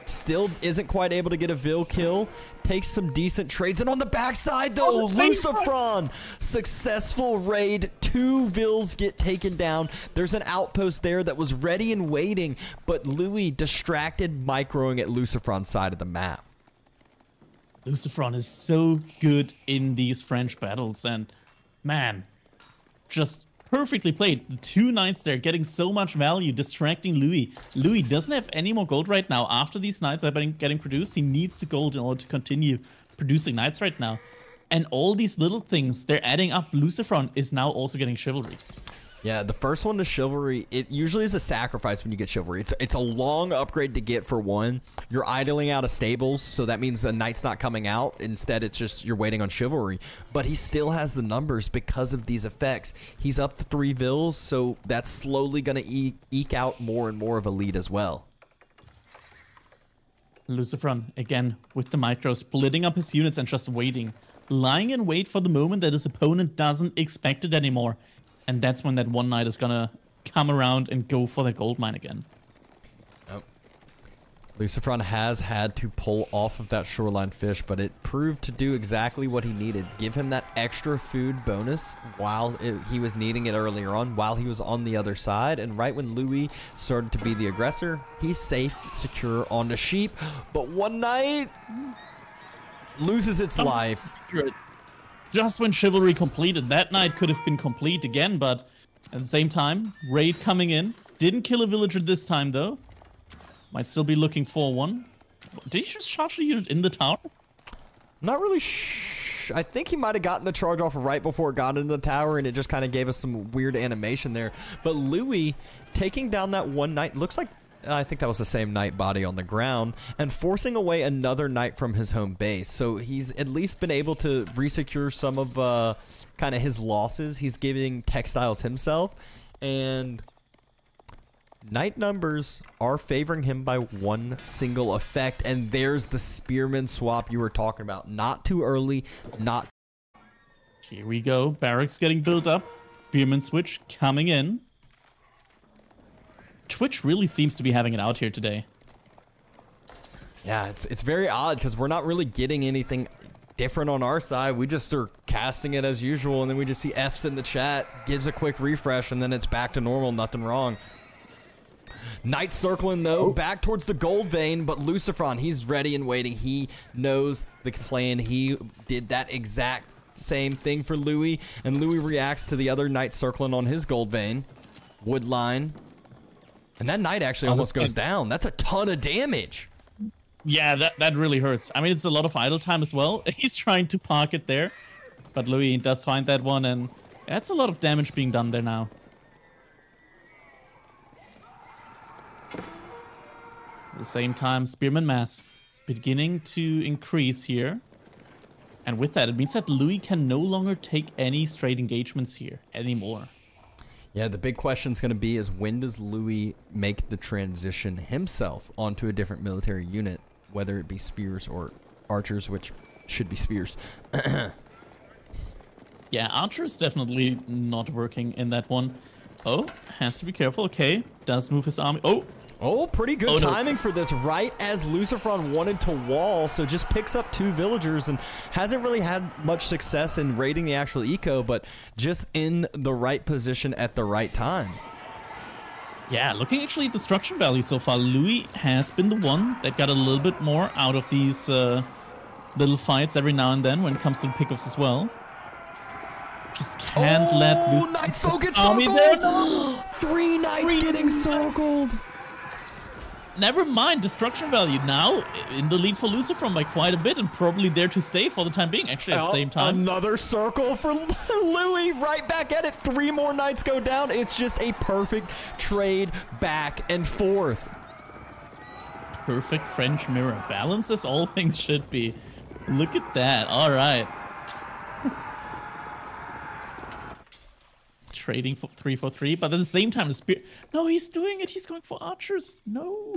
Still isn't quite able to get a Vil kill. Takes some decent trades. And on the backside, though, LucifroN, successful raid. 2 Vils get taken down. There's an outpost there that was ready and waiting, but Louis distracted microing at LucifroN's side of the map. LucifroN is so good in these French battles, and man, just perfectly played. The 2 knights there getting so much value, distracting Louis. Louis doesn't have any more gold right now. After these knights have been getting produced, he needs the gold in order to continue producing knights right now. And all these little things, they're adding up. LucifroN is now also getting chivalry. Yeah, the first one to chivalry, it usually is a sacrifice when you get chivalry. It's a long upgrade to get for one. You're idling out of stables, so that means the knight's not coming out. Instead, it's just you're waiting on chivalry. But he still has the numbers because of these effects. He's up to 3 Vils, so that's slowly going to eke out more and more of a lead as well. LucifroN, again, with the micro, splitting up his units and just waiting. Lying in wait for the moment that his opponent doesn't expect it anymore. And that's when that one knight is gonna come around and go for the gold mine again. Nope. LucifroN has had to pull off of that shoreline fish, but it proved to do exactly what he needed. Give him that extra food bonus while he was needing it earlier on, while he was on the other side. And right when Louis started to be the aggressor, he's safe, secure on the sheep. But one knight loses its life. Just when chivalry completed, that knight could have been complete again, but at the same time, raid coming in. Didn't kill a villager this time, though. Might still be looking for one. Did he just charge the unit in the tower? Not really I think he might have gotten the charge off right before it got into the tower, and it just kind of gave us some weird animation there. But Louis taking down that one knight, looks like I think that was the same knight body on the ground, and forcing away another knight from his home base. So he's at least been able to resecure some of kind of his losses. He's giving textiles himself, and knight numbers are favoring him by one single effect. And there's the spearman swap you were talking about. Not too early, not. Here we go. Barracks getting built up. Spearman switch coming in. Twitch really seems to be having it out here today. Yeah, it's very odd because we're not really getting anything different on our side. We just are casting it as usual, and then we just see F's in the chat, gives a quick refresh, and then it's back to normal, nothing wrong. Knight circling, though, back towards the gold vein, but LucifroN, he's ready and waiting. He knows the plan. He did that exact same thing for Louis, and Louis reacts to the other knight circling on his gold vein. Woodline. And that knight actually almost goes down. That's a ton of damage. Yeah, that really hurts. I mean, it's a lot of idle time as well. He's trying to park it there, but Louis does find that one, and that's a lot of damage being done there now. At the same time, Spearman mass beginning to increase here. And with that, it means that Louis can no longer take any straight engagements here anymore. Yeah, the big question is going to be is when does Louis make the transition himself onto a different military unit, whether it be spears or archers, which should be spears. Yeah, archer is definitely not working in that one. Oh, has to be careful. Okay, does move his army. Oh, pretty good timing for this, right as LucifroN wanted to wall, so just picks up 2 villagers and hasn't really had much success in raiding the actual eco, but just in the right position at the right time. Yeah, looking actually at destruction value so far, Louis has been the one that got a little bit more out of these little fights every now and then when it comes to the pickups as well. Just can't let knights don't get circled! 3 knights getting circled! Never mind, destruction value now in the lead for LucifroN by quite a bit, and probably there to stay for the time being, actually, at the same time. Another circle for Louis, right back at it. 3 more knights go down. It's just a perfect trade back and forth. Perfect French mirror. Balance as all things should be. Look at that. All right. trading for 3 for 3, but at the same time, the spear. No, he's doing it. He's going for archers. No.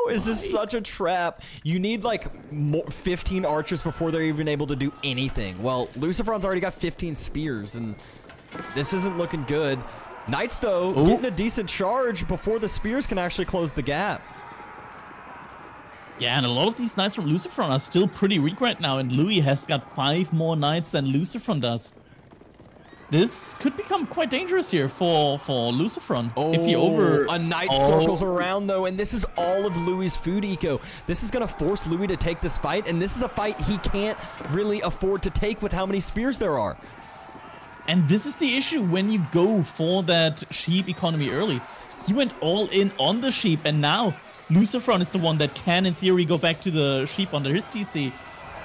Is this such a trap? You need like 15 archers before they're even able to do anything. Well, LucifroN's already got 15 spears, and this isn't looking good. Knights, though, getting a decent charge before the spears can actually close the gap. Yeah, and a lot of these knights from LucifroN are still pretty weak right now, and Louis has got 5 more knights than LucifroN does. This could become quite dangerous here for LucifroN. Oh, if he a knight circles around, though, and this is all of Louis' food eco. This is going to force Louis to take this fight, and this is a fight he can't really afford to take with how many spears there are. And this is the issue when you go for that sheep economy early. He went all in on the sheep, and now LucifroN is the one that can, in theory, go back to the sheep under his TC.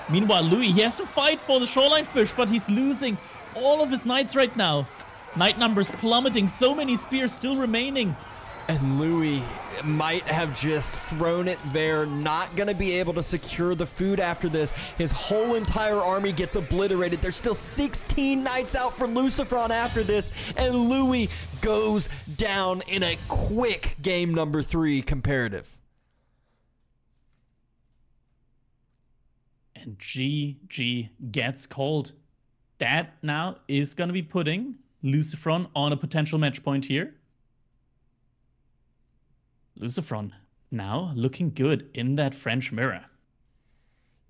Meanwhile, Louis, he has to fight for the shoreline fish, but he's losing all of his knights right now. Knight numbers plummeting, so many spears still remaining. And Louis might have just thrown it there, not going to be able to secure the food after this. His whole entire army gets obliterated. There's still 16 knights out for LucifroN after this, and Louis goes down in a quick game number 3 comparative. And GG gets called. That now is going to be putting LucifroN on a potential match point here. LucifroN now looking good in that French mirror.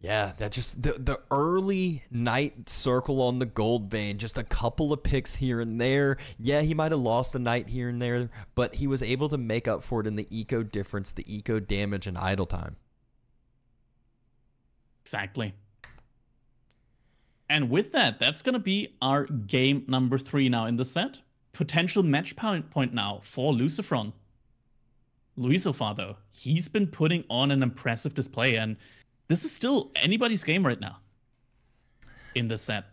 Yeah, that just the early knight circle on the gold vein, just a couple of picks here and there. Yeah, he might have lost a knight here and there, but he was able to make up for it in the eco difference, the eco damage, and idle time. Exactly. And with that, that's going to be our game number 3 now in the set. Potential match point now for LucifroN. Louis so far, though, he's been putting on an impressive display, and this is still anybody's game right now in the set.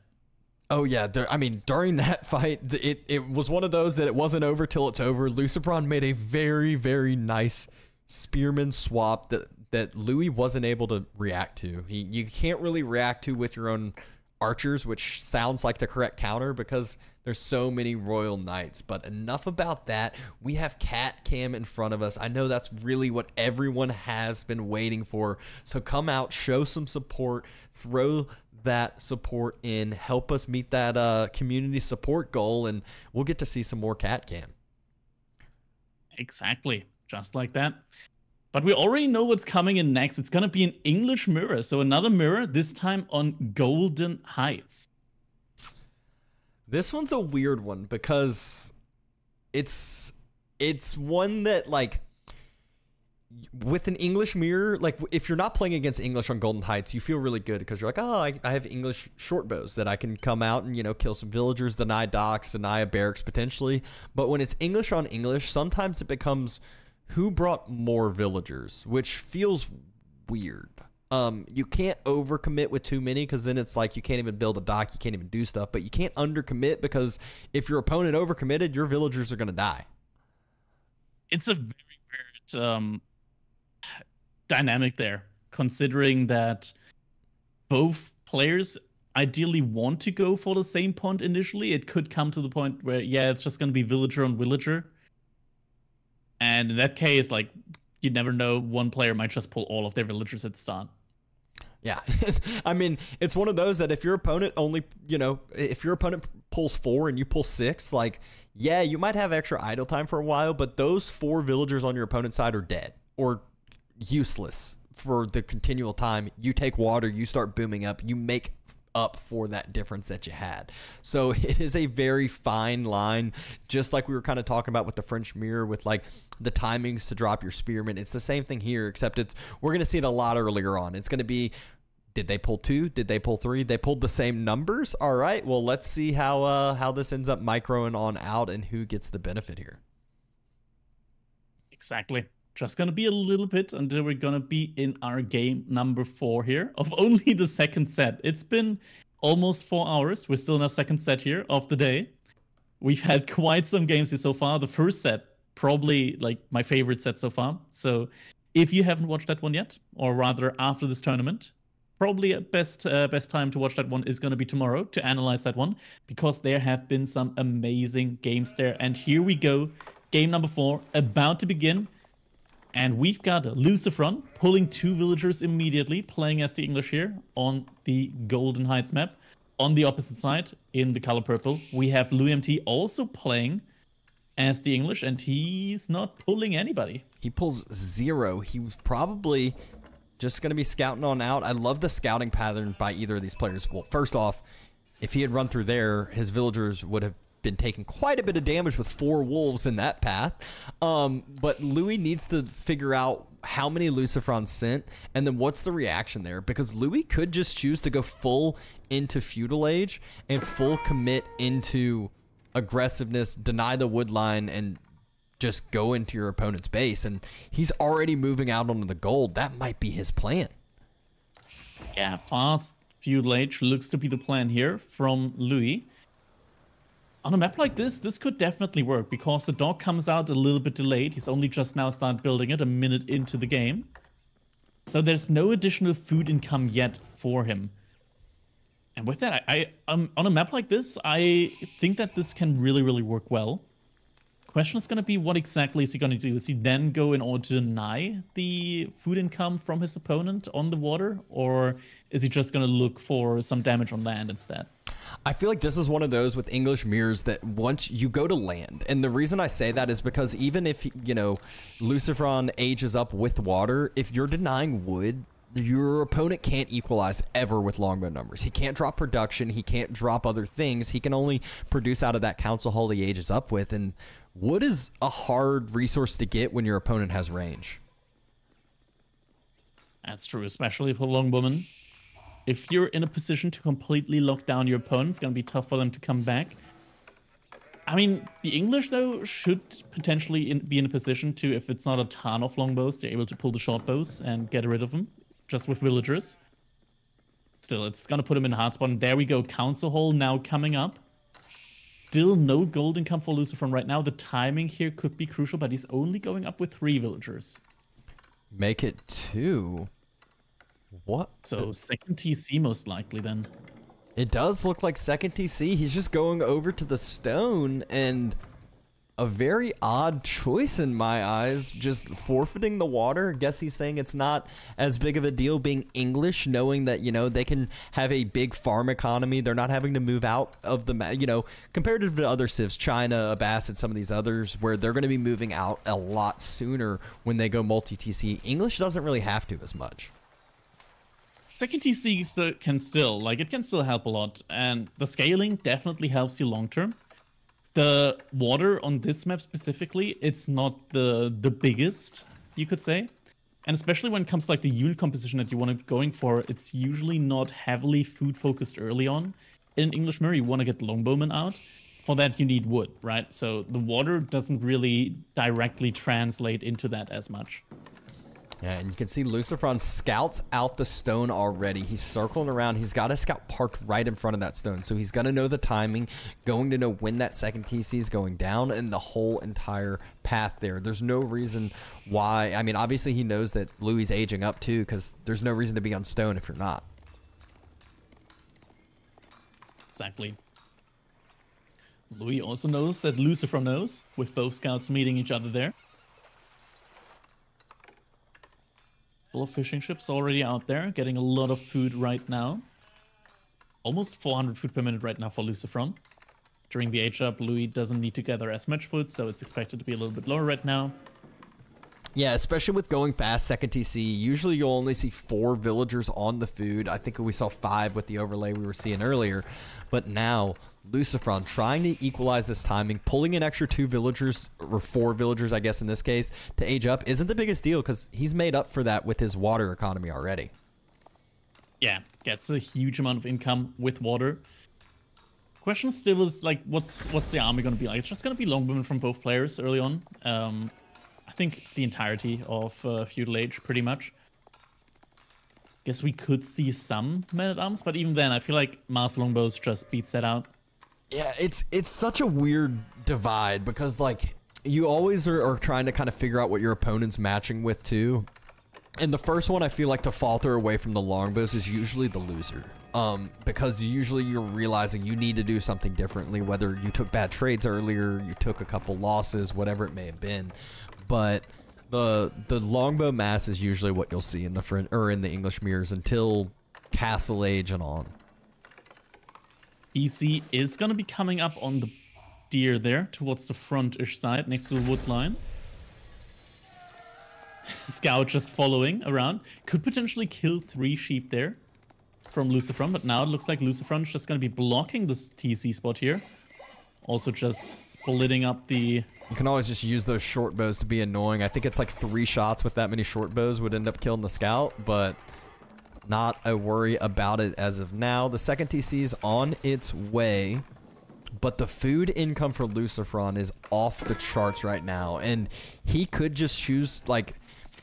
Oh, yeah. I mean, during that fight, it was one of those that it wasn't over till it's over. LucifroN made a very, very nice spearman swap that Louis wasn't able to react to. You can't really react to with your own archers, which sounds like the correct counter because there's so many royal knights. But enough about that. We have cat cam in front of us. I know that's really what everyone has been waiting for. So come out, show some support, throw that support in, help us meet that community support goal, and we'll get to see some more cat cam. Exactly, just like that. But we already know what's coming in next. It's going to be an English mirror. So another mirror, this time on Golden Heights. This one's a weird one because it's one that, like, with an English mirror, like if you're not playing against English on Golden Heights, you feel really good because you're like, oh, I have English short bows that I can come out and, you know, kill some villagers, deny docks, deny a barracks potentially. But when it's English on English, sometimes it becomes who brought more villagers, which feels weird. You can't overcommit with too many because then it's like you can't even build a dock, you can't even do stuff, but you can't undercommit because if your opponent overcommitted, your villagers are going to die. It's a very dynamic there, considering that both players ideally want to go for the same point initially. It could come to the point where, yeah, it's just going to be villager on villager. And in that case, like, you never know, one player might just pull all of their villagers at the start. Yeah. I mean, it's one of those that if your opponent only, you know, if your opponent pulls 4 and you pull 6, like, yeah, you might have extra idle time for a while, but those 4 villagers on your opponent's side are dead or useless for the continual time. You take water, you start booming up, you make up for that difference that you had. So it is a very fine line, just like we were kind of talking about with the French mirror with like the timings to drop your spearmen. It's the same thing here, except we're going to see it a lot earlier on. It's going to be, did they pull 2? Did they pull 3? They pulled the same numbers. All right, well, let's see how this ends up microing on out and who gets the benefit here. Exactly. Just going to be a little bit until we're going to be in our game number 4 here of only the second set. It's been almost 4 hours. We're still in our second set here of the day. We've had quite some games here so far. The first set, probably like my favorite set so far. So if you haven't watched that one yet, or rather after this tournament, probably best time to watch that one is going to be tomorrow to analyze that one, because there have been some amazing games there. And here we go, game number 4 about to begin. And we've got LucifroN pulling 2 villagers immediately, playing as the English here on the Golden Heights map. On the opposite side, in the color purple, we have LoueMT also playing as the English, and he's not pulling anybody. He pulls 0. He was probably just going to be scouting on out. I love the scouting pattern by either of these players. Well, first off, if he had run through there, his villagers would have been taking quite a bit of damage with 4 wolves in that path. But Louis needs to figure out how many LucifroN sent, and then what's the reaction there, because Louis could just choose to go full into Feudal Age and full commit into aggressiveness, deny the wood line, and just go into your opponent's base. And he's already moving out onto the gold. That might be his plan. Yeah, fast Feudal Age looks to be the plan here from Louis. On a map like this could definitely work, because the dog comes out a little bit delayed. He's only just now started building it a minute into the game. So there's no additional food income yet for him. And with that, on a map like this, I think that this can really, really work well. Question is going to be, what exactly is he going to do? Is he then go in order to deny the food income from his opponent on the water? Or is he just going to look for some damage on land instead? I feel like this is one of those with English mirrors that once you go to land, and the reason I say that is because even if, you know, LucifroN ages up with water, if you're denying wood, your opponent can't equalize ever with longbow numbers. He can't drop production. He can't drop other things. He can only produce out of that council hall he ages up with, and wood is a hard resource to get when your opponent has range. That's true, especially for longbowmen. If you're in a position to completely lock down your opponent, it's going to be tough for them to come back. I mean, the English, though, should potentially be in a position to, if it's not a ton of longbows, they're able to pull the short bows and get rid of them, just with villagers. Still, it's going to put them in a hard spot. And there we go, Council Hall now coming up. Still no gold income for LucifroN right now. The timing here could be crucial, but he's only going up with 3 villagers. Make it 2. What? So second TC most likely then. It does look like second TC. He's just going over to the stone, and a very odd choice in my eyes, just forfeiting the water. Guess he's saying it's not as big of a deal being English, knowing that, you know, they can have a big farm economy. They're not having to move out of the, you know, comparative to other civs, China, Abbasid, some of these others, where they're going to be moving out a lot sooner when they go multi-TC. English doesn't really have to as much. Second TC can still, like, it can still help a lot, and the scaling definitely helps you long term. The water on this map specifically, it's not the biggest, you could say. And especially when it comes to like the unit composition that you want to be going for, it's usually not heavily food focused early on. In an English mirror, you want to get longbowmen out. For that, you need wood, right? So the water doesn't really directly translate into that as much. Yeah, and you can see LucifroN scouts out the stone already. He's circling around. He's got a scout parked right in front of that stone. So he's going to know the timing, going to know when that second TC is going down, and the whole entire path there. There's no reason why. I mean, obviously he knows that Louis aging up too, because there's no reason to be on stone if you're not. Exactly. Louis also knows that LucifroN knows, with both scouts meeting each other there. Full of fishing ships already out there, getting a lot of food right now. Almost 400 food per minute right now for LucifroN. During the age up, Louis doesn't need to gather as much food, so it's expected to be a little bit lower right now. Yeah, especially with going fast second TC, usually you'll only see 4 villagers on the food. I think we saw 5 with the overlay we were seeing earlier. But now, LucifroN trying to equalize this timing, pulling an extra 2 villagers, or 4 villagers, I guess in this case, to age up isn't the biggest deal because he's made up for that with his water economy already. Yeah, gets a huge amount of income with water. Question still is, like, what's the army going to be like? It's just going to be longbowmen from both players early on. I think the entirety of Feudal Age, pretty much. Guess we could see some men-at-arms, but even then, I feel like Master Longbows just beats that out. Yeah, it's such a weird divide because, like, you always are trying to kind of figure out what your opponent's matching with, too. And the first one I feel like to falter away from the longbows is usually the loser. Because usually you're realizing you need to do something differently, whether you took bad trades earlier, you took a couple losses, whatever it may have been. But the longbow mass is usually what you'll see in the English mirrors until Castle Age and on. EC is going to be coming up on the deer there towards the front-ish side next to the wood line. Scout just following around. Could potentially kill 3 sheep there from LucifroN, but now it looks like LucifroN is just going to be blocking this TC spot here. Also just splitting up the... You can always just use those short bows to be annoying. I think it's like 3 shots with that many short bows would end up killing the scout, but not a worry about it as of now. The second TC is on its way, but the food income for LucifroN is off the charts right now, and he could just choose, like,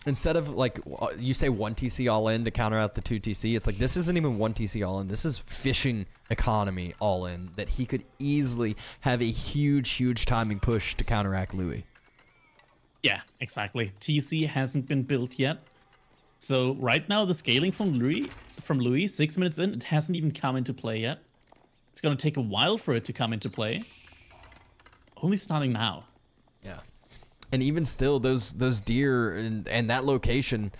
instead of, like, you say 1 TC all in to counter out the 2 TC, it's like this isn't even 1 TC all in. This is fishing economy all in, that he could easily have a huge timing push to counteract Louis. Yeah, exactly. TC hasn't been built yet. So right now the scaling from Louis 6 minutes in, it hasn't even come into play yet. It's going to take a while for it to come into play. Only starting now. Yeah. And even still, those deer and that location,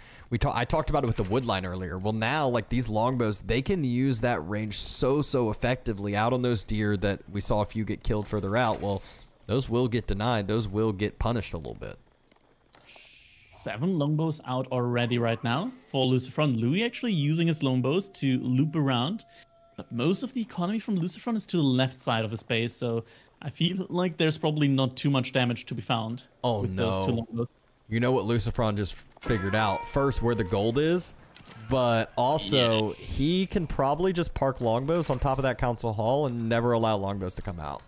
I talked about it with the woodline earlier. Well, now, like, these longbows, they can use that range so effectively out on those deer that we saw a few get killed further out. Well, those will get denied. Those will get punished a little bit. 7 longbows out already right now for LucifroN. Louis actually using his longbows to loop around. But most of the economy from LucifroN is to the left side of his base, so I feel like there's probably not too much damage to be found. Oh, with no. Those 2 longbows. You know what LucifroN just figured out? First, where the gold is, but also he can probably just park longbows on top of that council hall and never allow longbows to come out.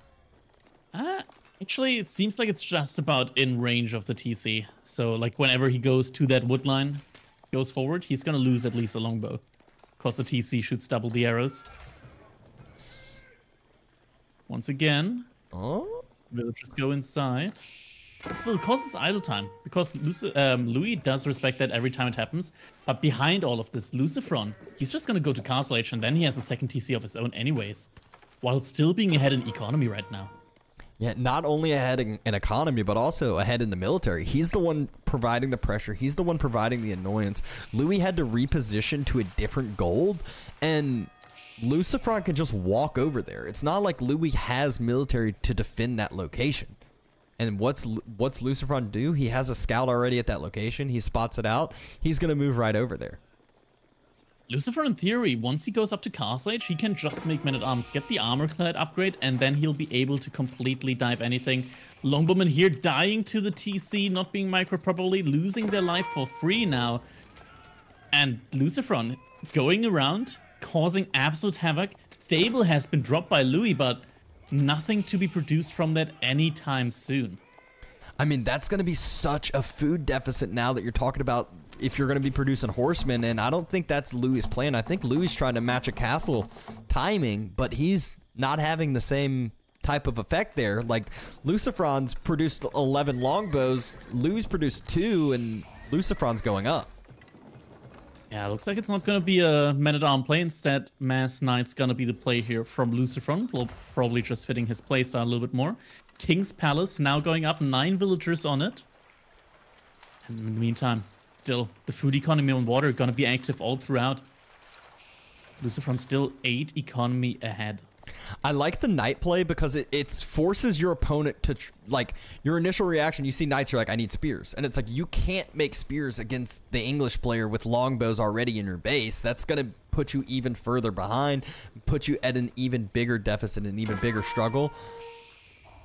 Actually, it seems like it's just about in range of the TC. So, like, whenever he goes to that wood line, goes forward, he's going to lose at least a longbow. Because the TC shoots double the arrows. Once again, villagers go inside. It still causes idle time, because Louis does respect that every time it happens. But behind all of this, LucifroN, he's just going to go to Castle Age, and then he has a second TC of his own anyways. While still being ahead in economy right now. Yeah, not only ahead in economy, but also ahead in the military. He's the one providing the pressure. He's the one providing the annoyance. Louis had to reposition to a different gold, and LucifroN can just walk over there. It's not like Louis has military to defend that location. And what's LucifroN do? He has a scout already at that location. He spots it out. He's going to move right over there. LucifroN, in theory, once he goes up to Castle Age, he can just make men-at-arms, get the armor-clad upgrade, and then he'll be able to completely dive anything. Longbowmen here dying to the TC, not being micro properly, losing their life for free now. And LucifroN going around, causing absolute havoc. Stable has been dropped by Louis, but nothing to be produced from that anytime soon. I mean, that's going to be such a food deficit now that you're talking about if you're going to be producing horsemen, and I don't think that's Louis' plan. I think Louis trying to match a castle timing, but he's not having the same type of effect there. Like, LucifroN's produced 11 longbows, Louis produced 2, and LucifroN's going up. Yeah, looks like it's not going to be a men-at-arm play. Instead, Mass Knight's going to be the play here from LucifroN. Will probably just fitting his playstyle a little bit more. King's Palace now going up, 9 villagers on it. And in the meantime, still, the food economy on water going to be active all throughout. LucifroN still 8 economy ahead. I like the knight play because it forces your opponent to, like, your initial reaction, you see knights, you're like, I need spears. And it's like, you can't make spears against the English player with longbows already in your base. That's going to put you even further behind, put you at an even bigger deficit, an even bigger struggle.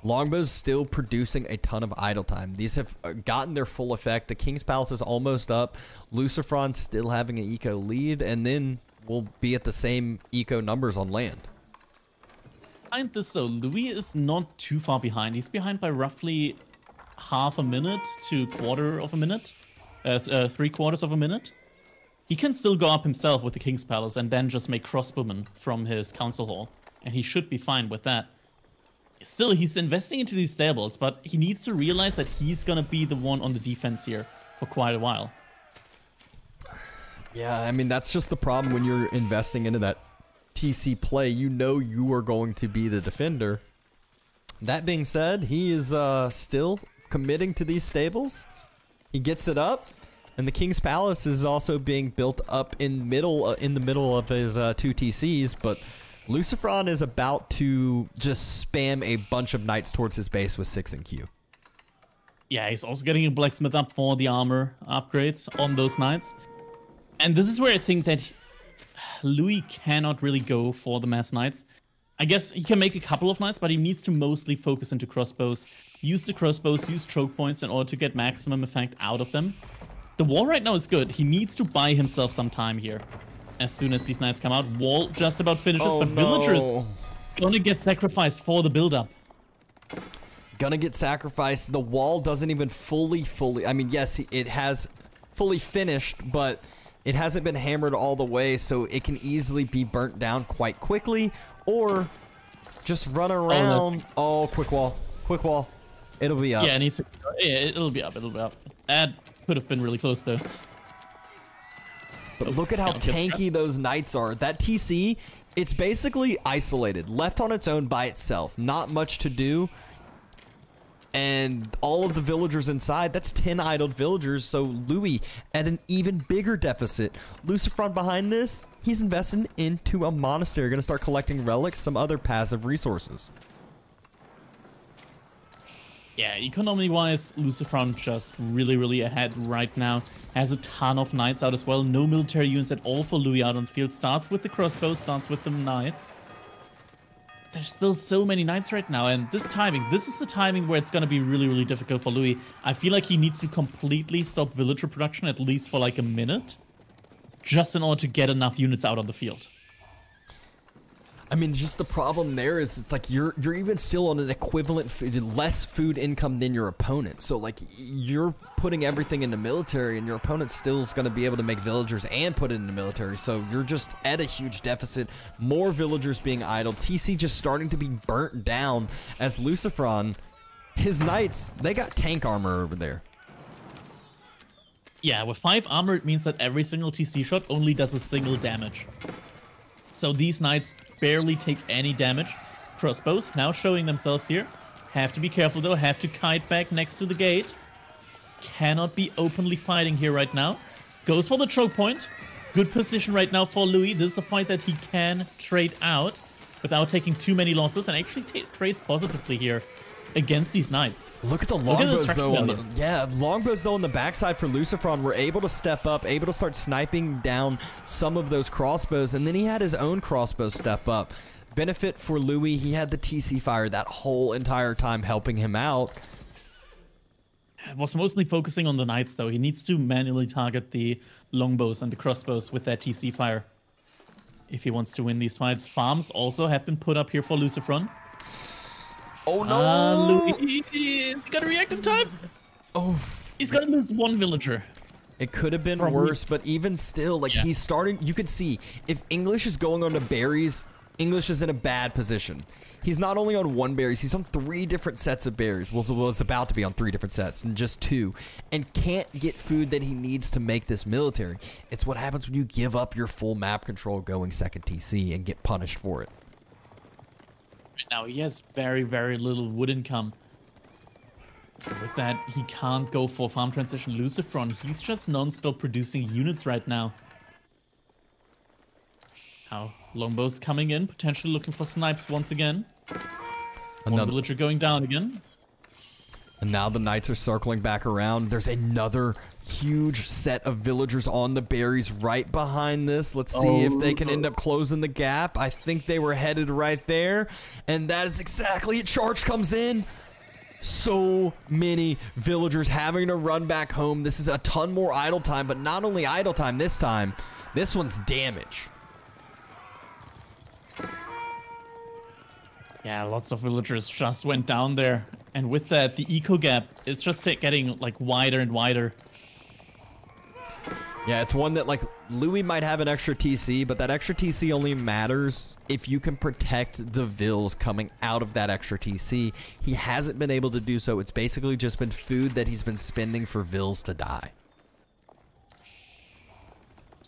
Longbows still producing a ton of idle time. These have gotten their full effect. The King's Palace is almost up. LucifroN still having an eco lead, and then we'll be at the same eco numbers on land. Behind this, though, Louis is not too far behind. He's behind by roughly half a minute to quarter of a minute, 3/4 of a minute. He can still go up himself with the King's Palace and then just make crossbowmen from his council hall, and he should be fine with that. Still, he's investing into these stables, but he needs to realize that he's gonna be the one on the defense here for quite a while. Yeah, I mean, that's just the problem when you're investing into that TC play. You know you are going to be the defender. That being said, he is still committing to these stables. He gets it up, and the King's Palace is also being built up in the middle of his 2 TCs, but LucifroN is about to just spam a bunch of knights towards his base with 6 in queue. Yeah, he's also getting a blacksmith up for the armor upgrades on those knights. And this is where I think that Louis cannot really go for the mass knights. I guess he can make a couple of knights, but he needs to mostly focus into crossbows. Use the crossbows, use choke points in order to get maximum effect out of them. The wall right now is good. He needs to buy himself some time here. As soon as these knights come out, wall just about finishes, but villagers gonna get sacrificed for the build-up. Gonna get sacrificed. The wall doesn't even fully, I mean, yes, it has fully finished, but it hasn't been hammered all the way, so it can easily be burnt down quite quickly, or just run around. Oh, quick wall. Quick wall. It'll be up. Yeah, it'll be up. It'll be up. That could have been really close, though. But look at how tanky those knights are. That TC, it's basically isolated, left on its own by itself. Not much to do. And all of the villagers inside, that's 10 idled villagers, so Louis at an even bigger deficit. LucifroN behind this, he's investing into a monastery, gonna start collecting relics, some other passive resources. Yeah, economy-wise, LucifroN just really ahead right now. Has a ton of knights out as well. No military units at all for Louis out on the field. Starts with the crossbow, starts with the knights. There's still so many knights right now, and this is the timing where it's going to be really difficult for Louis. I feel like he needs to completely stop villager production, at least for like a minute, just in order to get enough units out on the field. I mean, just the problem there is it's like you're even still on an equivalent less food income than your opponent. So like you're putting everything into military, and your opponent still is going to be able to make villagers and put it into military. So you're just at a huge deficit. More villagers being idle. TC just starting to be burnt down as LucifroN, his knights, they got tank armor over there. Yeah, with 5 armor, it means that every single TC shot only does a single damage. So these knights barely take any damage. Crossbows now showing themselves here. Have to be careful though, have to kite back next to the gate. Cannot be openly fighting here right now. Goes for the choke point. Good position right now for Louis. This is a fight that he can trade out without taking too many losses, and actually trades positively here against these knights. Look at the longbows though. Longbows though on the backside for LucifroN were able to step up, able to start sniping down some of those crossbows, and then he had his own crossbow step up. Benefit for Louis, he had the TC fire that whole entire time helping him out. Was mostly focusing on the knights though. He needs to manually target the longbows and the crossbows with that TC fire if he wants to win these fights. Farms also have been put up here for LucifroN. Oh no! Louis, he got a react in time. Oh, he's gonna lose 1 villager. It could have been worse, but even still, like he's starting. You could see if English is going on to berries, English is in a bad position. He's not only on 1 berries, he's on 3 different sets of berries. Was about to be on 3 different sets and just 2, and can't get food that he needs to make this military. It's what happens when you give up your full map control going second TC and get punished for it. Now he has very little wood income. With that, he can't go for farm transition. LucifroN, he's just non-stop producing units right now. Now, longbows coming in, potentially looking for snipes once again. One villager going down again. And now the knights are circling back around. There's another huge set of villagers on the berries right behind this. Let's see if they can end up closing the gap. I think they were headed right there. And that is exactly it. Charge comes in. So many villagers having to run back home. This is a ton more idle time, but not only idle time this time. This one's damage. Yeah, lots of villagers just went down there. And with that, the eco gap is just getting like wider and wider. Yeah, it's one that like Louis might have an extra TC, but that extra TC only matters if you can protect the vills coming out of that extra TC. He hasn't been able to do so. It's basically just been food that he's been spending for vills to die.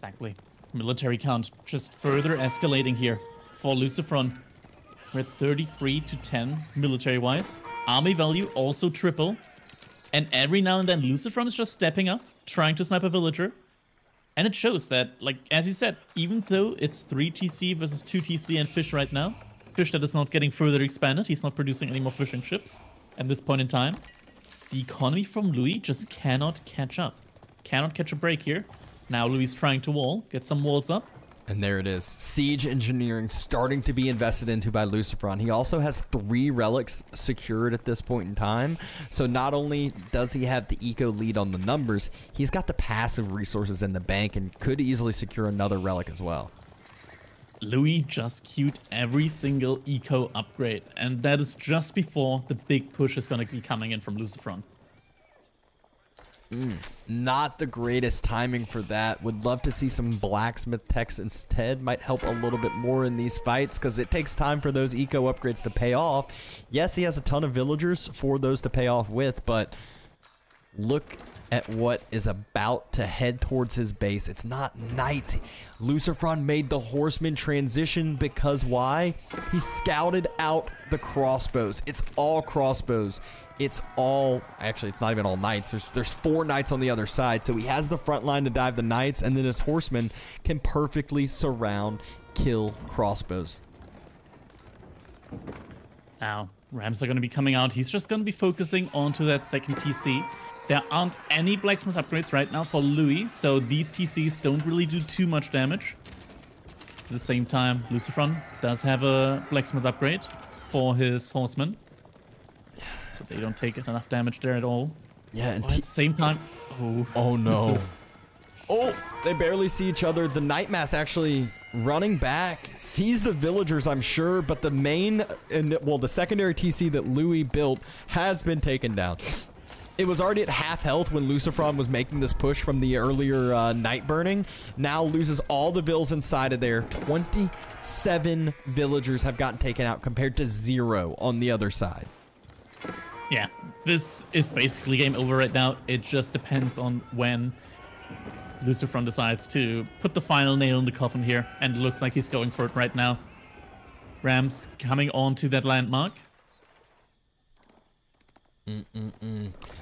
Exactly. Military count just further escalating here for LucifroN. We're at 33 to 10 military-wise. Army value also triple. And every now and then LucifroN is just stepping up, trying to snipe a villager. And it shows that, like, as you said, even though it's 3 TC versus 2 TC and Fish right now, Fish that is not getting further expanded, he's not producing any more fishing ships at this point in time, the economy from Louis just cannot catch up. Cannot catch a break here. Now Louis is trying to wall, get some walls up. And there it is. Siege engineering starting to be invested into by LucifroN. He also has 3 relics secured at this point in time. So not only does he have the eco lead on the numbers, he's got the passive resources in the bank and could easily secure another relic as well. Louis just queued every single eco upgrade, and that is just before the big push is going to be coming in from LucifroN. Not the greatest timing for that. Would love to see some blacksmith techs instead. Might help a little bit more in these fights because it takes time for those eco upgrades to pay off. Yes, he has a ton of villagers for those to pay off with, but look at what is about to head towards his base. It's not knights. LucifroN made the horseman transition because why? He scouted out the crossbows. It's all crossbows. It's all, actually, it's not even all knights. There's 4 knights on the other side. So he has the front line to dive the knights, and then his horsemen can perfectly surround, kill crossbows. Now, Rams are going to be coming out. He's just going to be focusing onto that second TC. There aren't any blacksmith upgrades right now for Louis, so these TCs don't really do too much damage. At the same time, LucifroN does have a blacksmith upgrade for his horsemen, so they don't take enough damage there at all. Yeah, and at the same time, oh no. Assist. Oh, they barely see each other. The Nightmass actually running back, sees the villagers, I'm sure, but the main, well, the secondary TC that Louis built has been taken down. It was already at half health when LucifroN was making this push from the earlier night burning. Now loses all the vills inside of there. 27 villagers have gotten taken out compared to 0 on the other side. Yeah, this is basically game over right now. It just depends on when LucifroN decides to put the final nail in the coffin here, and it looks like he's going for it right now. Rams coming on to that landmark.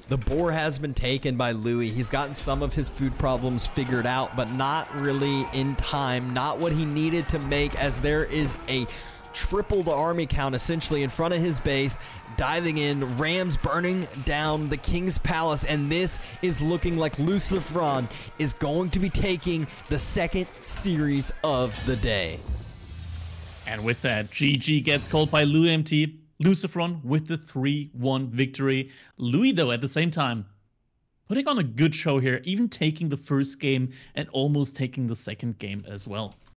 The boar has been taken by Louis. He's gotten some of his food problems figured out, but not really in time. Not what he needed to make, as there is a triple the army count essentially in front of his base, diving in, rams burning down the king's palace, and this is looking like LucifroN is going to be taking the second series of the day. And with that, GG gets called by LoueMT. LucifroN with the 3-1 victory. Louis, though, at the same time, putting on a good show here, even taking the first game and almost taking the second game as well.